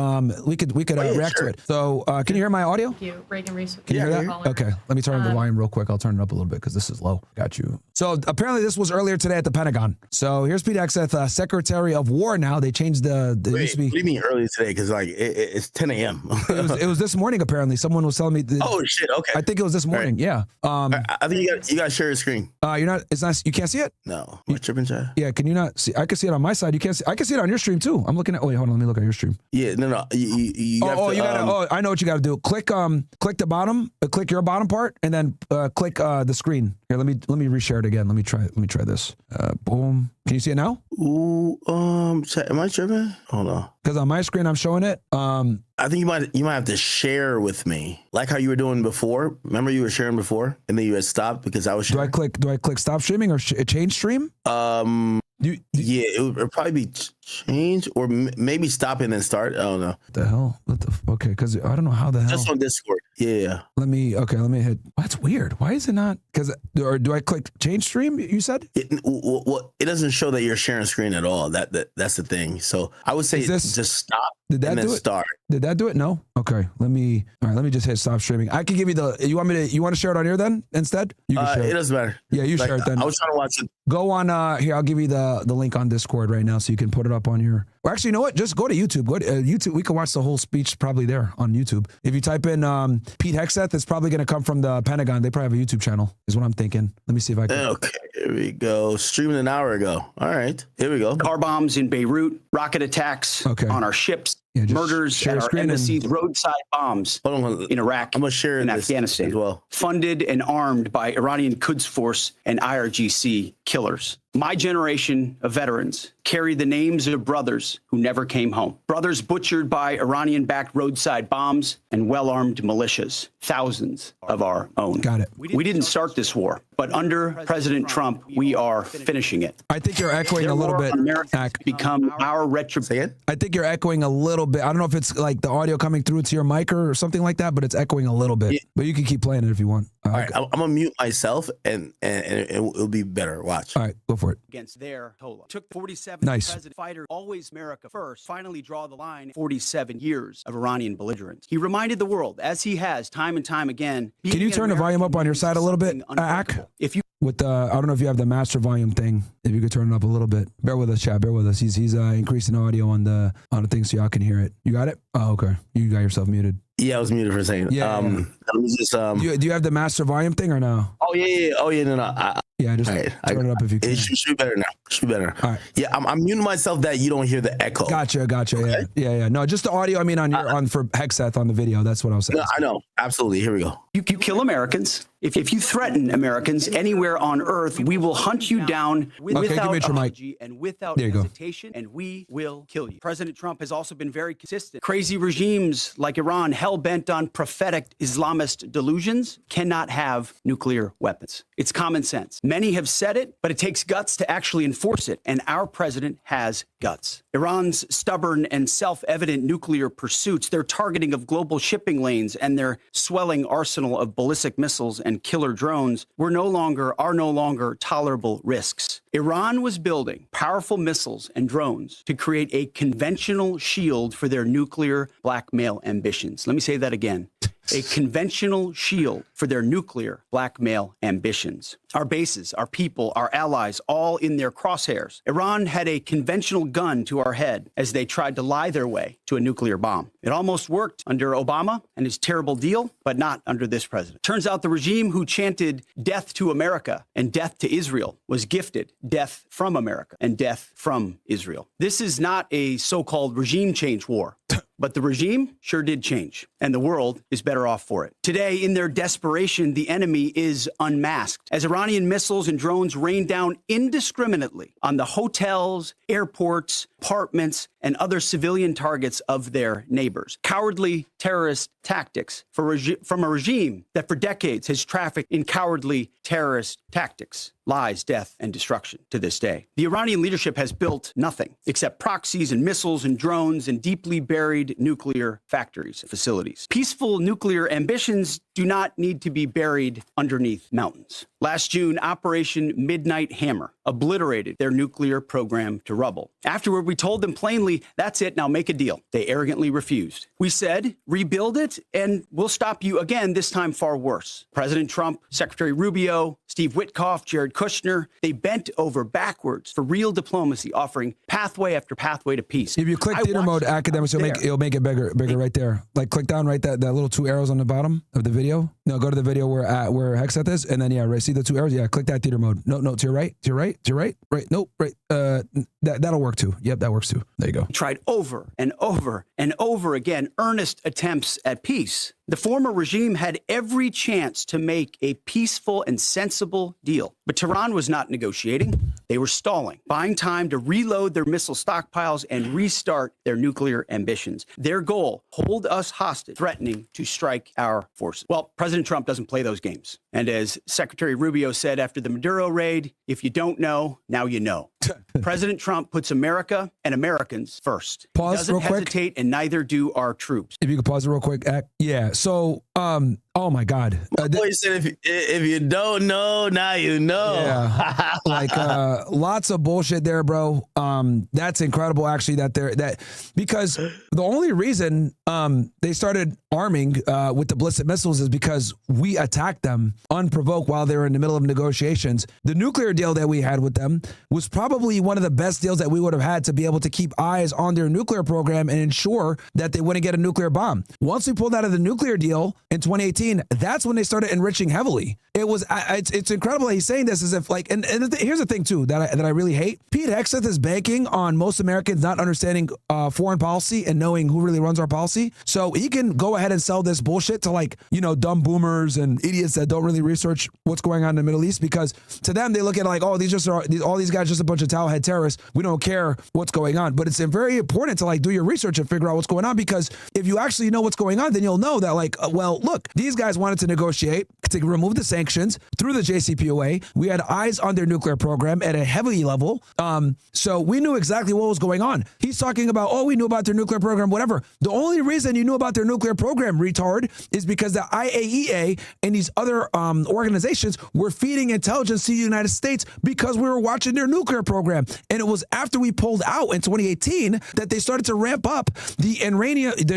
Speaker 2: We could react to it. So can you hear my audio?
Speaker 3: Thank you, Reagan Reese.
Speaker 2: Can you hear that? Okay, let me turn the volume real quick. I'll turn it up a little bit because this is low. Got you. So apparently this was earlier today at the Pentagon. So here's Pete Hegseth, Secretary of War now. They changed the...
Speaker 1: Wait, what do you mean earlier today? Because it's 10 a.m.
Speaker 2: it was this morning, apparently. Someone was telling me...
Speaker 1: Oh, shit, okay.
Speaker 2: I think it was this morning, yeah.
Speaker 1: I think you got to share your screen.
Speaker 2: You're not... It's not... You can't see it?
Speaker 1: No. Am I tripping, Chad?
Speaker 2: Yeah, can you not see? I can see it on my side. You can't see... I can see it on your stream, too. I'm looking at... Oh, wait, hold on. Let me look at your stream.
Speaker 1: Yeah, no. You have to,
Speaker 2: you gotta... I know what you got to do. Click the bottom. Click your bottom part, and then click the screen. Here, let me reshare it again. Let me try this. Boom. Can you see it now?
Speaker 1: Ooh, am I tripping? Hold on.
Speaker 2: Because on my screen, I'm showing it.
Speaker 1: I think you might have to share with me, like how you were doing before. Remember you were sharing before, and then you had stopped because I was sharing.
Speaker 2: Do I click stop streaming or change stream?
Speaker 1: Yeah, it would probably be change or maybe stop and then start. I don't know.
Speaker 2: What the hell? Okay, because I don't know how the hell.
Speaker 1: Just on Discord. Yeah.
Speaker 2: Let me hit. That's weird. Why is it not? Because, or do I click change stream? You said
Speaker 1: it doesn't show that you're sharing screen at all. That's the thing. So I would say just stop.
Speaker 2: Did that
Speaker 1: and then
Speaker 2: do it?
Speaker 1: Start.
Speaker 2: Did that do it? No. Okay. Let me just hit stop streaming. I can give you you want to share it on here then instead? You can share
Speaker 1: it doesn't matter.
Speaker 2: Yeah, you share it then.
Speaker 1: I was trying to watch it.
Speaker 2: Go on here. I'll give you the link on Discord right now so you can put it up on your. Or actually, you know what? Just go to YouTube. Go to YouTube. We can watch the whole speech probably there on YouTube. If you type in Pete Hegseth, it's probably going to come from the Pentagon. They probably have a YouTube channel, is what I'm thinking. Let me see if I can.
Speaker 1: Okay, here we go. Streaming an hour ago. All right, here we go.
Speaker 3: Car bombs in Beirut, rocket attacks on our ships, murders at our embassies, roadside bombs in Iraq and Afghanistan,
Speaker 1: as well.
Speaker 3: Funded and armed by Iranian Quds Force and IRGC killers. My generation of veterans carry the names of brothers who never came home. Brothers butchered by Iranian-backed roadside bombs and well-armed militias. Thousands of our own.
Speaker 2: Got it.
Speaker 3: We didn't start this war, but under President Trump, we are finishing it.
Speaker 2: I think you're echoing a little bit.
Speaker 3: Become our retribution.
Speaker 2: I think you're echoing a little bit. I don't know if it's like the audio coming through to your mic or something like that, but it's echoing a little bit. But you can keep playing it if you want.
Speaker 1: All right, I'm gonna mute myself and it'll be better. Watch.
Speaker 2: All right, go for it.
Speaker 3: Against their Tola. Took 47 president fighter, always America first, finally draw the line. 47 years of Iranian belligerence. He reminded the world, as he has time and time again.
Speaker 2: Can you turn the volume up on your side a little bit, Ak?
Speaker 3: If you
Speaker 2: with the, I don't know if you have the master volume thing. If you could turn it up a little bit. Bear with us, chat. Bear with us. He's increasing audio on the thing so y'all can hear it. You got it? Oh, okay. You got yourself muted.
Speaker 1: Yeah, I was muted for a second.
Speaker 2: Yeah.
Speaker 1: Let me just.
Speaker 2: Do you have the master volume thing or no?
Speaker 1: Oh yeah. Oh yeah. No.
Speaker 2: Yeah, just turn it up if you can.
Speaker 1: It should be better now. Should be better.
Speaker 2: All right.
Speaker 1: Yeah, I'm muting myself that you don't hear the echo.
Speaker 2: Gotcha. Okay. Yeah. No, just the audio. I mean, on for Hegseth on the video. That's what I was saying.
Speaker 1: No, I know. Absolutely. Here we go.
Speaker 3: You kill Americans. If you threaten Americans anywhere on Earth, we will hunt you down without apology and without hesitation, and we will kill you. President Trump has also been very consistent. Crazy regimes like Iran, hell-bent on prophetic Islamist delusions, cannot have nuclear weapons. It's common sense. Many have said it, but it takes guts to actually enforce it, and our president has guts. Iran's stubborn and self-evident nuclear pursuits, their targeting of global shipping lanes, and their swelling arsenal of ballistic missiles and killer drones are no longer tolerable risks. Iran was building powerful missiles and drones to create a conventional shield for their nuclear blackmail ambitions. Let me say that again. A conventional shield for their nuclear blackmail ambitions. Our bases, our people, our allies, all in their crosshairs. Iran had a conventional gun to our head as they tried to lie their way to a nuclear bomb. It almost worked under Obama and his terrible deal, but not under this president. Turns out the regime who chanted death to America and death to Israel was gifted death from America and death from Israel. This is not a so-called regime change war. But the regime sure did change, and the world is better off for it. Today, in their desperation, the enemy is unmasked as Iranian missiles and drones rain down indiscriminately on the hotels, airports, apartments, and other civilian targets of their neighbors. Cowardly terrorist tactics from a regime that for decades has trafficked in cowardly terrorist tactics, lies, death, and destruction to this day. The Iranian leadership has built nothing except proxies and missiles and drones and deeply buried nuclear factories and facilities. Peaceful nuclear ambitions do not need to be buried underneath mountains. Last June, Operation Midnight Hammer obliterated their nuclear program to rubble. Afterward, we told them plainly, that's it, now make a deal. They arrogantly refused. We said, rebuild it, and we'll stop you again, this time far worse. President Trump, Secretary Rubio, Steve Witkoff, Jared Kushner, they bent over backwards for real diplomacy, offering pathway after pathway to peace.
Speaker 2: If you click theater mode, academics, it'll make it bigger right there. Like click down right that little two arrows on the bottom of the video. No, go to the video where Hegseth is, and then see the two arrows. Yeah, click that theater mode. No, to your right, right. Nope, right. That'll work too. Yep, that works too. There you go.
Speaker 3: Tried over and over and over again, earnest attempts at peace. The former regime had every chance to make a peaceful and sensible deal. But Tehran was not negotiating. They were stalling, buying time to reload their missile stockpiles and restart their nuclear ambitions. Their goal, hold us hostage, threatening to strike our forces. Well, President Trump doesn't play those games. And as Secretary Rubio said after the Maduro raid, if you don't know, now you know. President Trump puts America and Americans first.
Speaker 2: Pause
Speaker 3: doesn't
Speaker 2: real quick.
Speaker 3: hesitate, and neither do our troops.
Speaker 2: If you could pause it real quick. Yeah. So Oh my God.
Speaker 1: Boy said if you don't know, now you know.
Speaker 2: Yeah. Like lots of bullshit there, bro. That's incredible actually because the only reason they started arming with the ballistic missiles is because we attacked them unprovoked while they were in the middle of negotiations. The nuclear deal that we had with them was probably one of the best deals that we would have had to be able to keep eyes on their nuclear program and ensure that they wouldn't get a nuclear bomb. Once we pulled out of the nuclear deal in 2018, that's when they started enriching heavily. It's incredible that he's saying this as if like, and here's the thing too that I really hate. Pete Hegseth is banking on most Americans not understanding foreign policy and knowing who really runs our policy. So he can go ahead and sell this bullshit to like, dumb boomers and idiots that don't really research what's going on in the Middle East, because to them, they look at it like, oh, all these guys just a bunch of towelhead terrorists. We don't care what's going on. But it's very important to like do your research and figure out what's going on, because if you actually know what's going on, then you'll know that like, well, look, these guys wanted to negotiate to remove the sanctions through the JCPOA. We had eyes on their nuclear program at a heavy level. So we knew exactly what was going on. He's talking about, oh, we knew about their nuclear program, whatever. The only reason you knew about their nuclear program, retard, is because the IAEA and these other organizations were feeding intelligence to the United States because we were watching their nuclear program. And it was after we pulled out in 2018 that they started to ramp up the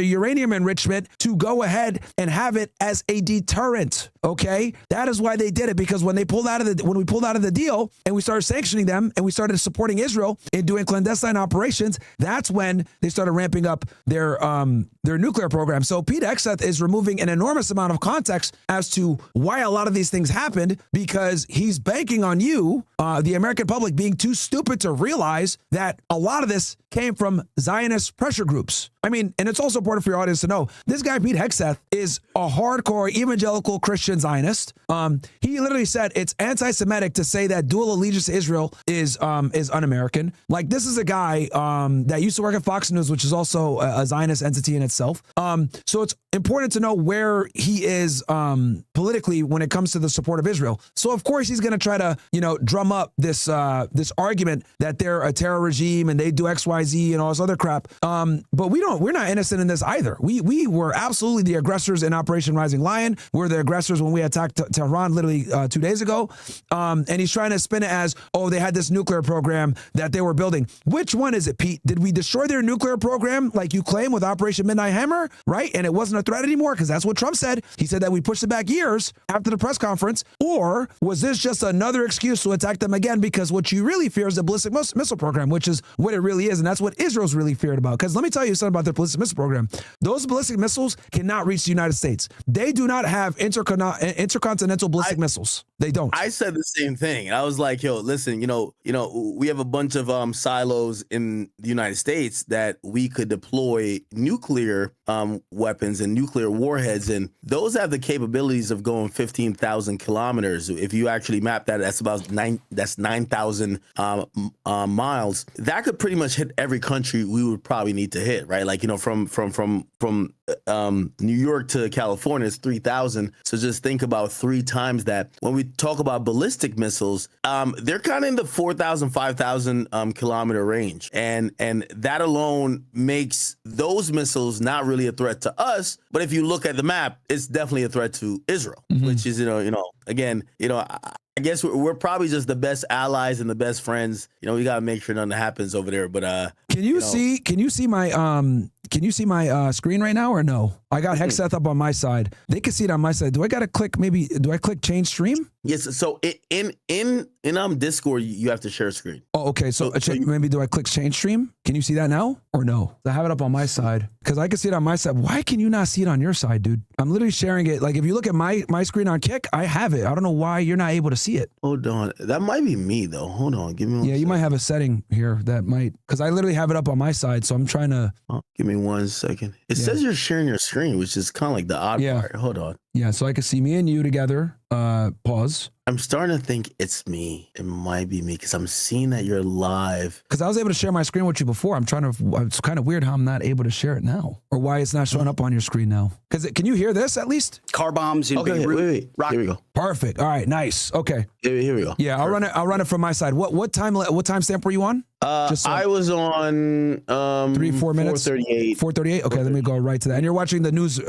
Speaker 2: uranium enrichment to go ahead and have it as a deterrent. Okay, that is why they did it, because when we pulled out of the deal and we started sanctioning them and we started supporting Israel in doing clandestine operations, that's when they started ramping up their nuclear program. So Pete Hegseth is removing an enormous amount of context as to why a lot of these things happened, because he's banking on you, the American public, being too stupid to realize that a lot of this came from Zionist pressure groups. I mean, and it's also important for your audience to know, this guy, Pete Hegseth, is a hardcore evangelical Christian Zionist. He literally said it's anti-Semitic to say that dual allegiance to Israel is un-American. Like, this is a guy that used to work at Fox News, which is also a Zionist entity in itself. So it's important to know where he is politically when it comes to the support of Israel. So of course he's going to try to, drum up this argument that they're a terror regime and they do XYZ and all this other crap. But we're not innocent in this either. We were absolutely the aggressors in Operation Rising Lion. We're the aggressors when we attacked Tehran literally 2 days ago. And he's trying to spin it as, oh, they had this nuclear program that they were building. Which one is it, Pete? Did we destroy their nuclear program like you claim with Operation Midnight Hammer, right? And it wasn't a threat anymore, because that's what Trump said. He said that we pushed it back years after the press conference. Or was this just another excuse to attack them again, because what you really fear is the ballistic missile program, which is what it really is. And that's what Israel's really feared about. Because let me tell you something about their ballistic missile program. Those ballistic missiles cannot reach the United States. They do not have intercontinental ballistic missiles. They don't.
Speaker 1: I said the same thing. I was like, yo, listen, we have a bunch of silos in the United States that we could deploy nuclear weapons and nuclear warheads, and those have the capabilities of going 15,000 kilometers. If you actually map that, that's about 9,000 miles. That could pretty much hit every country we would probably need to hit, right? Like, from New York to California is 3,000. So just think about 3 times that. When we talk about ballistic missiles, they're kind of in the 4,000, 5,000 kilometer range. And that alone makes those missiles not really a threat to us. But if you look at the map, it's definitely a threat to Israel, which is, again, I guess we're probably just the best allies and the best friends. We got to make sure nothing happens over there. But
Speaker 2: can you see my screen right now or no? I got Hegseth up on my side. They can see it on my side. Do I click change stream?
Speaker 1: Yes. So in Discord, you have to share a screen.
Speaker 2: Oh, okay. So maybe do I click change stream? Can you see that now or no? I have it up on my side because I can see it on my side. Why can you not see it on your side, dude? I'm literally sharing it. Like, if you look at my screen on Kick, I have it. I don't know why you're not able to see it.
Speaker 1: Hold on. That might be me though. Hold on. Give me 1 second.
Speaker 2: You might have a setting here that might, because I literally have it up on my side. So I'm trying to.
Speaker 1: Give me 1 second. It says you're sharing your screen, which is kind of like the odd part. Hold on.
Speaker 2: Yeah, so I can see me and you together. Pause.
Speaker 1: I'm starting to think it's me. It might be me because I'm seeing that you're live.
Speaker 2: Because I was able to share my screen with you before. It's kind of weird how I'm not able to share it now, or why it's not showing up on your screen now. Because can you hear this at least?
Speaker 3: Car bombs in Beirut.
Speaker 1: Wait. Here we go.
Speaker 2: Perfect. All right. Nice. Okay.
Speaker 1: Here we go.
Speaker 2: Yeah, I'll run it from my side. What time stamp were you on?
Speaker 1: I was on
Speaker 2: 3-4 minutes.
Speaker 1: 4:38.
Speaker 2: 4:38. Okay, let me go right to that. And you're watching the News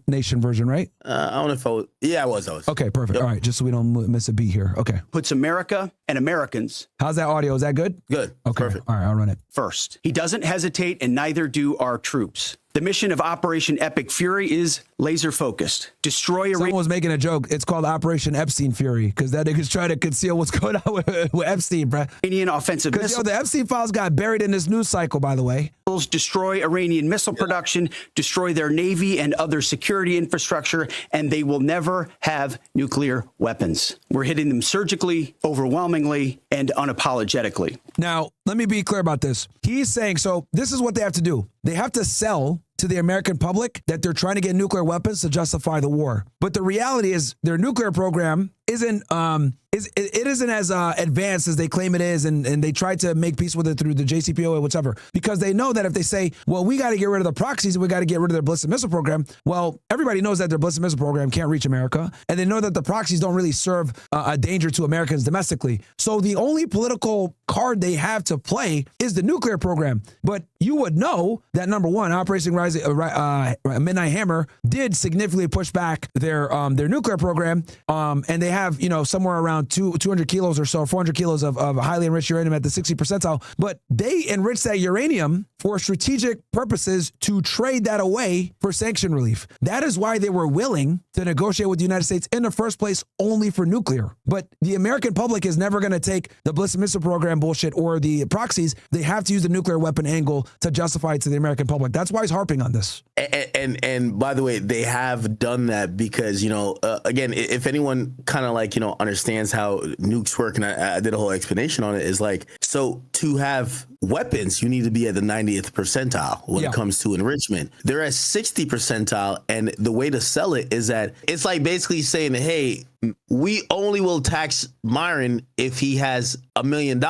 Speaker 2: Nation version, right?
Speaker 1: I don't know if I was. Yeah, I was.
Speaker 2: Okay, perfect. Yep. All right, just so we don't miss a beat here. Okay.
Speaker 3: Puts America and Americans.
Speaker 2: How's that audio? Is that good?
Speaker 1: Good.
Speaker 2: Okay.
Speaker 1: Perfect.
Speaker 2: All right, I'll run it.
Speaker 3: First, he doesn't hesitate, and neither do our troops. The mission of Operation Epic Fury is laser focused. Destroy Iran.
Speaker 2: Someone was making a joke. It's called Operation Epstein Fury because that nigga's trying to conceal what's going on with Epstein, bruh.
Speaker 3: Iranian offensive missiles.
Speaker 2: The Epstein files got buried in this news cycle, by the way.
Speaker 3: Destroy Iranian missile production, destroy their navy and other security infrastructure, and they will never have nuclear weapons. We're hitting them surgically, overwhelmingly, and unapologetically.
Speaker 2: Now, let me be clear about this. He's saying, so this is what they have to do. They have to sell to the American public that they're trying to get nuclear weapons to justify the war. But the reality is their nuclear program isn't as advanced as they claim it is, and they try to make peace with it through the JCPOA, whatever, because they know that if they say, well, we got to get rid of the proxies and we got to get rid of their ballistic missile program, well, everybody knows that their ballistic missile program can't reach America, and they know that the proxies don't really serve a danger to Americans domestically. So the only political card they have to play is the nuclear program. But you would know that, number one, Operation Midnight Hammer did significantly push back their nuclear program, and they have, somewhere around 200 kilos or so, 400 kilos of highly enriched uranium at the 60 percentile. But they enrich that uranium for strategic purposes to trade that away for sanction relief. That is why they were willing to negotiate with the United States in the first place only for nuclear. But the American public is never going to take the ballistic missile program bullshit or the proxies. They have to use the nuclear weapon angle to justify it to the American public. That's why he's harping on this.
Speaker 1: And by the way, they have done that because, again, if anyone kind of understands how nukes work, and I did a whole explanation on it, is so to have weapons, you need to be at the 90th percentile when it comes to enrichment. They're at 60 percentile, and the way to sell it is that it's like basically saying, hey, we only will tax Myron if he has $1 million.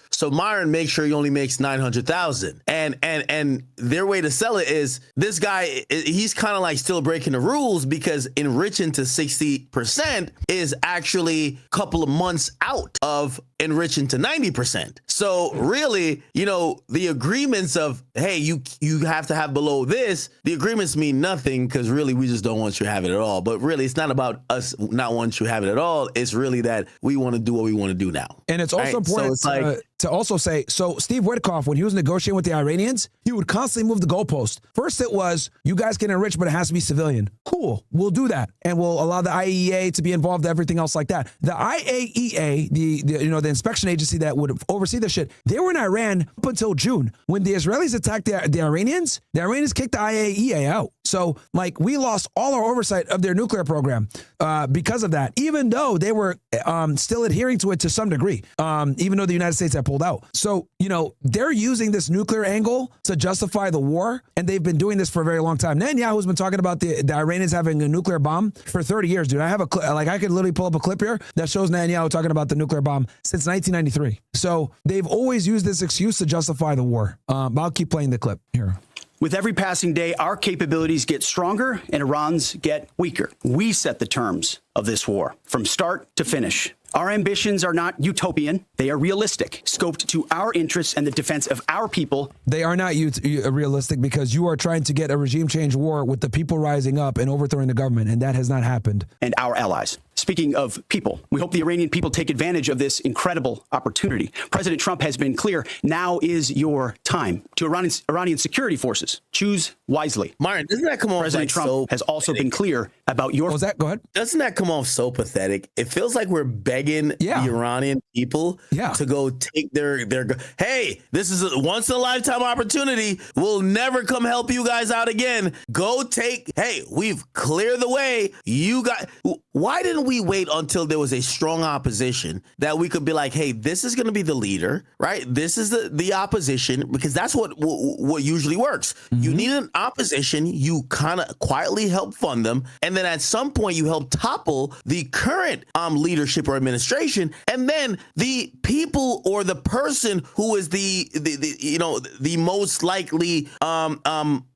Speaker 1: So Myron makes sure he only makes 900,000. And their way to sell it is this guy, he's kind of still breaking the rules because enriching to 60% is actually a couple of months out of enriching to 90%. So really, the agreements of, hey, you have to have below this, the agreements mean nothing because really we just don't want you to have it at all. But really, it's not about us not wanting you to have it at all. It's really that we want to do what we want to do now.
Speaker 2: And it's also important to also say, so Steve Witkoff, when he was negotiating with the Iranians, he would constantly move the goalpost. First it was, you guys can enrich, but it has to be civilian. Cool, we'll do that. And we'll allow the IAEA to be involved, everything else like that. The IAEA, the inspection agency that would oversee this shit, they were in Iran up until June. When the Israelis attacked the Iranians kicked the IAEA out. So we lost all our oversight of their nuclear program because of that, even though they were still adhering to it to some degree, even though the United States had pulled out. So, they're using this nuclear angle to justify the war, and they've been doing this for a very long time. Netanyahu's been talking about the Iranians having a nuclear bomb for 30 years, dude. I have I could literally pull up a clip here that shows Netanyahu talking about the nuclear bomb since 1993. So they've always used this excuse to justify the war. I'll keep playing the clip here.
Speaker 3: With every passing day, our capabilities get stronger and Iran's get weaker. We set the terms of this war from start to finish. Our ambitions are not utopian. They are realistic, scoped to our interests and the defense of our people.
Speaker 2: They are not realistic because you are trying to get a regime change war with the people rising up and overthrowing the government, and that has not happened.
Speaker 3: And our allies. Speaking of people, we hope the Iranian people take advantage of this incredible opportunity. President Trump has been clear. Now is your time. To Iranian security forces, choose wisely.
Speaker 1: Myron, doesn't that come off
Speaker 3: President Trump has also been clear about your...
Speaker 2: Was that? Go ahead.
Speaker 1: Doesn't that come off so pathetic? It feels like we're begging the Iranian people to go take their hey, this is a once in a lifetime opportunity. We'll never come help you guys out again. Go take, hey, we've cleared the way. Why didn't we we wait until there was a strong opposition that we could be like, hey, this is going to be the leader, right? This is the opposition, because that's what usually works. You need an opposition. You kind of quietly help fund them. And then at some point you help topple the current leadership or administration. And then the people or the person who is the most likely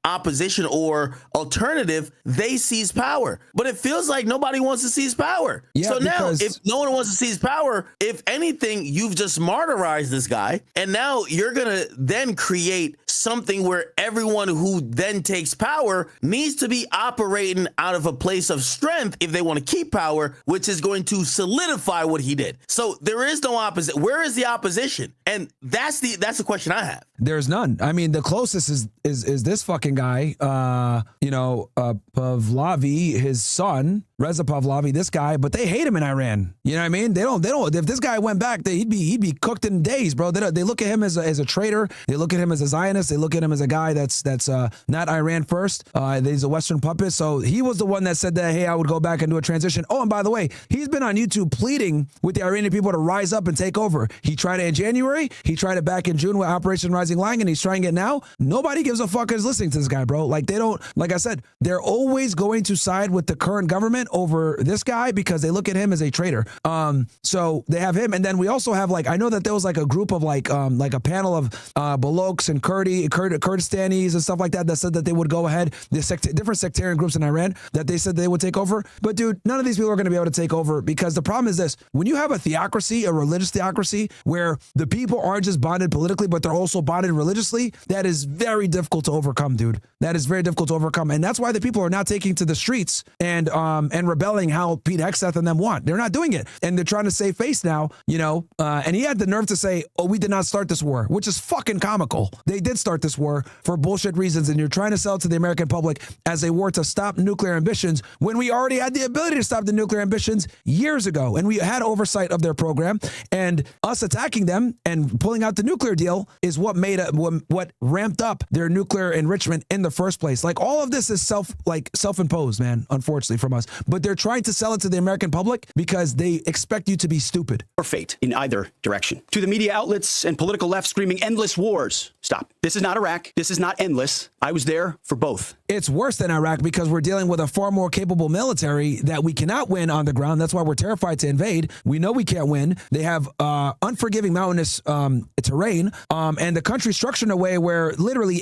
Speaker 1: opposition or alternative, they seize power. But it feels like nobody wants to seize power.
Speaker 2: Yeah,
Speaker 1: so now if no one wants to seize power, if anything, you've just martyrized this guy. And now you're going to then create something where everyone who then takes power needs to be operating out of a place of strength if they want to keep power, which is going to solidify what he did. So there is no opposite. Where is the opposition? And that's the question I have.
Speaker 2: There's none. I mean, the closest is this fucking guy, Pahlavi, his son, Reza Pahlavi, this guy, but they hate him in Iran. You know what I mean? They don't, if this guy went back, he'd be cooked in days, bro. They look at him as a traitor. They look at him as a Zionist. They look at him as a guy that's not Iran first. He's a Western puppet. So he was the one that said that, hey, I would go back and do a transition. Oh, and by the way, he's been on YouTube pleading with the Iranian people to rise up and take over. He tried it in January. He tried it back in June with Operation Rising Lion, and he's trying it now. Nobody gives a fuck who's listening to this guy, bro. Like, they don't, like I said, they're always going to side with the current government over this guy because they look at him as a traitor. So they have him. And then we also have, like, I know that there was like a group of like a panel of Balochs and Kurdistanis and stuff like that said that they would go ahead, different sectarian groups in Iran, that they said they would take over. But dude, none of these people are going to be able to take over, because the problem is this: when you have a theocracy, a religious theocracy, where the people aren't just bonded politically, but they're also bonded religiously, that is very difficult to overcome, dude. That is very difficult to overcome. And that's why the people are not taking to the streets and rebelling how Pete Hegseth and them want. They're not doing it. And they're trying to save face now, and he had the nerve to say, oh, we did not start this war, which is fucking comical. They did start this war for bullshit reasons, and you're trying to sell it to the American public as a war to stop nuclear ambitions when we already had the ability to stop the nuclear ambitions years ago, and we had oversight of their program. And us attacking them and pulling out the nuclear deal is what what ramped up their nuclear enrichment in the first place. Like, all of this is self-imposed, man, unfortunately, from us. But they're trying to sell it to the American public because they expect you to be stupid.
Speaker 3: Or fate in either direction. To the media outlets and political left screaming endless wars, stop. This is not Iraq. This is not endless. I was there for both.
Speaker 2: It's worse than Iraq because we're dealing with a far more capable military that we cannot win on the ground. That's why we're terrified to invade. We know we can't win. They have unforgiving mountainous terrain, and the country structured in a way where literally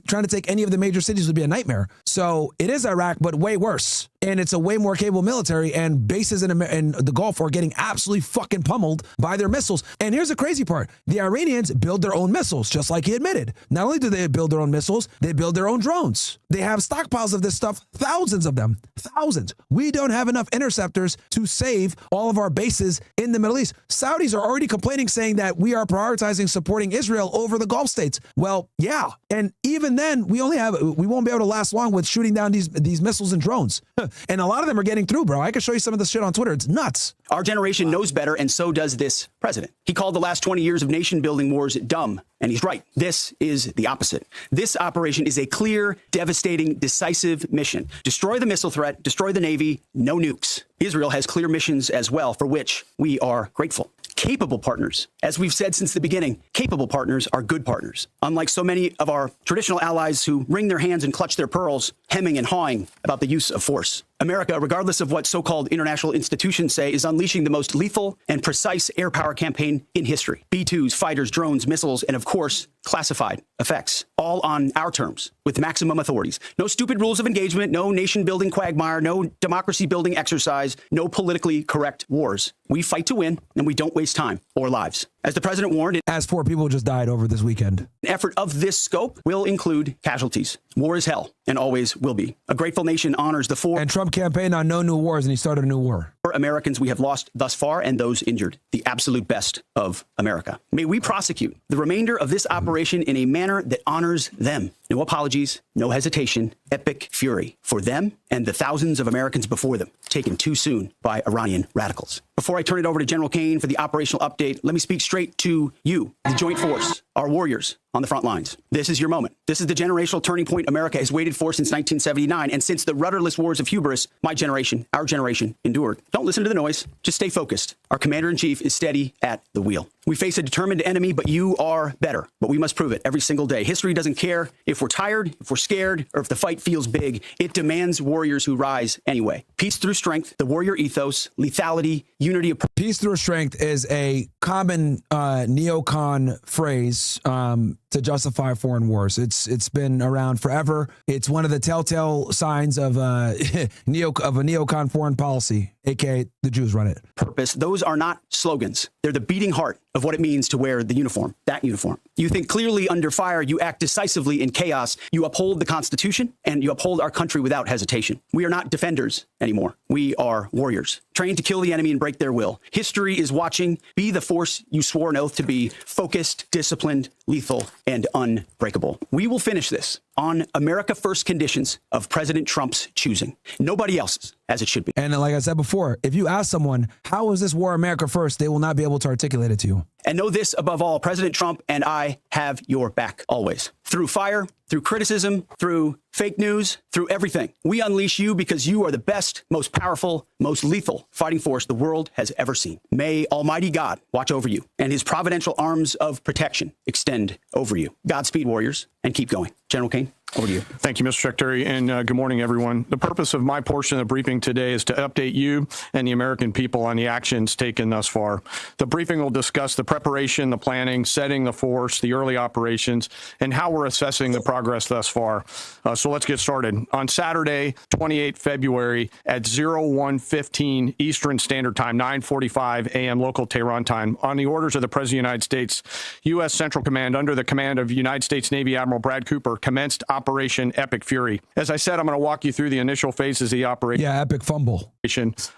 Speaker 2: trying to take any of the major cities would be a nightmare. So it is Iraq, but way worse. And it's a way more capable military, and bases in the Gulf are getting absolutely fucking pummeled by their missiles. And here's the crazy part. The Iranians build their own missiles, just like he admitted. Not only do they build their own missiles, they build their own drones. They have stockpiles of this stuff, thousands of them, thousands. We don't have enough interceptors to save all of our bases in the Middle East. Saudis are already complaining, saying that we are prioritizing supporting Israel over the Gulf states. Well, yeah. And even then, we won't be able to last long with shooting down these missiles and drones. And a lot of them are getting through, bro. I can show you some of this shit on Twitter. It's nuts.
Speaker 3: Our generation knows better, and so does this president. He called the last 20 years of nation-building wars dumb, and he's right. This is the opposite. This operation is a clear, devastating, decisive mission. Destroy the missile threat, destroy the Navy, no nukes. Israel has clear missions as well, for which we are grateful. Capable partners. As we've said since the beginning, capable partners are good partners. Unlike so many of our traditional allies who wring their hands and clutch their pearls, hemming and hawing about the use of force. America, regardless of what so-called international institutions say, is unleashing the most lethal and precise air power campaign in history. B-2s, fighters, drones, missiles, and of course, classified effects, all on our terms, with maximum authorities. No stupid rules of engagement, no nation-building quagmire, no democracy-building exercise, no politically correct wars. We fight to win, and we don't waste time or lives. As the president warned,
Speaker 2: as 4 people just died over this weekend.
Speaker 3: An effort of this scope will include casualties. War is hell, and always will be. A grateful nation honors the 4.
Speaker 2: And Trump campaigned on no new wars, and he started a new war.
Speaker 3: Americans we have lost thus far and those injured, the absolute best of America. May we prosecute the remainder of this operation in a manner that honors them. No apologies, no hesitation, epic fury for them and the thousands of Americans before them, taken too soon by Iranian radicals. Before I turn it over to General Kane for the operational update, let me speak straight to you, the Joint Force, our warriors on the front lines. This is your moment. This is the generational turning point America has waited for since 1979. And since the rudderless wars of hubris, my generation, our generation, endured. Don't listen to the noise. Just stay focused. Our commander-in-chief is steady at the wheel. We face a determined enemy, but you are better. But we must prove it every single day. History doesn't care if we're tired, if we're scared, or if the fight feels big. It demands warriors who rise anyway. Peace through strength, the warrior ethos, lethality, unity of...
Speaker 2: Peace through strength is a common neocon phrase to justify foreign wars. It's been around forever. It's one of the telltale signs of a neocon foreign policy, aka the Jews run it.
Speaker 3: Purpose. Those are not slogans. They're the beating heart of what it means to wear the uniform, that uniform. You think clearly under fire, you act decisively in chaos, you uphold the Constitution, and you uphold our country without hesitation. We are not defenders anymore. We are warriors, trained to kill the enemy and break their will. History is watching. Be the force you swore an oath to be: focused, disciplined, lethal, and unbreakable. We will finish this on America First conditions of President Trump's choosing. Nobody else's, as it should be.
Speaker 2: And like I said before, if you ask someone, how is this war America first, they will not be able to articulate it to you.
Speaker 3: And know this above all, President Trump and I have your back always. Through fire, through criticism, through fake news, through everything. We unleash you because you are the best, most powerful, most lethal fighting force the world has ever seen. May Almighty God watch over you and his providential arms of protection extend over you. Godspeed, warriors, and keep going. General Kane, over to you.
Speaker 4: Thank you, Mr. Secretary, and good morning, everyone. The purpose of my portion of the briefing today is to update you and the American people on the actions taken thus far. The briefing will discuss the preparation, the planning, setting the force, the early operations, and how we're assessing the progress thus far. So let's get started. On Saturday, 28 February at 01:15 Eastern Standard Time, 9:45 a.m. local Tehran time, on the orders of the President of the United States, U.S. Central Command under the command of United States Navy Admiral Brad Cooper commenced Operation Epic Fury. As I said, I'm going to walk you through the initial phases of the operation.
Speaker 2: Yeah, epic fumble.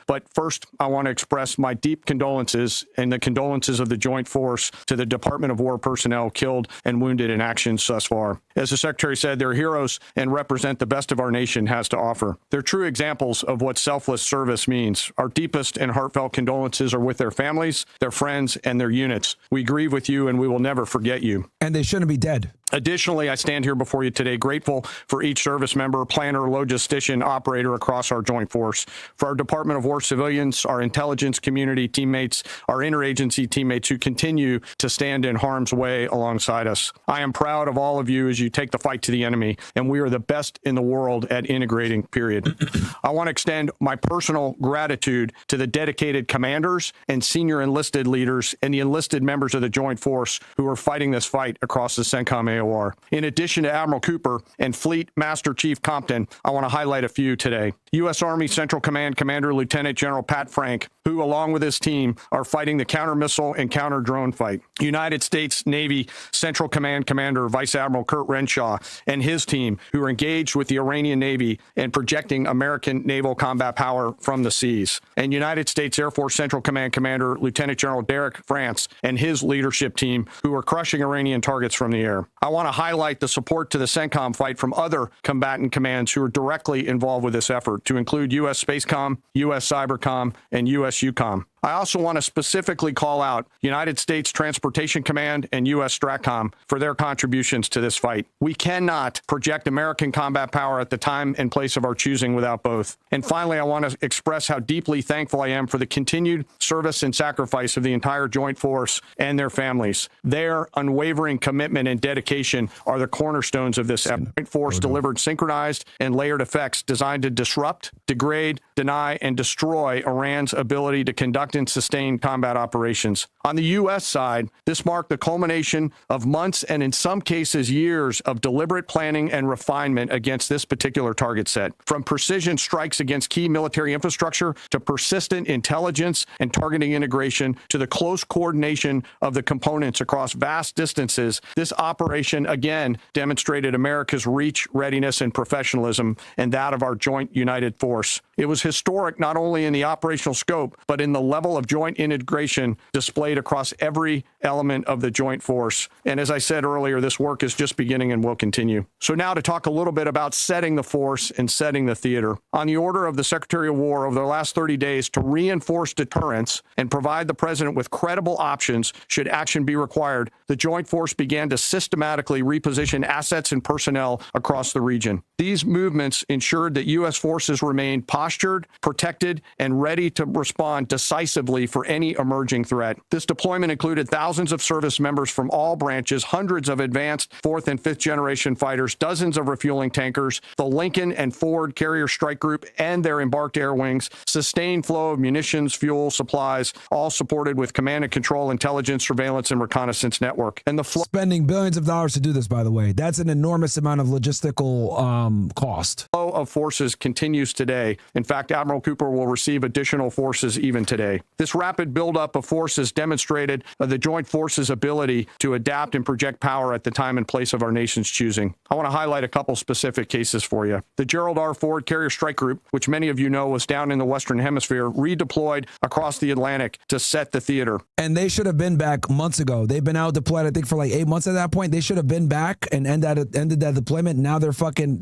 Speaker 4: But first, I want to express my deep condolences and the condolences of the Joint Force to the Department of War personnel killed and wounded in actions thus far. As the Secretary said, they're heroes and represent the best of our nation has to offer. They're true examples of what selfless service means. Our deepest and heartfelt condolences are with their families, their friends, and their units. We grieve with you, and we will never forget you.
Speaker 2: And they shouldn't be dead.
Speaker 4: Additionally, I stand here before you today grateful for each service member, planner, logistician, operator across our joint force, for our Department of War civilians, our intelligence community teammates, our interagency teammates who continue to stand in harm's way alongside us. I am proud of all of you as you take the fight to the enemy, and we are the best in the world at integrating, period. I want to extend my personal gratitude to the dedicated commanders and senior enlisted leaders and the enlisted members of the joint force who are fighting this fight across the CENTCOM AOR. In addition to Admiral Cooper and Fleet Master Chief Compton, I want to highlight a few today. U.S. Army Central Command Commander Lieutenant General Pat Frank, who, along with his team, are fighting the counter-missile and counter-drone fight. United States Navy Central Command Commander Vice Admiral Kurt Renshaw and his team, who are engaged with the Iranian Navy and projecting American naval combat power from the seas. And United States Air Force Central Command Commander Lieutenant General Derek France and his leadership team, who are crushing Iranian targets from the air. I want to highlight the support to the CENTCOM fight from other combatant commands who are directly involved with this effort, to include U.S. Spacecom, U.S. Cybercom, and U.S. UCOM. I also want to specifically call out United States Transportation Command and U.S. STRATCOM for their contributions to this fight. We cannot project American combat power at the time and place of our choosing without both. And finally, I want to express how deeply thankful I am for the continued service and sacrifice of the entire Joint Force and their families. Their unwavering commitment and dedication are the cornerstones of this effort. Joint Force delivered synchronized and layered effects designed to disrupt, degrade, deny, and destroy Iran's ability to conduct and sustain combat operations. On the U.S. side, this marked the culmination of months and in some cases years of deliberate planning and refinement against this particular target set. From precision strikes against key military infrastructure to persistent intelligence and targeting integration to the close coordination of the components across vast distances, this operation again demonstrated America's reach, readiness, and professionalism, and that of our joint united force. It was historic not only in the operational scope, but in the level of joint integration displayed across every element of the joint force. And as I said earlier, this work is just beginning and will continue. So now to talk a little bit about setting the force and setting the theater. On the order of the Secretary of War over the last 30 days to reinforce deterrence and provide the president with credible options should action be required, the joint force began to systematically reposition assets and personnel across the region. These movements ensured that U.S. forces remained postured, protected, and ready to respond decisively for any emerging threat. This deployment included thousands of service members from all branches, hundreds of advanced fourth and fifth generation fighters, dozens of refueling tankers, the Lincoln and Ford Carrier Strike Group and their embarked air wings, sustained flow of munitions, fuel, supplies, all supported with command and control, intelligence, surveillance, and reconnaissance network. And
Speaker 2: spending billions of dollars to do this, by the way. That's an enormous amount of logistical cost.
Speaker 4: Flow of forces continues today. In fact, Admiral Cooper will receive additional forces even today. This rapid buildup of forces demonstrated the joint forces' ability to adapt and project power at the time and place of our nation's choosing. I want to highlight a couple specific cases for you. The Gerald R. Ford Carrier Strike Group, which many of you know was down in the Western Hemisphere, redeployed across the Atlantic to set the theater.
Speaker 2: And they should have been back months ago. They've been out deployed, I think, for like 8 months at that point. They should have been back and ended that deployment. Now they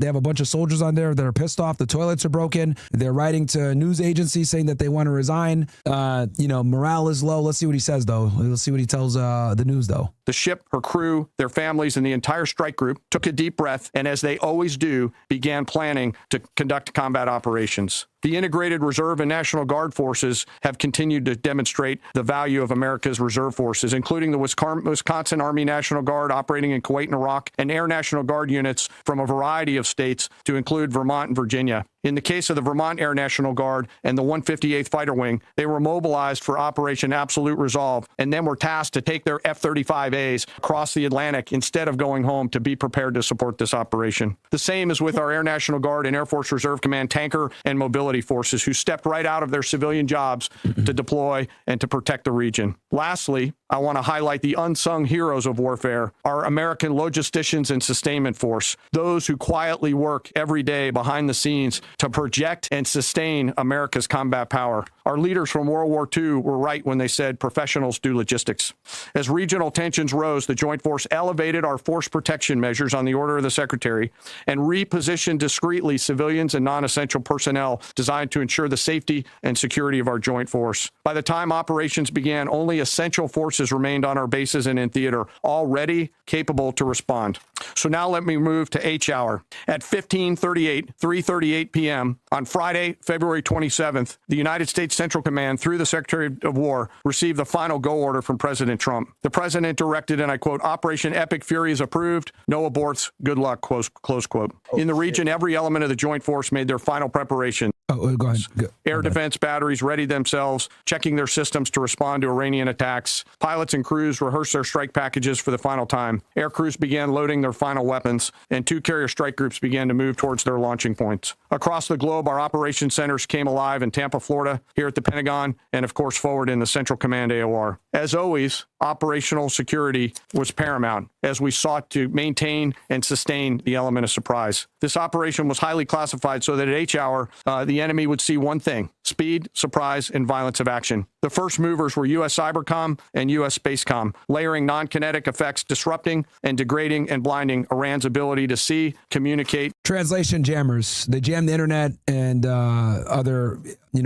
Speaker 2: have a bunch of soldiers on there that are pissed off. The toilets are broken. They're writing to news agencies saying that they want to resign. Morale is low. Let's see what he says, though. Let's see what he tells the news, though.
Speaker 4: The ship, her crew, their families, and the entire strike group took a deep breath and, as they always do, began planning to conduct combat operations. The integrated reserve and National Guard forces have continued to demonstrate the value of America's reserve forces, including the Wisconsin Army National Guard operating in Kuwait and Iraq, and Air National Guard units from a variety of states to include Vermont and Virginia. In the case of the Vermont Air National Guard and the 158th Fighter Wing, they were mobilized for Operation Absolute Resolve and then were tasked to take their F-35As across the Atlantic instead of going home to be prepared to support this operation. The same is with our Air National Guard and Air Force Reserve Command tanker and mobility forces, who stepped right out of their civilian jobs to deploy and to protect the region. Lastly, I want to highlight the unsung heroes of warfare, our American logisticians and sustainment force, those who quietly work every day behind the scenes to project and sustain America's combat power. Our leaders from World War II were right when they said professionals do logistics. As regional tensions rose, the Joint Force elevated our force protection measures on the order of the Secretary and repositioned discreetly civilians and non-essential personnel designed to ensure the safety and security of our Joint Force. By the time operations began, only essential forces remained on our bases and in theater, all ready, capable to respond. So now let me move to H hour. At 3:38 p.m. on Friday, February 27th, the United States Central Command, through the Secretary of War, received the final go order from President Trump. The president directed, and I quote, "Operation Epic Fury is approved. No aborts. Good luck," close quote. In the region, every element of the Joint Force made their final preparation.
Speaker 2: Go ahead.
Speaker 4: Air defense batteries readied themselves, checking their systems to respond to Iranian attacks. Pilots and crews rehearsed their strike packages for the final time. Air crews began loading their final weapons, and 2 carrier strike groups began to move towards their launching points. Across the globe, our operation centers came alive in Tampa, Florida, here at the Pentagon, and of course forward in the Central Command AOR. As always, operational security was paramount as we sought to maintain and sustain the element of surprise. This operation was highly classified so that at H hour, the enemy would see one thing: speed, surprise, and violence of action. The first movers were U.S. Cybercom and U.S. Spacecom, layering non-kinetic effects, disrupting and degrading and blinding Iran's ability to see, communicate.
Speaker 2: Translation jammers. They jam the internet and other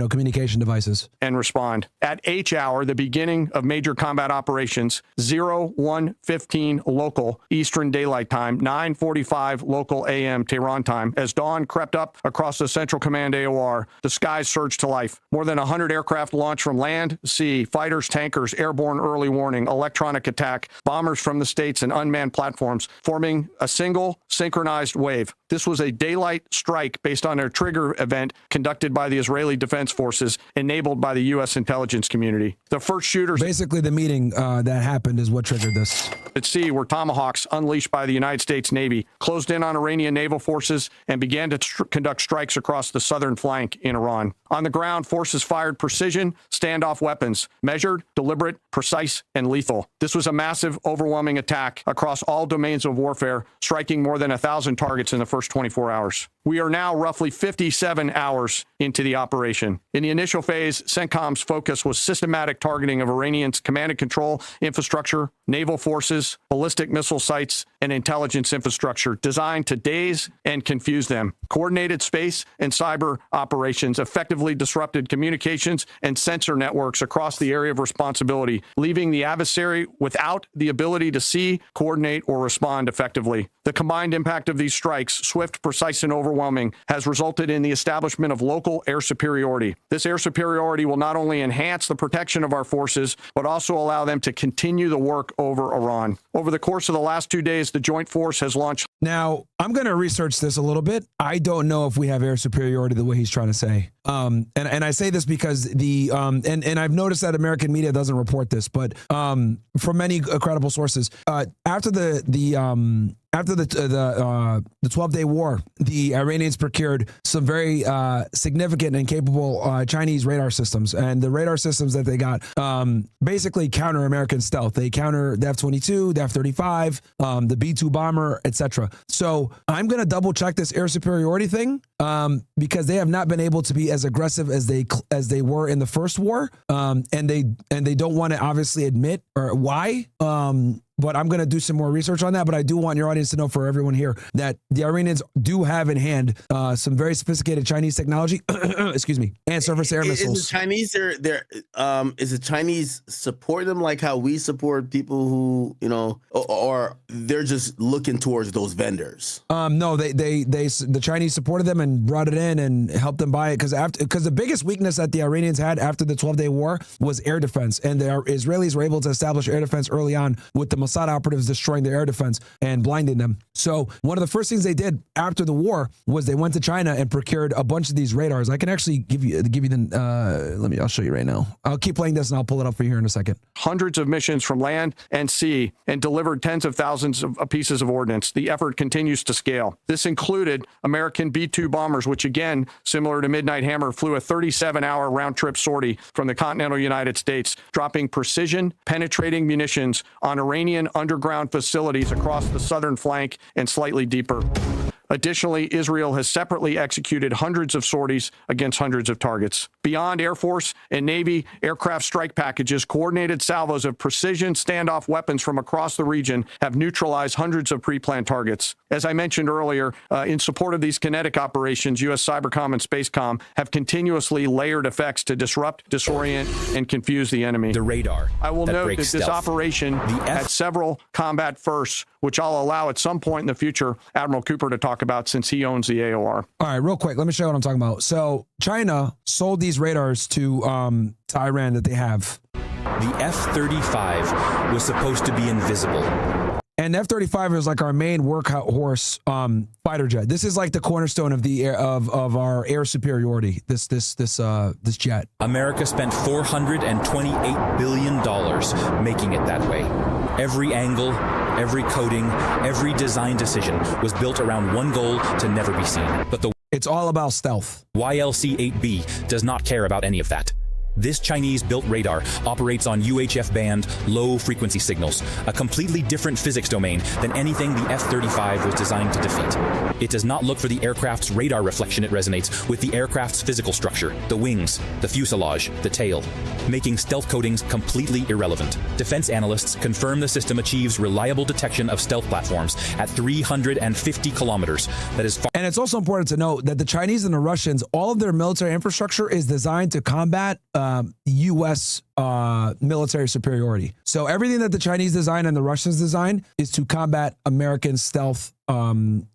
Speaker 2: communication devices.
Speaker 4: And respond. At H hour, the beginning of major combat operations, 01:15 local Eastern Daylight Time, 9:45 local AM Tehran time, as dawn crept up across the Central Command AOR, the skies surged to life. More than 100 aircraft launched from land, sea, fighters, tankers, airborne early warning, electronic attack, bombers from the states, and unmanned platforms, forming a single synchronized wave. This was a daylight strike based on a trigger event conducted by the Israeli Defense Forces, enabled by the U.S. intelligence community. The first shooters...
Speaker 2: Basically, the meeting that happened is what triggered this.
Speaker 4: At sea were Tomahawks unleashed by the United States Navy, closed in on Iranian naval forces, and began to conduct strikes across the southern flank in Iran. On the ground, ground, forces fired precision standoff weapons, measured, deliberate, precise, and lethal. This was a massive, overwhelming attack across all domains of warfare, striking more than 1,000 targets in the first 24 hours. We are now roughly 57 hours into the operation. In the initial phase, CENTCOM's focus was systematic targeting of Iranians' command and control infrastructure, naval forces, ballistic missile sites, and intelligence infrastructure designed to daze and confuse them. Coordinated space and cyber operations effectively disrupted communications and sensor networks across the area of responsibility, leaving the adversary without the ability to see, coordinate, or respond effectively. The combined impact of these strikes, swift, precise, and overwhelming, has resulted in the establishment of local air superiority. This air superiority will not only enhance the protection of our forces, but also allow them to continue the work over Iran. Over the course of the last 2 days, the Joint Force has launched.
Speaker 2: Now, I'm going to research this a little bit. I don't know if we have air superiority the way he's trying to say. And I say this because and I've noticed that American media doesn't report this, but from many credible sources, after the 12-day war, the Iranians procured some very significant and capable Chinese radar systems, and the radar systems that they got basically counter American stealth. They counter the F-22, the F-35, the B-2 bomber, etc. So I'm going to double check this air superiority thing because they have not been able to be as aggressive as they were in the first war, and they don't want to obviously admit or why. But I'm going to do some more research on that. But I do want your audience to know, for everyone here, that the Iranians do have in hand some very sophisticated Chinese technology, excuse me, and surface air missiles.
Speaker 1: Is the Chinese is the Chinese support them like how we support people who, or they're just looking towards those vendors?
Speaker 2: No, the Chinese supported them and brought it in and helped them buy it because the biggest weakness that the Iranians had after the 12-day war was air defense, and the Israelis were able to establish air defense early on with the Mossad operatives destroying their air defense and blinding them. So one of the first things they did after the war was they went to China and procured a bunch of these radars. I can actually give you the, I'll show you right now. I'll keep playing this and I'll pull it up for you here in a second.
Speaker 4: Hundreds of missions from land and sea and delivered tens of thousands of pieces of ordnance. The effort continues to scale. This included American B-2 bombers, which again, similar to Midnight Hammer, flew a 37-hour round-trip sortie from the continental United States, dropping precision, penetrating munitions on Iranian underground facilities across the southern flank and slightly deeper. Additionally, Israel has separately executed hundreds of sorties against hundreds of targets. Beyond Air Force and Navy aircraft strike packages, coordinated salvos of precision standoff weapons from across the region have neutralized hundreds of pre-planned targets. As I mentioned earlier, in support of these kinetic operations, U.S. Cybercom and Spacecom have continuously layered effects to disrupt, disorient, and confuse the enemy.
Speaker 5: The radar.
Speaker 4: I will note that this operation had several combat firsts, which I'll allow at some point in the future Admiral Cooper to talk about since he owns the AOR.
Speaker 2: All right, real quick, let me show you what I'm talking about. So China sold these radars to Iran that they have.
Speaker 5: The F-35 was supposed to be invisible.
Speaker 2: And F-35 is like our main workhorse fighter jet. This is like the cornerstone of the air, of our air superiority. This jet.
Speaker 5: America spent $428 billion making it that way. Every angle, every coating, every design decision was built around one goal: to never be seen. But
Speaker 2: it's all about stealth.
Speaker 5: YLC-8B does not care about any of that. This Chinese-built radar operates on UHF band low-frequency signals, a completely different physics domain than anything the F-35 was designed to defeat. It does not look for the aircraft's radar reflection. It resonates with the aircraft's physical structure, the wings, the fuselage, the tail, making stealth coatings completely irrelevant. Defense analysts confirm the system achieves reliable detection of stealth platforms at 350 kilometers. That is far.
Speaker 2: And it's also important to note that the Chinese and the Russians, all of their military infrastructure is designed to combat U.S. Military superiority. So everything that the Chinese design and the Russians design is to combat American stealth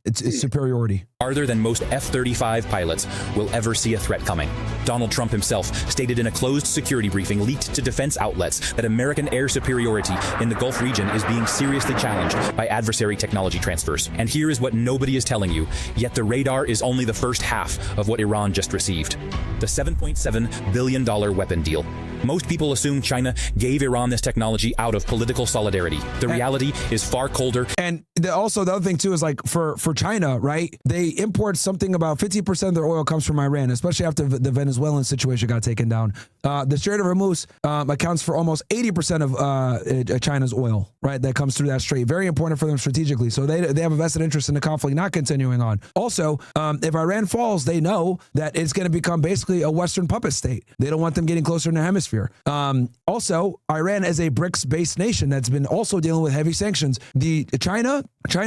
Speaker 2: its superiority.
Speaker 5: Farther than most F-35 pilots will ever see a threat coming. Donald Trump himself stated in a closed security briefing leaked to defense outlets that American air superiority in the Gulf region is being seriously challenged by adversary technology transfers. And here is what nobody is telling you, yet the radar is only the first half of what Iran just received. The $7.7 billion weapon deal. Most people assume China gave Iran this technology out of political solidarity. The reality is far colder.
Speaker 2: And also the other thing too is like for China, right? They import something about 50% of their oil comes from Iran, especially after the Venezuelan situation got taken down. The Strait of Hormuz accounts for almost 80% of China's oil, right? That comes through that strait. Very important for them strategically. So they have a vested interest in the conflict not continuing on. Also, if Iran falls, they know that it's going to become basically a Western puppet state. They don't want them getting closer in the hemisphere. Also, Iran is a BRICS-based nation that's been also dealing with heavy sanctions. China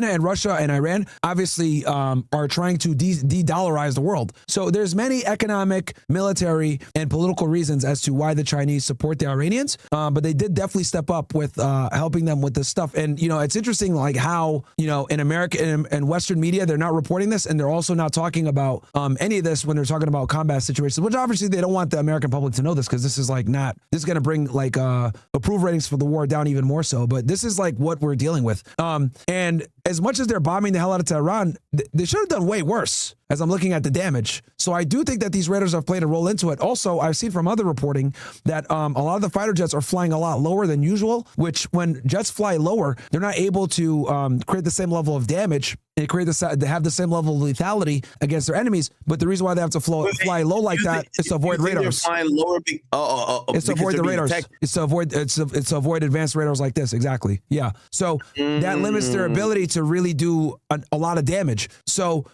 Speaker 2: and Russia and Iran obviously are trying to de-dollarize the world. So there's many economic, military, and political reasons as to why the Chinese support the Iranians, but they did definitely step up with helping them with this stuff. And, it's interesting like how, in America and Western media, they're not reporting this, and they're also not talking about any of this when they're talking about combat situations, which obviously they don't want the American public to know this because this is going to bring like approval ratings for the war down even more so. But this is like what we're dealing with. And as much as they're bombing the hell out of Tehran, they should have done way worse as I'm looking at the damage. So I do think that these radars have played a role into it. Also, I've seen from other reporting that a lot of the fighter jets are flying a lot lower than usual, which when jets fly lower, they're not able to create the same level of damage. They have the same level of lethality against their enemies, but the reason why they have to fly low like that is to avoid radars.
Speaker 1: Flying lower
Speaker 2: it's to avoid the radars. It's to avoid advanced radars like this. Exactly. Yeah. So that limits their ability to really do a lot of damage. So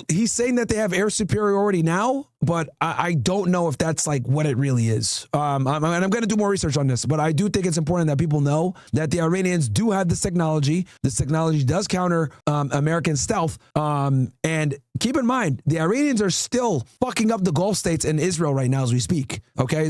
Speaker 2: he's saying that they have air superiority now, but I don't know if that's like what it really is. And I'm going to do more research on this, but I do think it's important that people know that the Iranians do have this technology. This technology does counter American stealth. And keep in mind, the Iranians are still fucking up the Gulf states and Israel right now as we speak. Okay.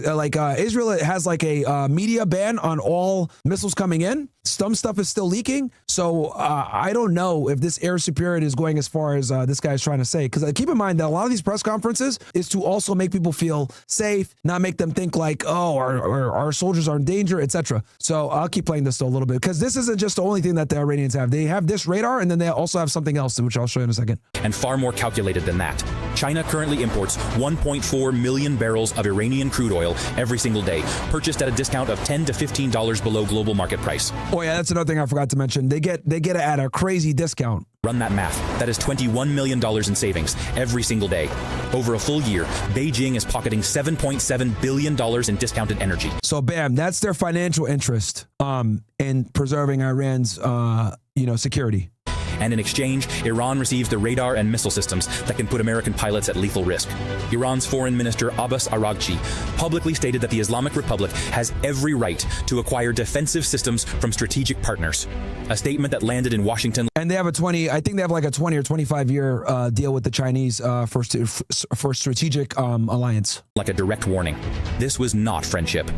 Speaker 2: Israel has like a media ban on all missiles coming in. Some stuff is still leaking. So I don't know if this air superiority is going as far as this guy is trying to say. Because keep in mind that a lot of these press conferences is to also make people feel safe, not make them think like, oh, our soldiers are in danger, etc. So I'll keep playing this though a little bit because this isn't just the only thing that the Iranians have. They have this radar and then they also have something else, which I'll show you in a second.
Speaker 5: And far more calculated than that. China currently imports 1.4 million barrels of Iranian crude oil every single day, purchased at a discount of $10 to $15 below global market price.
Speaker 2: Oh yeah, that's another thing I forgot to mention. They get it at a crazy discount.
Speaker 5: Run that math. That is $21 million in savings every single day. Over a full year, Beijing is pocketing $7.7 billion in discounted energy.
Speaker 2: So bam, that's their financial interest in preserving Iran's security.
Speaker 5: And in exchange, Iran receives the radar and missile systems that can put American pilots at lethal risk. Iran's foreign minister Abbas Araghchi publicly stated that the Islamic Republic has every right to acquire defensive systems from strategic partners. A statement that landed in Washington.
Speaker 2: And they have a 20 or 25 year deal with the Chinese for strategic alliance.
Speaker 5: Like a direct warning. This was not friendship.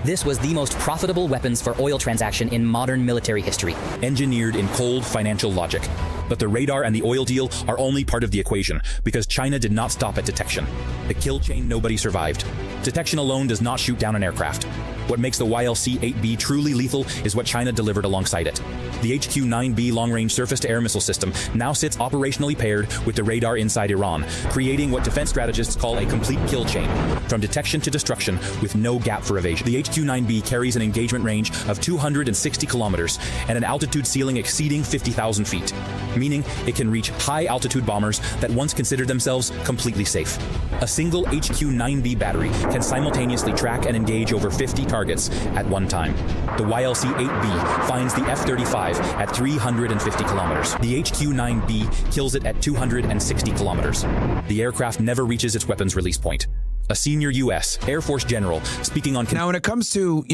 Speaker 6: This was the most profitable weapons for oil transaction in modern military history.
Speaker 5: Engineered in cold financial logic. But the radar and the oil deal are only part of the equation because China did not stop at detection. The kill chain nobody survived. Detection alone does not shoot down an aircraft. What makes the YLC-8B truly lethal is what China delivered alongside it. The HQ-9B long-range surface-to-air missile system now sits operationally paired with the radar inside Iran, creating what defense strategists call a complete kill chain, from detection to destruction with no gap for evasion. The HQ-9B carries an engagement range of 260 kilometers and an altitude ceiling exceeding 50,000 feet, meaning it can reach high-altitude bombers that once considered themselves completely safe. A single HQ-9B battery can simultaneously track and engage over 50 targets at one time. The YLC-8B finds the F-35 at 350 kilometers. The HQ-9B kills it at 260 kilometers. The aircraft never reaches its weapons release point. A senior U.S. Air Force general speaking on...
Speaker 2: Now, when it comes to,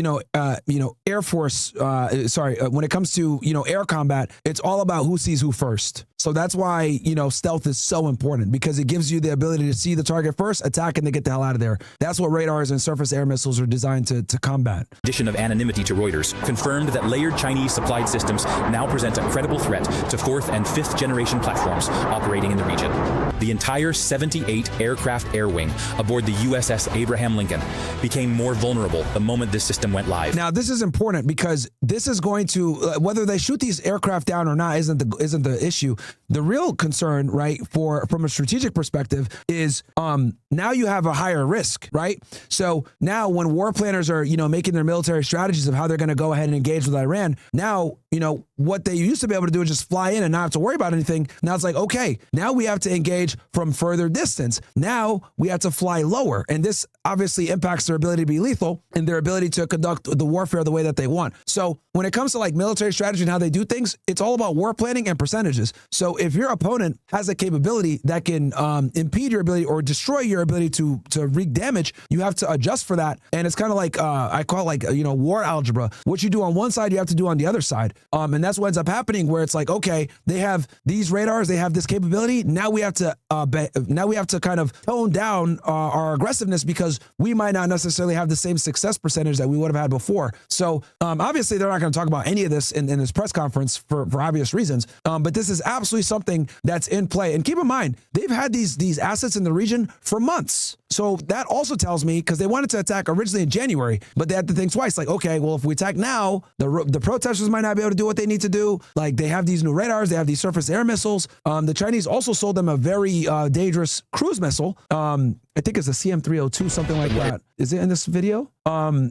Speaker 2: Air Force, when it comes to, air combat, it's all about who sees who first. So that's why, stealth is so important because it gives you the ability to see the target first, attack, and then get the hell out of there. That's what radars and surface air missiles are designed to combat.
Speaker 5: Addition of anonymity to Reuters confirmed that layered Chinese supplied systems now present a credible threat to 4th and 5th generation platforms operating in the region. the entire 78 aircraft air wing aboard the USS Abraham Lincoln became more vulnerable the moment this system went live.
Speaker 2: Now, this is important because this is going to, whether they shoot these aircraft down or not isn't the issue. The real concern, right, from a strategic perspective is now you have a higher risk, right? So now when war planners are, making their military strategies of how they're going to go ahead and engage with Iran, now, what they used to be able to do is just fly in and not have to worry about anything. Now it's like, okay, now we have to engage from further distance. Now we have to fly lower. And this obviously impacts their ability to be lethal and their ability to conduct the warfare the way that they want. So when it comes to like military strategy and how they do things, it's all about war planning and percentages. So if your opponent has a capability that can impede your ability or destroy your ability to wreak damage, you have to adjust for that. And it's kind of like, I call it like, war algebra. What you do on one side, you have to do on the other side. And that's what ends up happening where it's like, okay, they have these radars, they have this capability. Now we have to kind of tone down our aggressiveness because we might not necessarily have the same success percentage that we would have had before. So obviously they're not going to talk about any of this in this press conference for obvious reasons. But this is absolutely something that's in play. And keep in mind, they've had these assets in the region for months. So that also tells me, because they wanted to attack originally in January, but they had to think twice. Like, okay, well, if we attack now, the protesters might not be able to do what they need to do. Like, they have these new radars, they have these surface air missiles. The Chinese also sold them a very dangerous cruise missile. I think it's a CM-302, something like that. Is it in this video?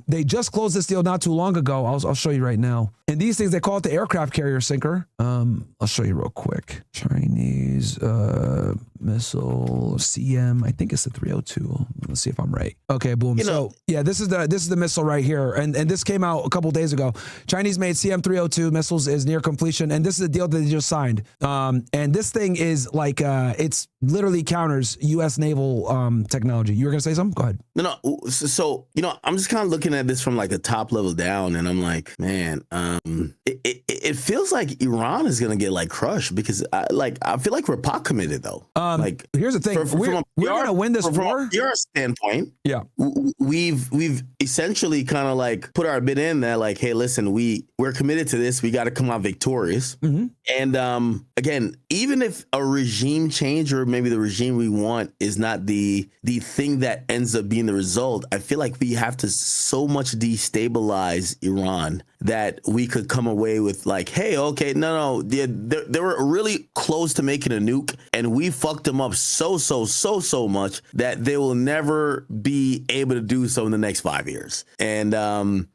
Speaker 2: They just closed this deal not too long ago. I'll show you right now. And these things, they call it the aircraft carrier sinker. I'll show you real quick. Chinese missile CM, I think it's the 302. Let's see if I'm right. Okay, boom. So yeah, this is the missile right here. And this came out a couple days ago. Chinese made CM-302 missiles is near completion. And this is a deal that they just signed. And this thing is like, it's literally counters U.S. naval technology. You were going to say something? Go ahead.
Speaker 1: No. So, I'm just kind of looking at this from like a top level down, and I'm like, man, it feels like Iran is going to get like crushed because I feel like we're pot committed though. Like,
Speaker 2: here's the thing, we're going to win this war.
Speaker 1: From your standpoint,
Speaker 2: yeah,
Speaker 1: we've essentially kind of like put our bid in that like, hey, listen, we're committed to this. We got to come out victorious. Mm-hmm. And again, even if a regime change or maybe the regime we want is not the thing that ends up being the result, I feel like we have to so much destabilize Iran that we could come away with like, hey, okay, no, they were really close to making a nuke, and we fucked them up so much that they will never be able to do so in the next 5 years, and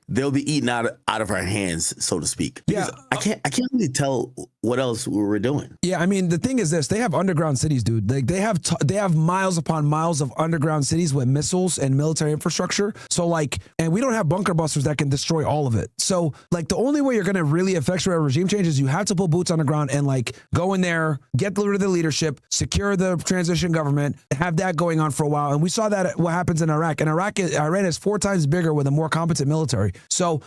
Speaker 1: they'll be eaten out of our hands, so to speak. Because I can't really tell what else we were doing.
Speaker 2: Yeah, I mean, the thing is this: they have underground cities, dude. Like they have miles upon miles of underground cities with missiles and military infrastructure. So like, and we don't have bunker busters that can destroy all of it. So like, the only way you're going to really effectuate a regime change is you have to put boots on the ground and like go in there, get rid of the leadership, secure the transition government, have that going on for a while. And we saw that what happens in Iraq. And Iran is 4 times bigger with a more competent military. So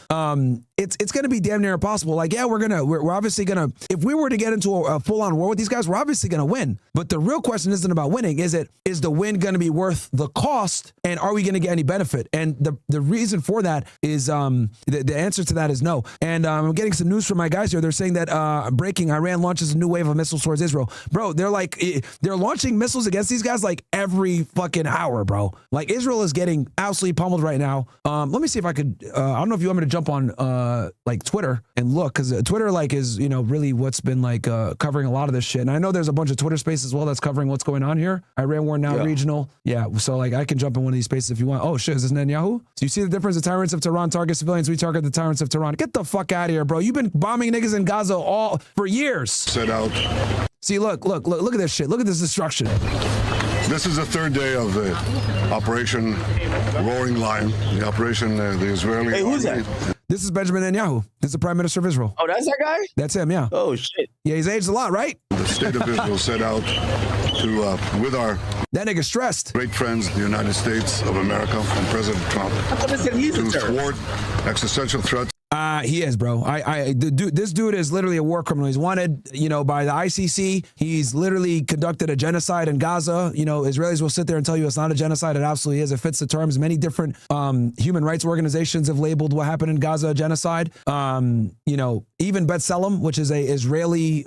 Speaker 2: it's going to be damn near impossible. Like, yeah, we're obviously going to, if we were to get into a full-on war with these guys, we're obviously going to win. But the real question isn't about winning. Is the win going to be worth the cost? And are we going to get any benefit? And the reason for that is the answer to that is no. And I'm getting some news from my guys here. They're saying that breaking, Iran launches a new wave of missiles towards Israel. Bro, they're launching missiles against these guys like every fucking hour, bro. Like Israel is getting absolutely pummeled right now. Let me see if I could, I don't know if you want me to jump on like Twitter and look, because Twitter like is, really what's been like covering a lot of this shit. And I know there's a bunch of Twitter spaces as well that's covering what's going on here. Iran war now regional. Yeah. So like I can jump in one of these spaces if you want. Oh shit, is this Netanyahu? So you see the difference? The tyrants of Tehran target civilians. We target the tyrants of Tehran. Get the fuck out of here, bro. You've been bombing niggas in Gaza all for years.
Speaker 7: Set out.
Speaker 2: See, look at this shit. Look at this destruction.
Speaker 7: This is the 3rd day of the Operation Roaring Lion. The operation, the Israeli.
Speaker 1: Hey, who's that?
Speaker 2: This is Benjamin Netanyahu. This is the Prime Minister of Israel.
Speaker 1: Oh, that's that guy?
Speaker 2: That's him, yeah.
Speaker 1: Oh, shit.
Speaker 2: Yeah, he's aged a lot, right?
Speaker 7: The state of Israel set out to, with our
Speaker 2: that nigga stressed.
Speaker 7: Great friends, the United States of America and President Trump,
Speaker 1: I thought they said he's
Speaker 7: to thwart existential threats.
Speaker 2: He is, bro. This dude is literally a war criminal. He's wanted, by the ICC. He's literally conducted a genocide in Gaza. Israelis will sit there and tell you it's not a genocide. It absolutely is. It fits the terms. Many different human rights organizations have labeled what happened in Gaza a genocide. Even B'Tselem, which is a Israeli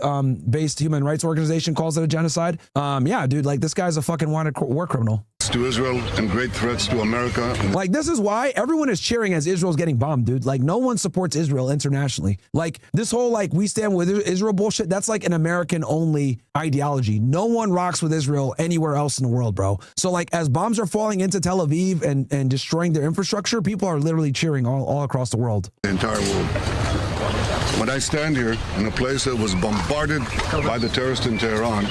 Speaker 2: based human rights organization, calls it a genocide. Yeah, dude, like this guy's a fucking wanted war criminal.
Speaker 7: To Israel and great threats to America.
Speaker 2: Like, this is why everyone is cheering as Israel's getting bombed, dude. Like, no one supports Israel internationally. Like, this whole, like, we stand with Israel bullshit, that's like an American-only ideology. No one rocks with Israel anywhere else in the world, bro. So, like, as bombs are falling into Tel Aviv and destroying their infrastructure, people are literally cheering all across the world.
Speaker 7: The entire world. When I stand here in a place that was bombarded by the terrorists in Tehran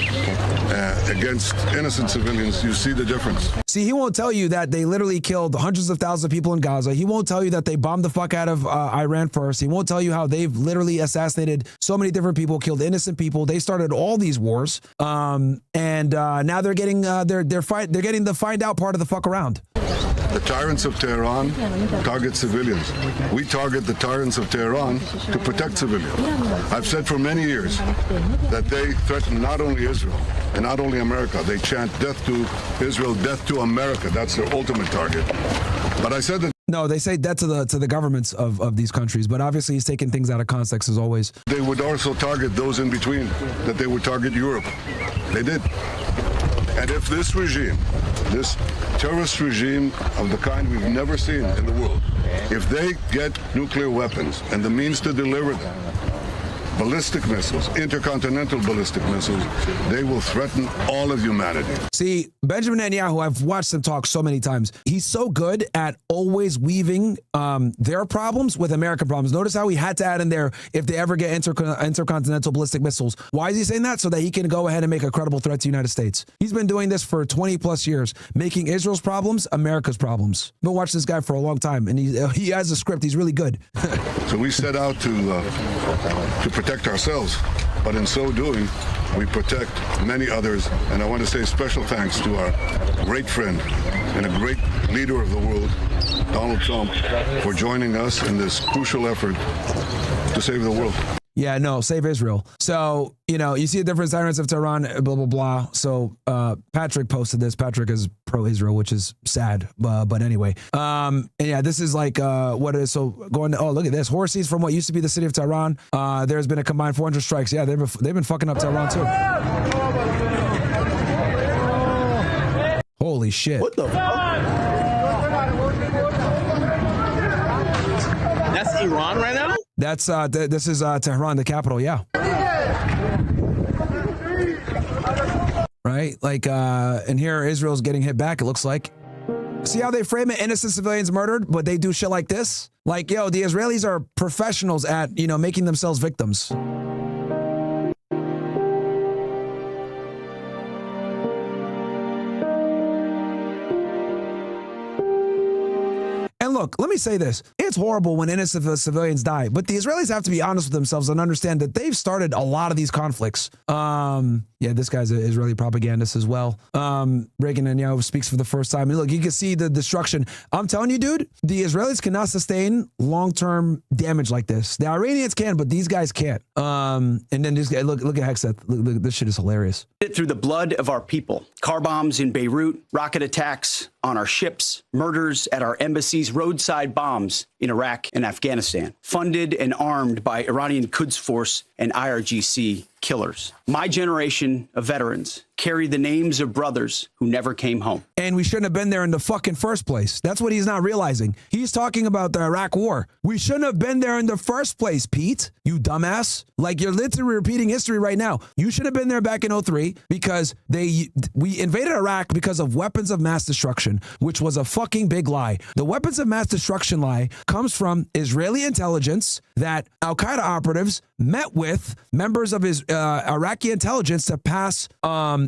Speaker 7: against innocent civilians, you see the difference.
Speaker 2: See, he won't tell you that they literally killed hundreds of thousands of people in Gaza. He won't tell you that they bombed the fuck out of Iran first. He won't tell you how they've literally assassinated so many different people, killed innocent people. They started all these wars, and now they're getting they're getting the find out part of the fuck around.
Speaker 7: The tyrants of Tehran target civilians. We target the tyrants of Tehran to protect civilians. I've said for many years that they threaten not only Israel and not only America. They chant death to Israel, death to America. That's their ultimate target. But I said that.
Speaker 2: No, they say death to the governments of these countries, but obviously he's taking things out of context as always.
Speaker 7: They would also target those in between, that they would target Europe. They did. And if this regime, this terrorist regime of the kind we've never seen in the world, if they get nuclear weapons and the means to deliver them, ballistic missiles, intercontinental ballistic missiles, they will threaten all of humanity.
Speaker 2: See, Benjamin Netanyahu, I've watched him talk so many times. He's so good at always weaving their problems with American problems. Notice how he had to add in there if they ever get intercontinental ballistic missiles. Why is he saying that? So that he can go ahead and make a credible threat to the United States. He's been doing this for 20 plus years, making Israel's problems America's problems. I've been watching this guy for a long time, and he has a script. He's really good.
Speaker 7: So we set out to protect ourselves, but in so doing, we protect many others. And I want to say special thanks to our great friend and a great leader of the world, Donald Trump, for joining us in this crucial effort to save the world.
Speaker 2: Yeah, no, save Israel. So, you see the different tyrants of Tehran, blah, blah, blah. So Patrick posted this. Patrick is pro-Israel, which is sad. But anyway. And yeah, this is like what it is. So going to, look at this. Horses from what used to be the city of Tehran. There's been a combined 400 strikes. Yeah, they've been fucking up Tehran too. Holy shit.
Speaker 1: What the fuck? That's Iran right now?
Speaker 2: That's this is Tehran, the capital. Yeah. Right. Like, and here Israel's getting hit back. It looks like. See how they frame it? Innocent civilians murdered, but they do shit like this. Like, yo, the Israelis are professionals at, making themselves victims. And look, let me say this. It's horrible when innocent civilians die, but the Israelis have to be honest with themselves and understand that they've started a lot of these conflicts. Yeah, this guy's an Israeli propagandist as well. Reagan Netanyahu speaks for the first time. And look, you can see the destruction. I'm telling you, dude, the Israelis cannot sustain long-term damage like this. The Iranians can, but these guys can't. And then this guy, look at Hexeth. Look, this shit is hilarious.
Speaker 3: Through the blood of our people. Car bombs in Beirut, rocket attacks on our ships, murders at our embassies, roadside bombs in Iraq and Afghanistan, funded and armed by Iranian Quds Force and IRGC killers. My generation of veterans carry the names of brothers who never came home.
Speaker 2: And we shouldn't have been there in the fucking first place. That's what he's not realizing. He's talking about the Iraq war. We shouldn't have been there in the first place, Pete, you dumbass. Like, you're literally repeating history right now. You should have been there back in 2003 because we invaded Iraq because of weapons of mass destruction, which was a fucking big lie. The weapons of mass destruction lie comes from Israeli intelligence that Al-Qaeda operatives met with members of his Iraqi intelligence to pass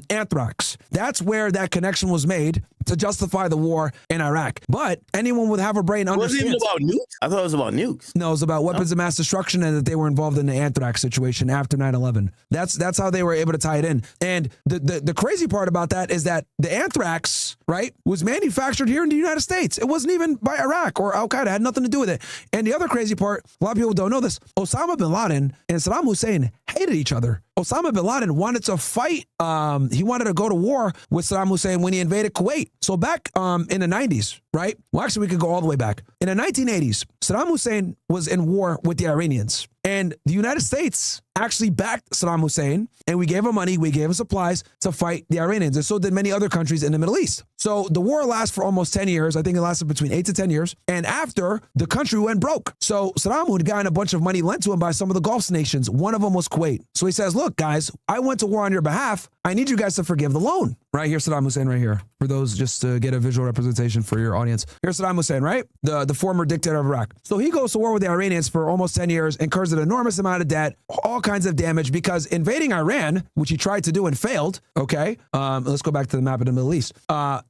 Speaker 2: anthrax. That's where that connection was made to justify the war in Iraq. But anyone would have a brain understands.
Speaker 1: Was it even about nukes? I thought it was about nukes.
Speaker 2: No, it was about weapons of mass destruction and that they were involved in the anthrax situation after 9/11. That's how they were able to tie it in. And the crazy part about that is that the anthrax, right, was manufactured here in the United States. It wasn't even by Iraq or Al-Qaeda. It had nothing to do with it. And the other crazy part, a lot of people don't know this, Osama bin Laden and Saddam Hussein hated each other. Osama bin Laden wanted to fight. He wanted to go to war with Saddam Hussein when he invaded Kuwait. So back in the 90s, right? Well, actually, we could go all the way back. In the 1980s, Saddam Hussein was in war with the Iranians. And the United States actually backed Saddam Hussein, and we gave him money, we gave him supplies to fight the Iranians, and so did many other countries in the Middle East. So the war lasted for almost 10 years. I think it lasted between 8 to 10 years. And after, the country went broke. So Saddam had gotten a bunch of money lent to him by some of the Gulf nations. One of them was Kuwait. So he says, look, guys, I went to war on your behalf. I need you guys to forgive the loan. Right here, Saddam Hussein right here. For those, just to get a visual representation for your audience. Here's Saddam Hussein, right? The former dictator of Iraq. So he goes to war with the Iranians for almost 10 years, incurs an enormous amount of debt, all kinds of damage, because invading Iran, which he tried to do and failed, okay? Let's go back to the map of the Middle East.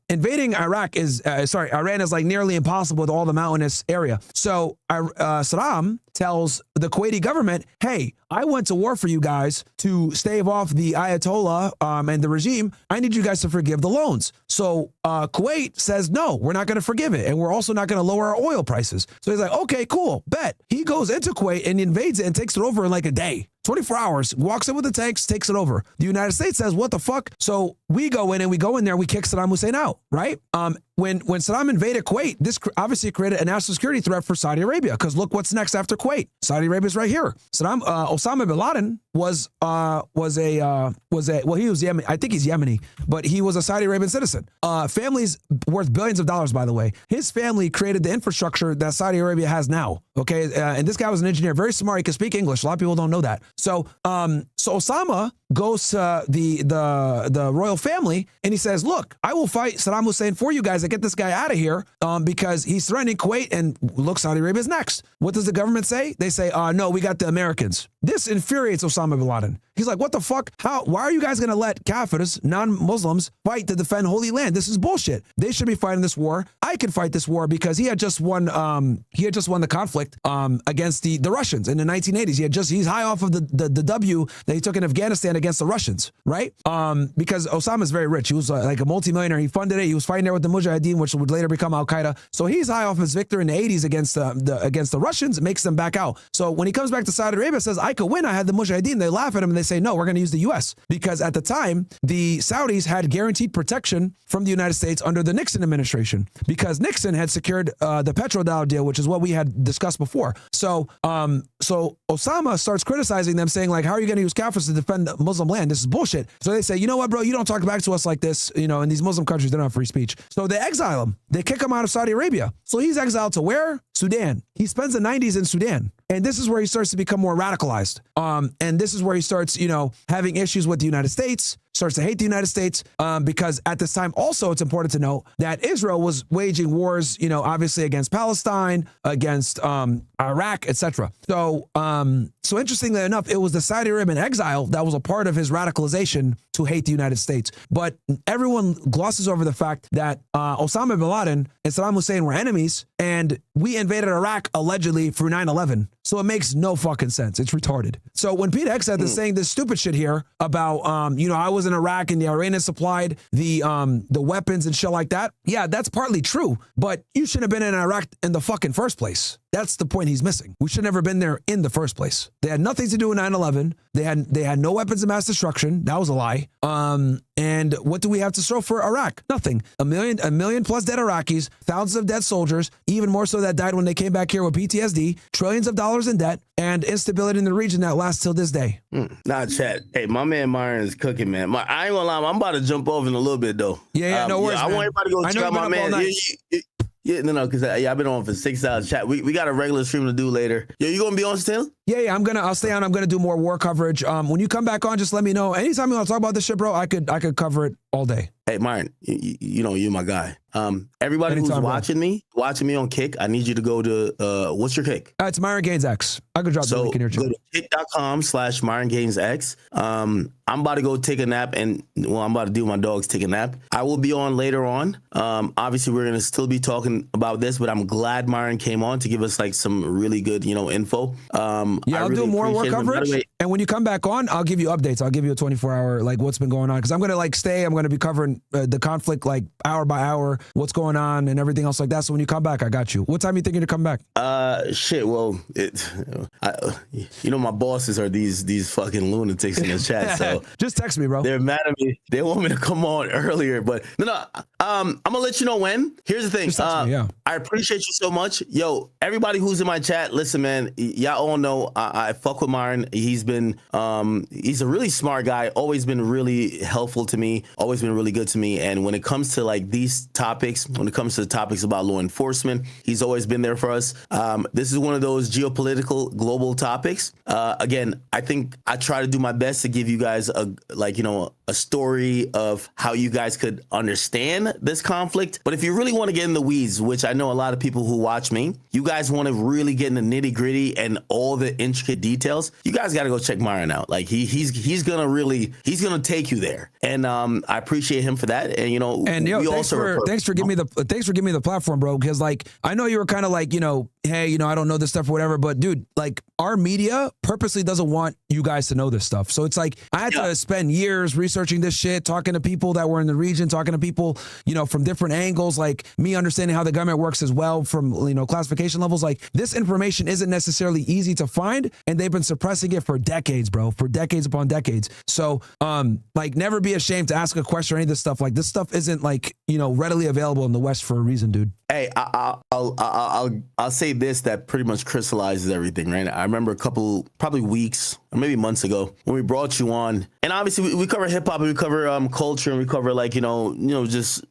Speaker 2: Invading Iran is like nearly impossible with all the mountainous area. So Saddam tells the Kuwaiti government, hey, I went to war for you guys to stave off the Ayatollah and the regime. I need you guys to forgive the loans. So Kuwait says, no, we're not going to forgive it. And we're also not going to lower our oil prices. So he's like, okay, cool, bet. He goes into Kuwait and invades it and takes it over in like a day. 24 hours, walks in with the tanks, takes it over. The United States says, what the fuck? So we go in there, we kick Saddam Hussein out, right? When Saddam invaded Kuwait, this obviously created a national security threat for Saudi Arabia, because look what's next after Kuwait. Saudi Arabia's right here. Osama bin Laden was he was Yemen. I think he's Yemeni, but he was a Saudi Arabian citizen. Family's worth billions of dollars, by the way. His family created the infrastructure that Saudi Arabia has now. Okay, and this guy was an engineer, very smart. He could speak English. A lot of people don't know that. So Osama goes to the royal family and he says, look, I will fight Saddam Hussein for you guys to get this guy out of here because he's threatening Kuwait, and look, Saudi Arabia's next. What does the government say? They say, no, we got the Americans. This infuriates Osama bin Laden. He's like, what the fuck? Why are you guys going to let kafirs, non-Muslims, fight to defend Holy Land? This is bullshit. They should be fighting this war. I can fight this war because he had just won the conflict against the Russians in the 1980s. He's high off of the W that he took in Afghanistan against the Russians, right? Because Osama's very rich. He was like a multimillionaire. He funded it. He was fighting there with the Mujahideen, which would later become Al-Qaeda. So he's high off his victory in the 80s against the Russians. It makes them back out. So when he comes back to Saudi Arabia, says, I could win. I had the Mujahideen. They laugh at him and they say, no, we're going to use the U.S. Because at the time, the Saudis had guaranteed protection from the United States under the Nixon administration, because Nixon had secured the petrodollar deal, which is what we had discussed before. So Osama starts criticizing them, saying, like, how are you going to use kafirs to defend Muslim land? This is bullshit. So they say, you know what, bro, you don't talk back to us like this. You know, in these Muslim countries, they don't have free speech. So they exile him. They kick him out of Saudi Arabia. So he's exiled to where? Sudan. He spends the 90s in Sudan. And this is where he starts to become more radicalized. And this is where he starts, having issues with the United States, starts to hate the United States, because at this time, also, it's important to note that Israel was waging wars, obviously against Palestine, against Iraq, etc. So interestingly enough, it was the Saudi Arabian exile that was a part of his radicalization to hate the United States. But everyone glosses over the fact that Osama bin Laden and Saddam Hussein were enemies, and we invaded Iraq allegedly through 9/11. So it makes no fucking sense. It's retarded. So when Pete Hegseth is saying this stupid shit here about, I was in Iraq and the Iranians supplied the weapons and shit like that. Yeah, that's partly true. But you shouldn't have been in Iraq in the fucking first place. That's the point he's missing. We should have never been there in the first place. They had nothing to do with 9/11. They had no weapons of mass destruction. That was a lie. And what do we have to show for Iraq? Nothing. A million plus dead Iraqis, thousands of dead soldiers, even more so that died when they came back here with PTSD, trillions of dollars in debt, and instability in the region that lasts till this day.
Speaker 1: Nah, chat. Hey, my man Myron is cooking, man. I ain't gonna lie, I'm about to jump over in a little bit though.
Speaker 2: Yeah, no worries.
Speaker 1: I want everybody to go check out my man. Yeah, no, because I've been on for 6 hours. Chat. We got a regular stream to do later. Yo, you gonna be on still?
Speaker 2: Yeah, I'll stay on. I'm gonna do more war coverage. When you come back on, just let me know. Anytime you want to talk about this shit, bro, I could cover it all day.
Speaker 1: Hey, Myron, you know, you're my guy. Everybody
Speaker 2: Anytime,
Speaker 1: who's
Speaker 2: bro.
Speaker 1: watching me on Kick, I need you to go to, what's your Kick?
Speaker 2: It's Myron Gaines X. I could drop the link in your chat.
Speaker 1: Go to kick.com/Myron Gaines X. I'm about to go take a nap I'm about to do my dogs take a nap. I will be on later on. Obviously we're going to still be talking about this, but I'm glad Myron came on to give us like some really good, info.
Speaker 2: I'll do more war coverage. And when you come back on, I'll give you updates. I'll give you a 24-hour, like what's been going on. Cause I'm going to I'm going to be covering the conflict, like hour by hour, what's going on and everything else like that. So when you come back, I got you. What time are you thinking to come back?
Speaker 1: Well, my bosses are these fucking lunatics in the chat. So
Speaker 2: just text me, bro.
Speaker 1: They're mad at me. They want me to come on earlier, but no. I'm gonna let you know when. Here's the thing. I appreciate you so much. Yo, everybody who's in my chat, listen, man, y'all all know I fuck with Myron. He's a really smart guy, always been really helpful to me, always been really good to me. And when it comes to like these topics, when it comes to the topics about law enforcement, he's always been there for us. This is one of those geopolitical global topics. Again, I think I try to do my best to give you guys a story of how you guys could understand this conflict. But if you really want to get in the weeds, which I know a lot of people who watch me, you guys want to really get in the nitty gritty and all the intricate details, you guys got to go check Myron out. Like he's gonna take you there. And I appreciate him for that. And
Speaker 2: thanks for giving me the platform, bro. Because like I know you were kind of like, hey, I don't know this stuff or whatever, but dude, like our media purposely doesn't want you guys to know this stuff. So it's like I had to spend years researching this shit, talking to people that were in the region, talking to people, from different angles, like me understanding how the government works as well from, classification levels. Like this information isn't necessarily easy to find, and they've been suppressing it for decades, bro, for decades upon decades. So, like never be ashamed to ask a question or any of this stuff. Like this stuff isn't like, readily available in the West for a reason, dude.
Speaker 1: Hey, I'll say this that pretty much crystallizes everything, right? I remember a couple, probably weeks or maybe months ago when we brought you on, and obviously we cover hip hop and we cover culture and we cover like just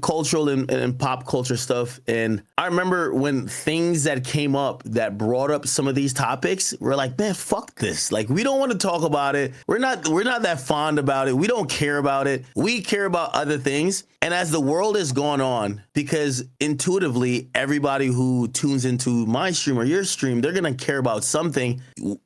Speaker 1: cultural and pop culture stuff. And I remember when things that came up that brought up some of these topics, we're like, man, fuck this. Like we don't want to talk about it. We're not that fond about it. We don't care about it. We care about other things. And as the world has gone on, because intuitively everybody who tunes into my stream or your stream, they're gonna care about something.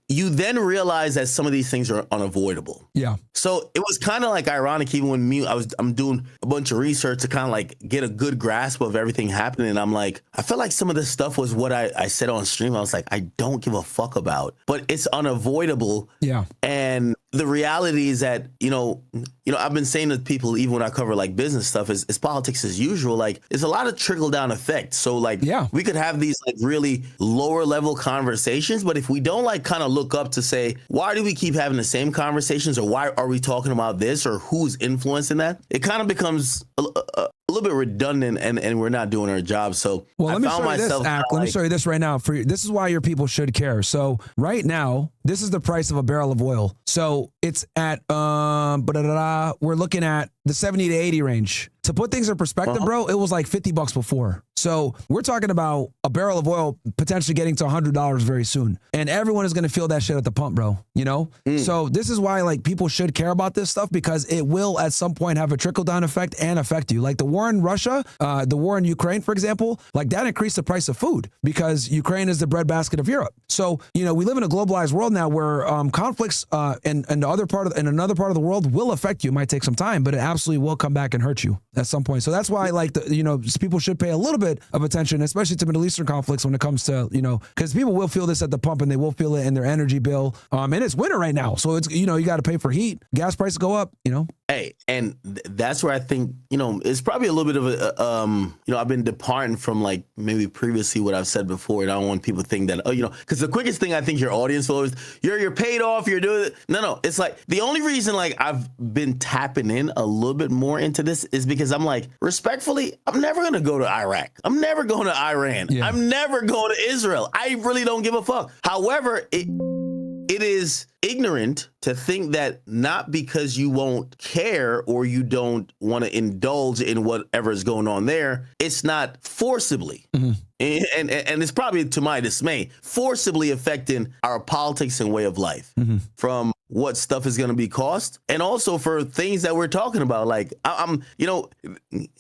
Speaker 1: You then realize that some of these things are unavoidable.
Speaker 2: Yeah.
Speaker 1: So it was kind of like ironic, even when I'm doing a bunch of research to kind of like get a good grasp of everything happening. And I'm like, I felt like some of this stuff was what I said on stream. I was like, I don't give a fuck about, but it's unavoidable.
Speaker 2: Yeah. And
Speaker 1: the reality is that, I've been saying to people, even when I cover like business stuff, is politics as usual. Like there's a lot of trickle down effect. So like, we could have these like really lower level conversations, but if we don't like kind of look up to say, why do we keep having the same conversations, or why are we talking about this, or who's influencing that? It kind of becomes a little bit redundant, and we're not doing our job. So
Speaker 2: let me show you this right now. This is why your people should care. So right now, this is the price of a barrel of oil. So it's at we're looking at the 70 to 80 range. To put things in perspective, bro, it was like $50 before. So we're talking about a barrel of oil potentially getting to $100 very soon. And everyone is going to feel that shit at the pump, bro. So this is why like people should care about this stuff, because it will at some point have a trickle down effect and affect you. Like the war in Russia, the war in Ukraine, for example, like that increased the price of food because Ukraine is the breadbasket of Europe. So, we live in a globalized world now where conflicts in another part of the world will affect you. It might take some time, but it absolutely will come back and hurt you at some point. So that's why like people should pay a little bit of attention, especially to Middle Eastern conflicts when it comes to, because people will feel this at the pump and they will feel it in their energy bill. And it's winter right now. So it's, you got to pay for heat. Gas prices go up,
Speaker 1: Hey, and that's where I think, it's probably a little bit of a, I've been departing from like maybe previously what I've said before. And I don't want people to think that, because the quickest thing I think your audience will is you're paid off, you're doing it. No, it's like the only reason like I've been tapping in a little bit more into this is because I'm like, respectfully, I'm never going to go to Iraq. I'm never going to Iran. Yeah. I'm never going to Israel. I really don't give a fuck. However, it it is ignorant to think that not because you won't care or you don't want to indulge in whatever is going on there, it's not forcibly. Mm-hmm. And it's probably, to my dismay, forcibly affecting our politics and way of life, mm-hmm. from what stuff is going to be cost, and also for things that we're talking about. Like I'm,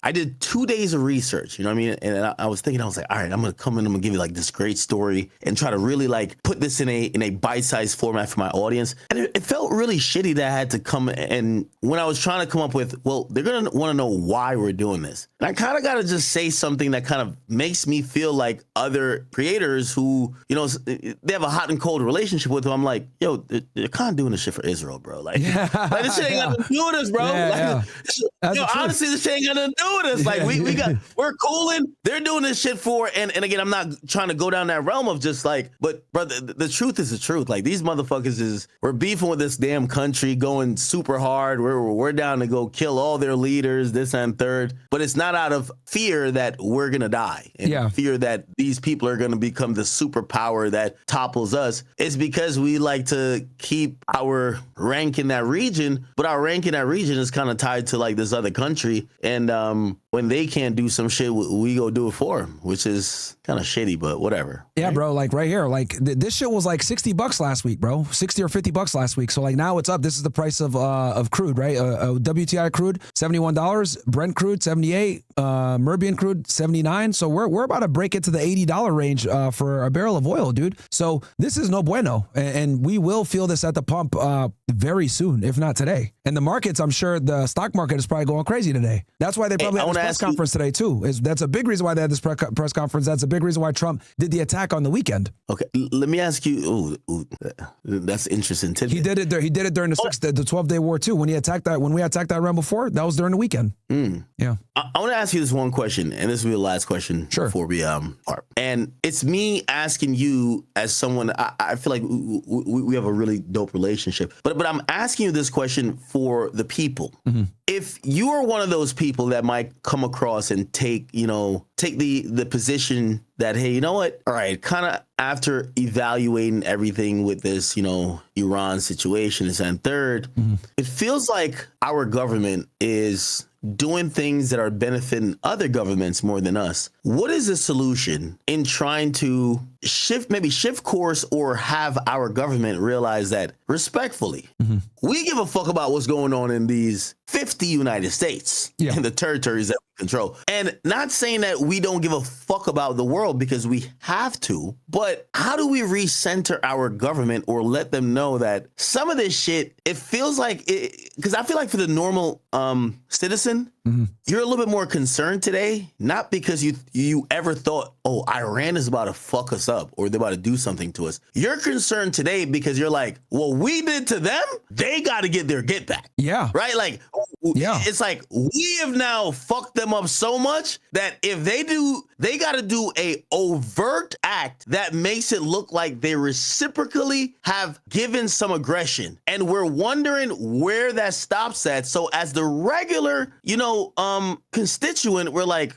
Speaker 1: I did 2 days of research, you know what I mean? And I was thinking, I was like, all right, I'm going to come in, I'm going to give you like this great story and try to really like put this in a bite-sized format for my audience. And it felt really shitty that I had to come, and when I was trying to come up with, well, they're going to want to know why we're doing this. And I kind of got to just say something that kind of makes me feel like other creators who, they have a hot and cold relationship with them. I'm like, yo, they're kind of doing this shit for Israel, bro. Like, like this shit ain't got to do with us, bro. Honestly, this shit ain't got to do with us. Like, we're cooling. They're doing this shit for, and again, I'm not trying to go down that realm of just like, but brother, the truth is the truth. Like, these motherfuckers we're beefing with this damn country, going super hard. We're down to go kill all their leaders, this and third. But it's not out of fear that we're gonna die, and fear that these people are gonna become the superpower that topples us. It's because we like to keep our rank in that region, but our rank in that region is kind of tied to like this other country. And when they can't do some shit, we go do it for them, which is kind of shitty, but whatever. Yeah, right?
Speaker 2: Bro, like right here, like this shit was like $60 last week, bro. 60 or $50 last week. So like now it's up. This is the price of crude, right? WTI crude, $71, Brent crude, 78, Murbian crude, 79. So we're about to break it to the $80 range for a barrel of oil, dude. So this is no bueno, and we will feel this at the pump very soon, if not today. And the markets, I'm sure the stock market is probably going crazy today. That's why they probably had this press conference today too. That's a big reason why they had this press conference. That's a big reason why Trump did the attack on the weekend.
Speaker 1: Okay, let me ask you. That's interesting tidbit.
Speaker 2: He did it during the 12-day war too. When we attacked that round before, that was during the weekend. Yeah.
Speaker 1: I want to ask you this one question, and this will be the last question before we part. And it's me asking you as someone. I feel like we have a really dope relationship, but I'm asking you this question for the people. Mm-hmm. If you are one of those people that might come across and take the position that, hey, you know what? All right, kind of after evaluating everything with this, Iran situation, this and third, it feels like our government is doing things that are benefiting other governments more than us. What is the solution in trying to shift course, or have our government realize that respectfully, we give a fuck about what's going on in these 50 United States and the territories that we control? And not saying that we don't give a fuck about the world, because we have to, but how do we recenter our government or let them know that some of this shit, it feels like it, because I feel like for the normal citizen, you're a little bit more concerned today, not because you ever thought, oh, Iran is about to fuck us up or they're about to do something to us. You're concerned today because you're like, well, we did to them, they got to get their get back.
Speaker 2: Yeah.
Speaker 1: Right? Like, it's like we have now fucked them up so much that if they got to do a overt act that makes it look like they reciprocally have given some aggression. And we're wondering where that stops at. So as the regular, constituent, we're like,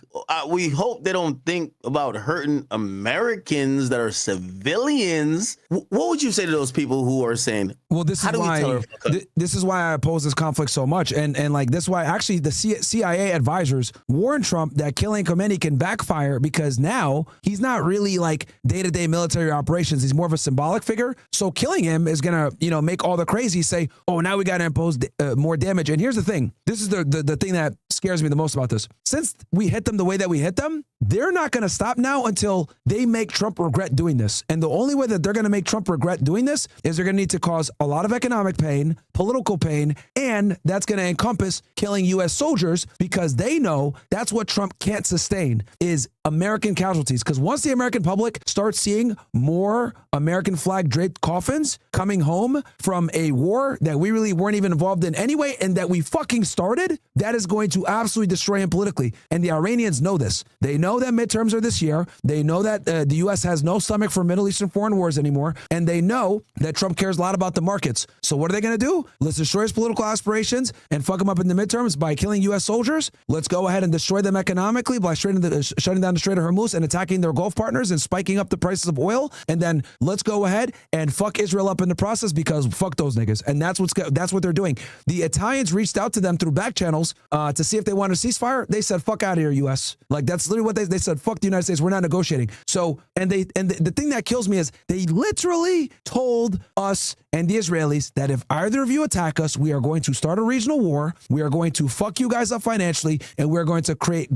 Speaker 1: we hope they don't think about hurting Americans that are civilians. What would you say to those people who are saying,
Speaker 2: well, this is why I oppose this conflict so much. And like, this is why actually the CIA advisors warned Trump that killing Khomeini can backfire, because now he's not really like day-to-day military operations. He's more of a symbolic figure. So killing him is going to, make all the crazies say, oh, now we got to impose more damage. And here's the thing. This is the thing that scares me the most about this. Since we hit them the way that we hit them, they're not going to stop now until they make Trump regret doing this. And the only way that they're going to make Trump regret doing this is they're going to need to cause a lot of economic pain, political pain, and that's going to encompass killing U.S. soldiers, because they know that's what Trump can't sustain is American casualties. Because once the American public starts seeing more American flag draped coffins coming home from a war that we really weren't even involved in anyway, and that we fucking started, that is going to to absolutely destroy him politically. And the Iranians know this. They know that midterms are this year. They know that the U.S. has no stomach for Middle Eastern foreign wars anymore. And they know that Trump cares a lot about the markets. So what are they going to do? Let's destroy his political aspirations and fuck him up in the midterms by killing U.S. soldiers. Let's go ahead and destroy them economically by shutting down the Strait of Hormuz and attacking their Gulf partners and spiking up the prices of oil. And then let's go ahead and fuck Israel up in the process because fuck those niggas. And that's what they're doing. The Italians reached out to them through back channels to see if they wanted a ceasefire. They said, fuck out of here, U.S. Like, that's literally what they said. Fuck the United States. We're not negotiating. So, and the thing that kills me is they literally told us and the Israelis that if either of you attack us, we are going to start a regional war. We are going to fuck you guys up financially, and we're going to create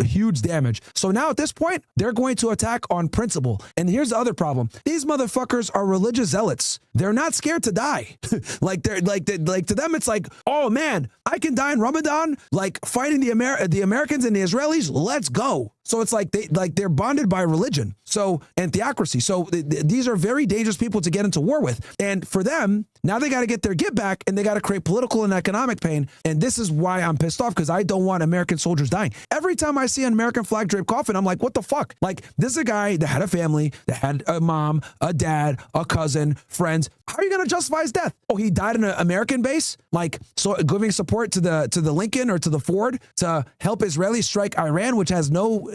Speaker 2: huge damage. So now at this point, they're going to attack on principle. And here's the other problem. These motherfuckers are religious zealots. They're not scared to die. like to them, it's like, oh man, I can die in Ramadan, like fighting the Americans and the Israelis. Let's go. So it's like they're bonded by religion. So, and theocracy. So these are very dangerous people to get into war with. And for them, now they got to get their get back and they got to create political and economic pain. And this is why I'm pissed off, because I don't want American soldiers dying. Every time I see an American flag draped coffin, I'm like, what the fuck? Like, this is a guy that had a family, that had a mom, a dad, a cousin, friends. How are you going to justify his death? Oh, he died in an American base? Like, so giving support to the Lincoln or to the Ford to help Israelis strike Iran, which has no,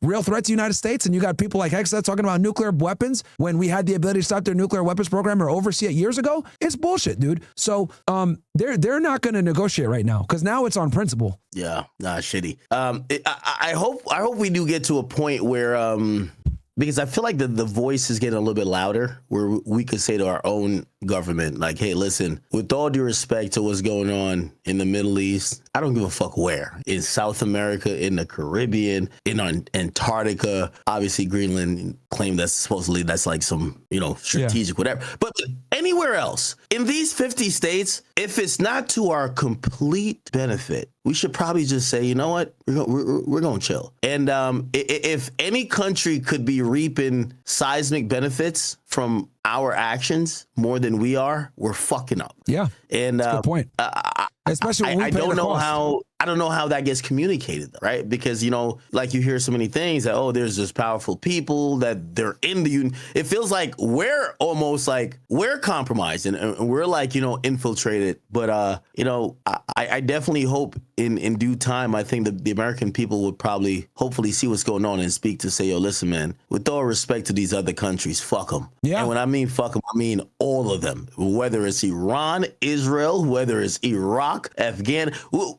Speaker 2: real threat to the United States. And you got people like Hexa talking about nuclear weapons when we had the ability to stop their nuclear weapons program or oversee it years ago. It's bullshit, dude. So they're not going to negotiate right now because now it's on principle.
Speaker 1: Yeah, shitty. I hope we do get to a point where because I feel like the voice is getting a little bit louder, where we could say to our own government, like, hey, listen, with all due respect to what's going on in the Middle East, I don't give a fuck where. In South America, in the Caribbean, in Antarctica, obviously Greenland claimed that supposedly that's like some, strategic whatever. But anywhere else, in these 50 states, if it's not to our complete benefit, we should probably just say, you know what, we're going to chill. And if any country could be reaping seismic benefits from our actions more than we are, we're fucking up.
Speaker 2: Yeah,
Speaker 1: and
Speaker 2: that's a good point. Especially when we pay the cost.
Speaker 1: I don't know how that gets communicated, right? Because, like you hear so many things that, oh, there's this powerful people that they're in the union. It feels like we're almost like we're compromised and we're like, infiltrated. But, I definitely hope in due time, I think the American people would probably hopefully see what's going on and speak to say, yo, listen, man, with all respect to these other countries, fuck them. Yeah. And when I mean fuck them, I mean all of them, whether it's Iran, Israel, whether it's Iraq, Afghan,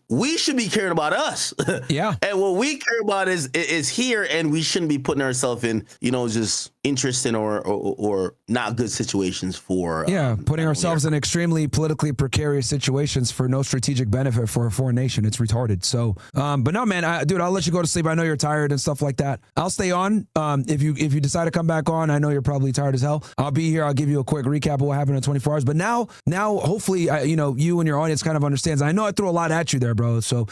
Speaker 1: we should be caring about us.
Speaker 2: Yeah.
Speaker 1: And what we care about is here, and we shouldn't be putting ourselves in, just interesting or not good situations for
Speaker 2: putting ourselves in extremely politically precarious situations for no strategic benefit for a foreign nation. It's retarded. So but no, man, dude, I'll let you go to sleep. I know you're tired and stuff like that. I'll stay on. If you decide to come back on, I know you're probably tired as hell. I'll be here. I'll give you a quick recap of what happened in 24 hours. But now hopefully you and your audience kind of understands. I know I threw a lot at you there, bro. So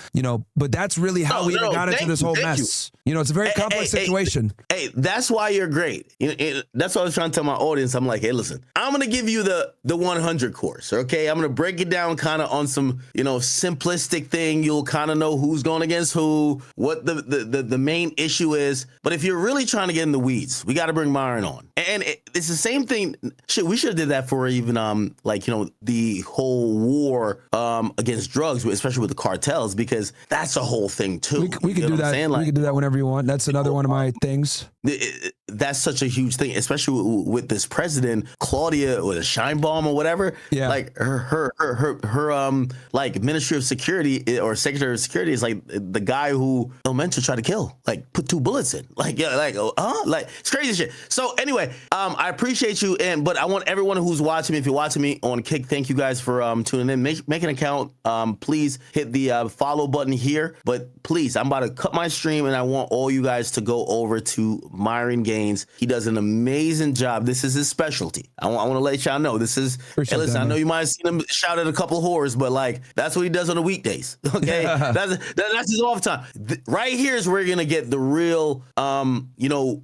Speaker 2: but that's really how we got into this whole mess. It's a very complex situation.
Speaker 1: Hey, that's why you're great. That's what I was trying to tell my audience. I'm like, hey, listen, I'm going to give you the 100 course. Okay. I'm going to break it down kind of on some, simplistic thing. You'll kind of know who's going against who, what the main issue is. But if you're really trying to get in the weeds, we got to bring Myron on. And it's the same thing. Shit, we should have did that for even the whole war against drugs, especially with the cartels, because that's a whole thing too.
Speaker 2: We can do that. We can do that whenever you want. That's another one of my things.
Speaker 1: That's such a huge thing, especially with this president, Claudia, or the Sheinbaum or whatever. Yeah. Like her like Ministry of Security or Secretary of Security is like the guy who El Mentor tried to kill, like put 2 bullets in, like it's crazy shit. So anyway, I appreciate you, but I want everyone who's watching me, if you're watching me on Kick, thank you guys for tuning in. Make an account. Please hit the follow button here. But please, I'm about to cut my stream, and I want all you guys to go over to Myron Gaines. He does an amazing job. This is his specialty. I want to let y'all know this is. Hey, listen, I know you might have seen him shout at a couple whores, but like that's what he does on the weekdays. Okay, that's his off time. Right here is where you're gonna get the real,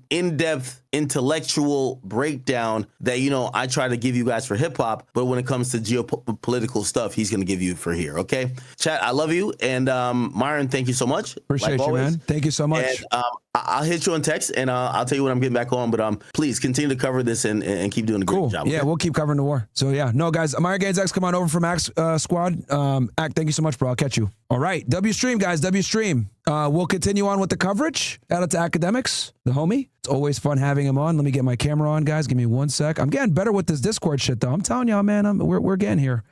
Speaker 1: in-depth intellectual breakdown that, you know, I try to give you guys for hip hop, but when it comes to geopolitical stuff, he's going to give you for here. Okay. Chat, I love you. And Myron, thank you so much.
Speaker 2: Appreciate you, man. Thank you so much.
Speaker 1: And, I'll hit you on text and I'll tell you when I'm getting back on, but please continue to cover this and keep doing a great job.
Speaker 2: Yeah, we'll keep covering the war. So yeah, no guys, Myron Gaines X, come on over from Axe Squad. Act, thank you so much, bro. I'll catch you. All right, W Stream guys, W Stream. We'll continue on with the coverage. Shout out to Academics, the homie. It's always fun having him on. Let me get my camera on, guys. Give me 1 sec. I'm getting better with this Discord shit though. I'm telling y'all, man, we're getting here.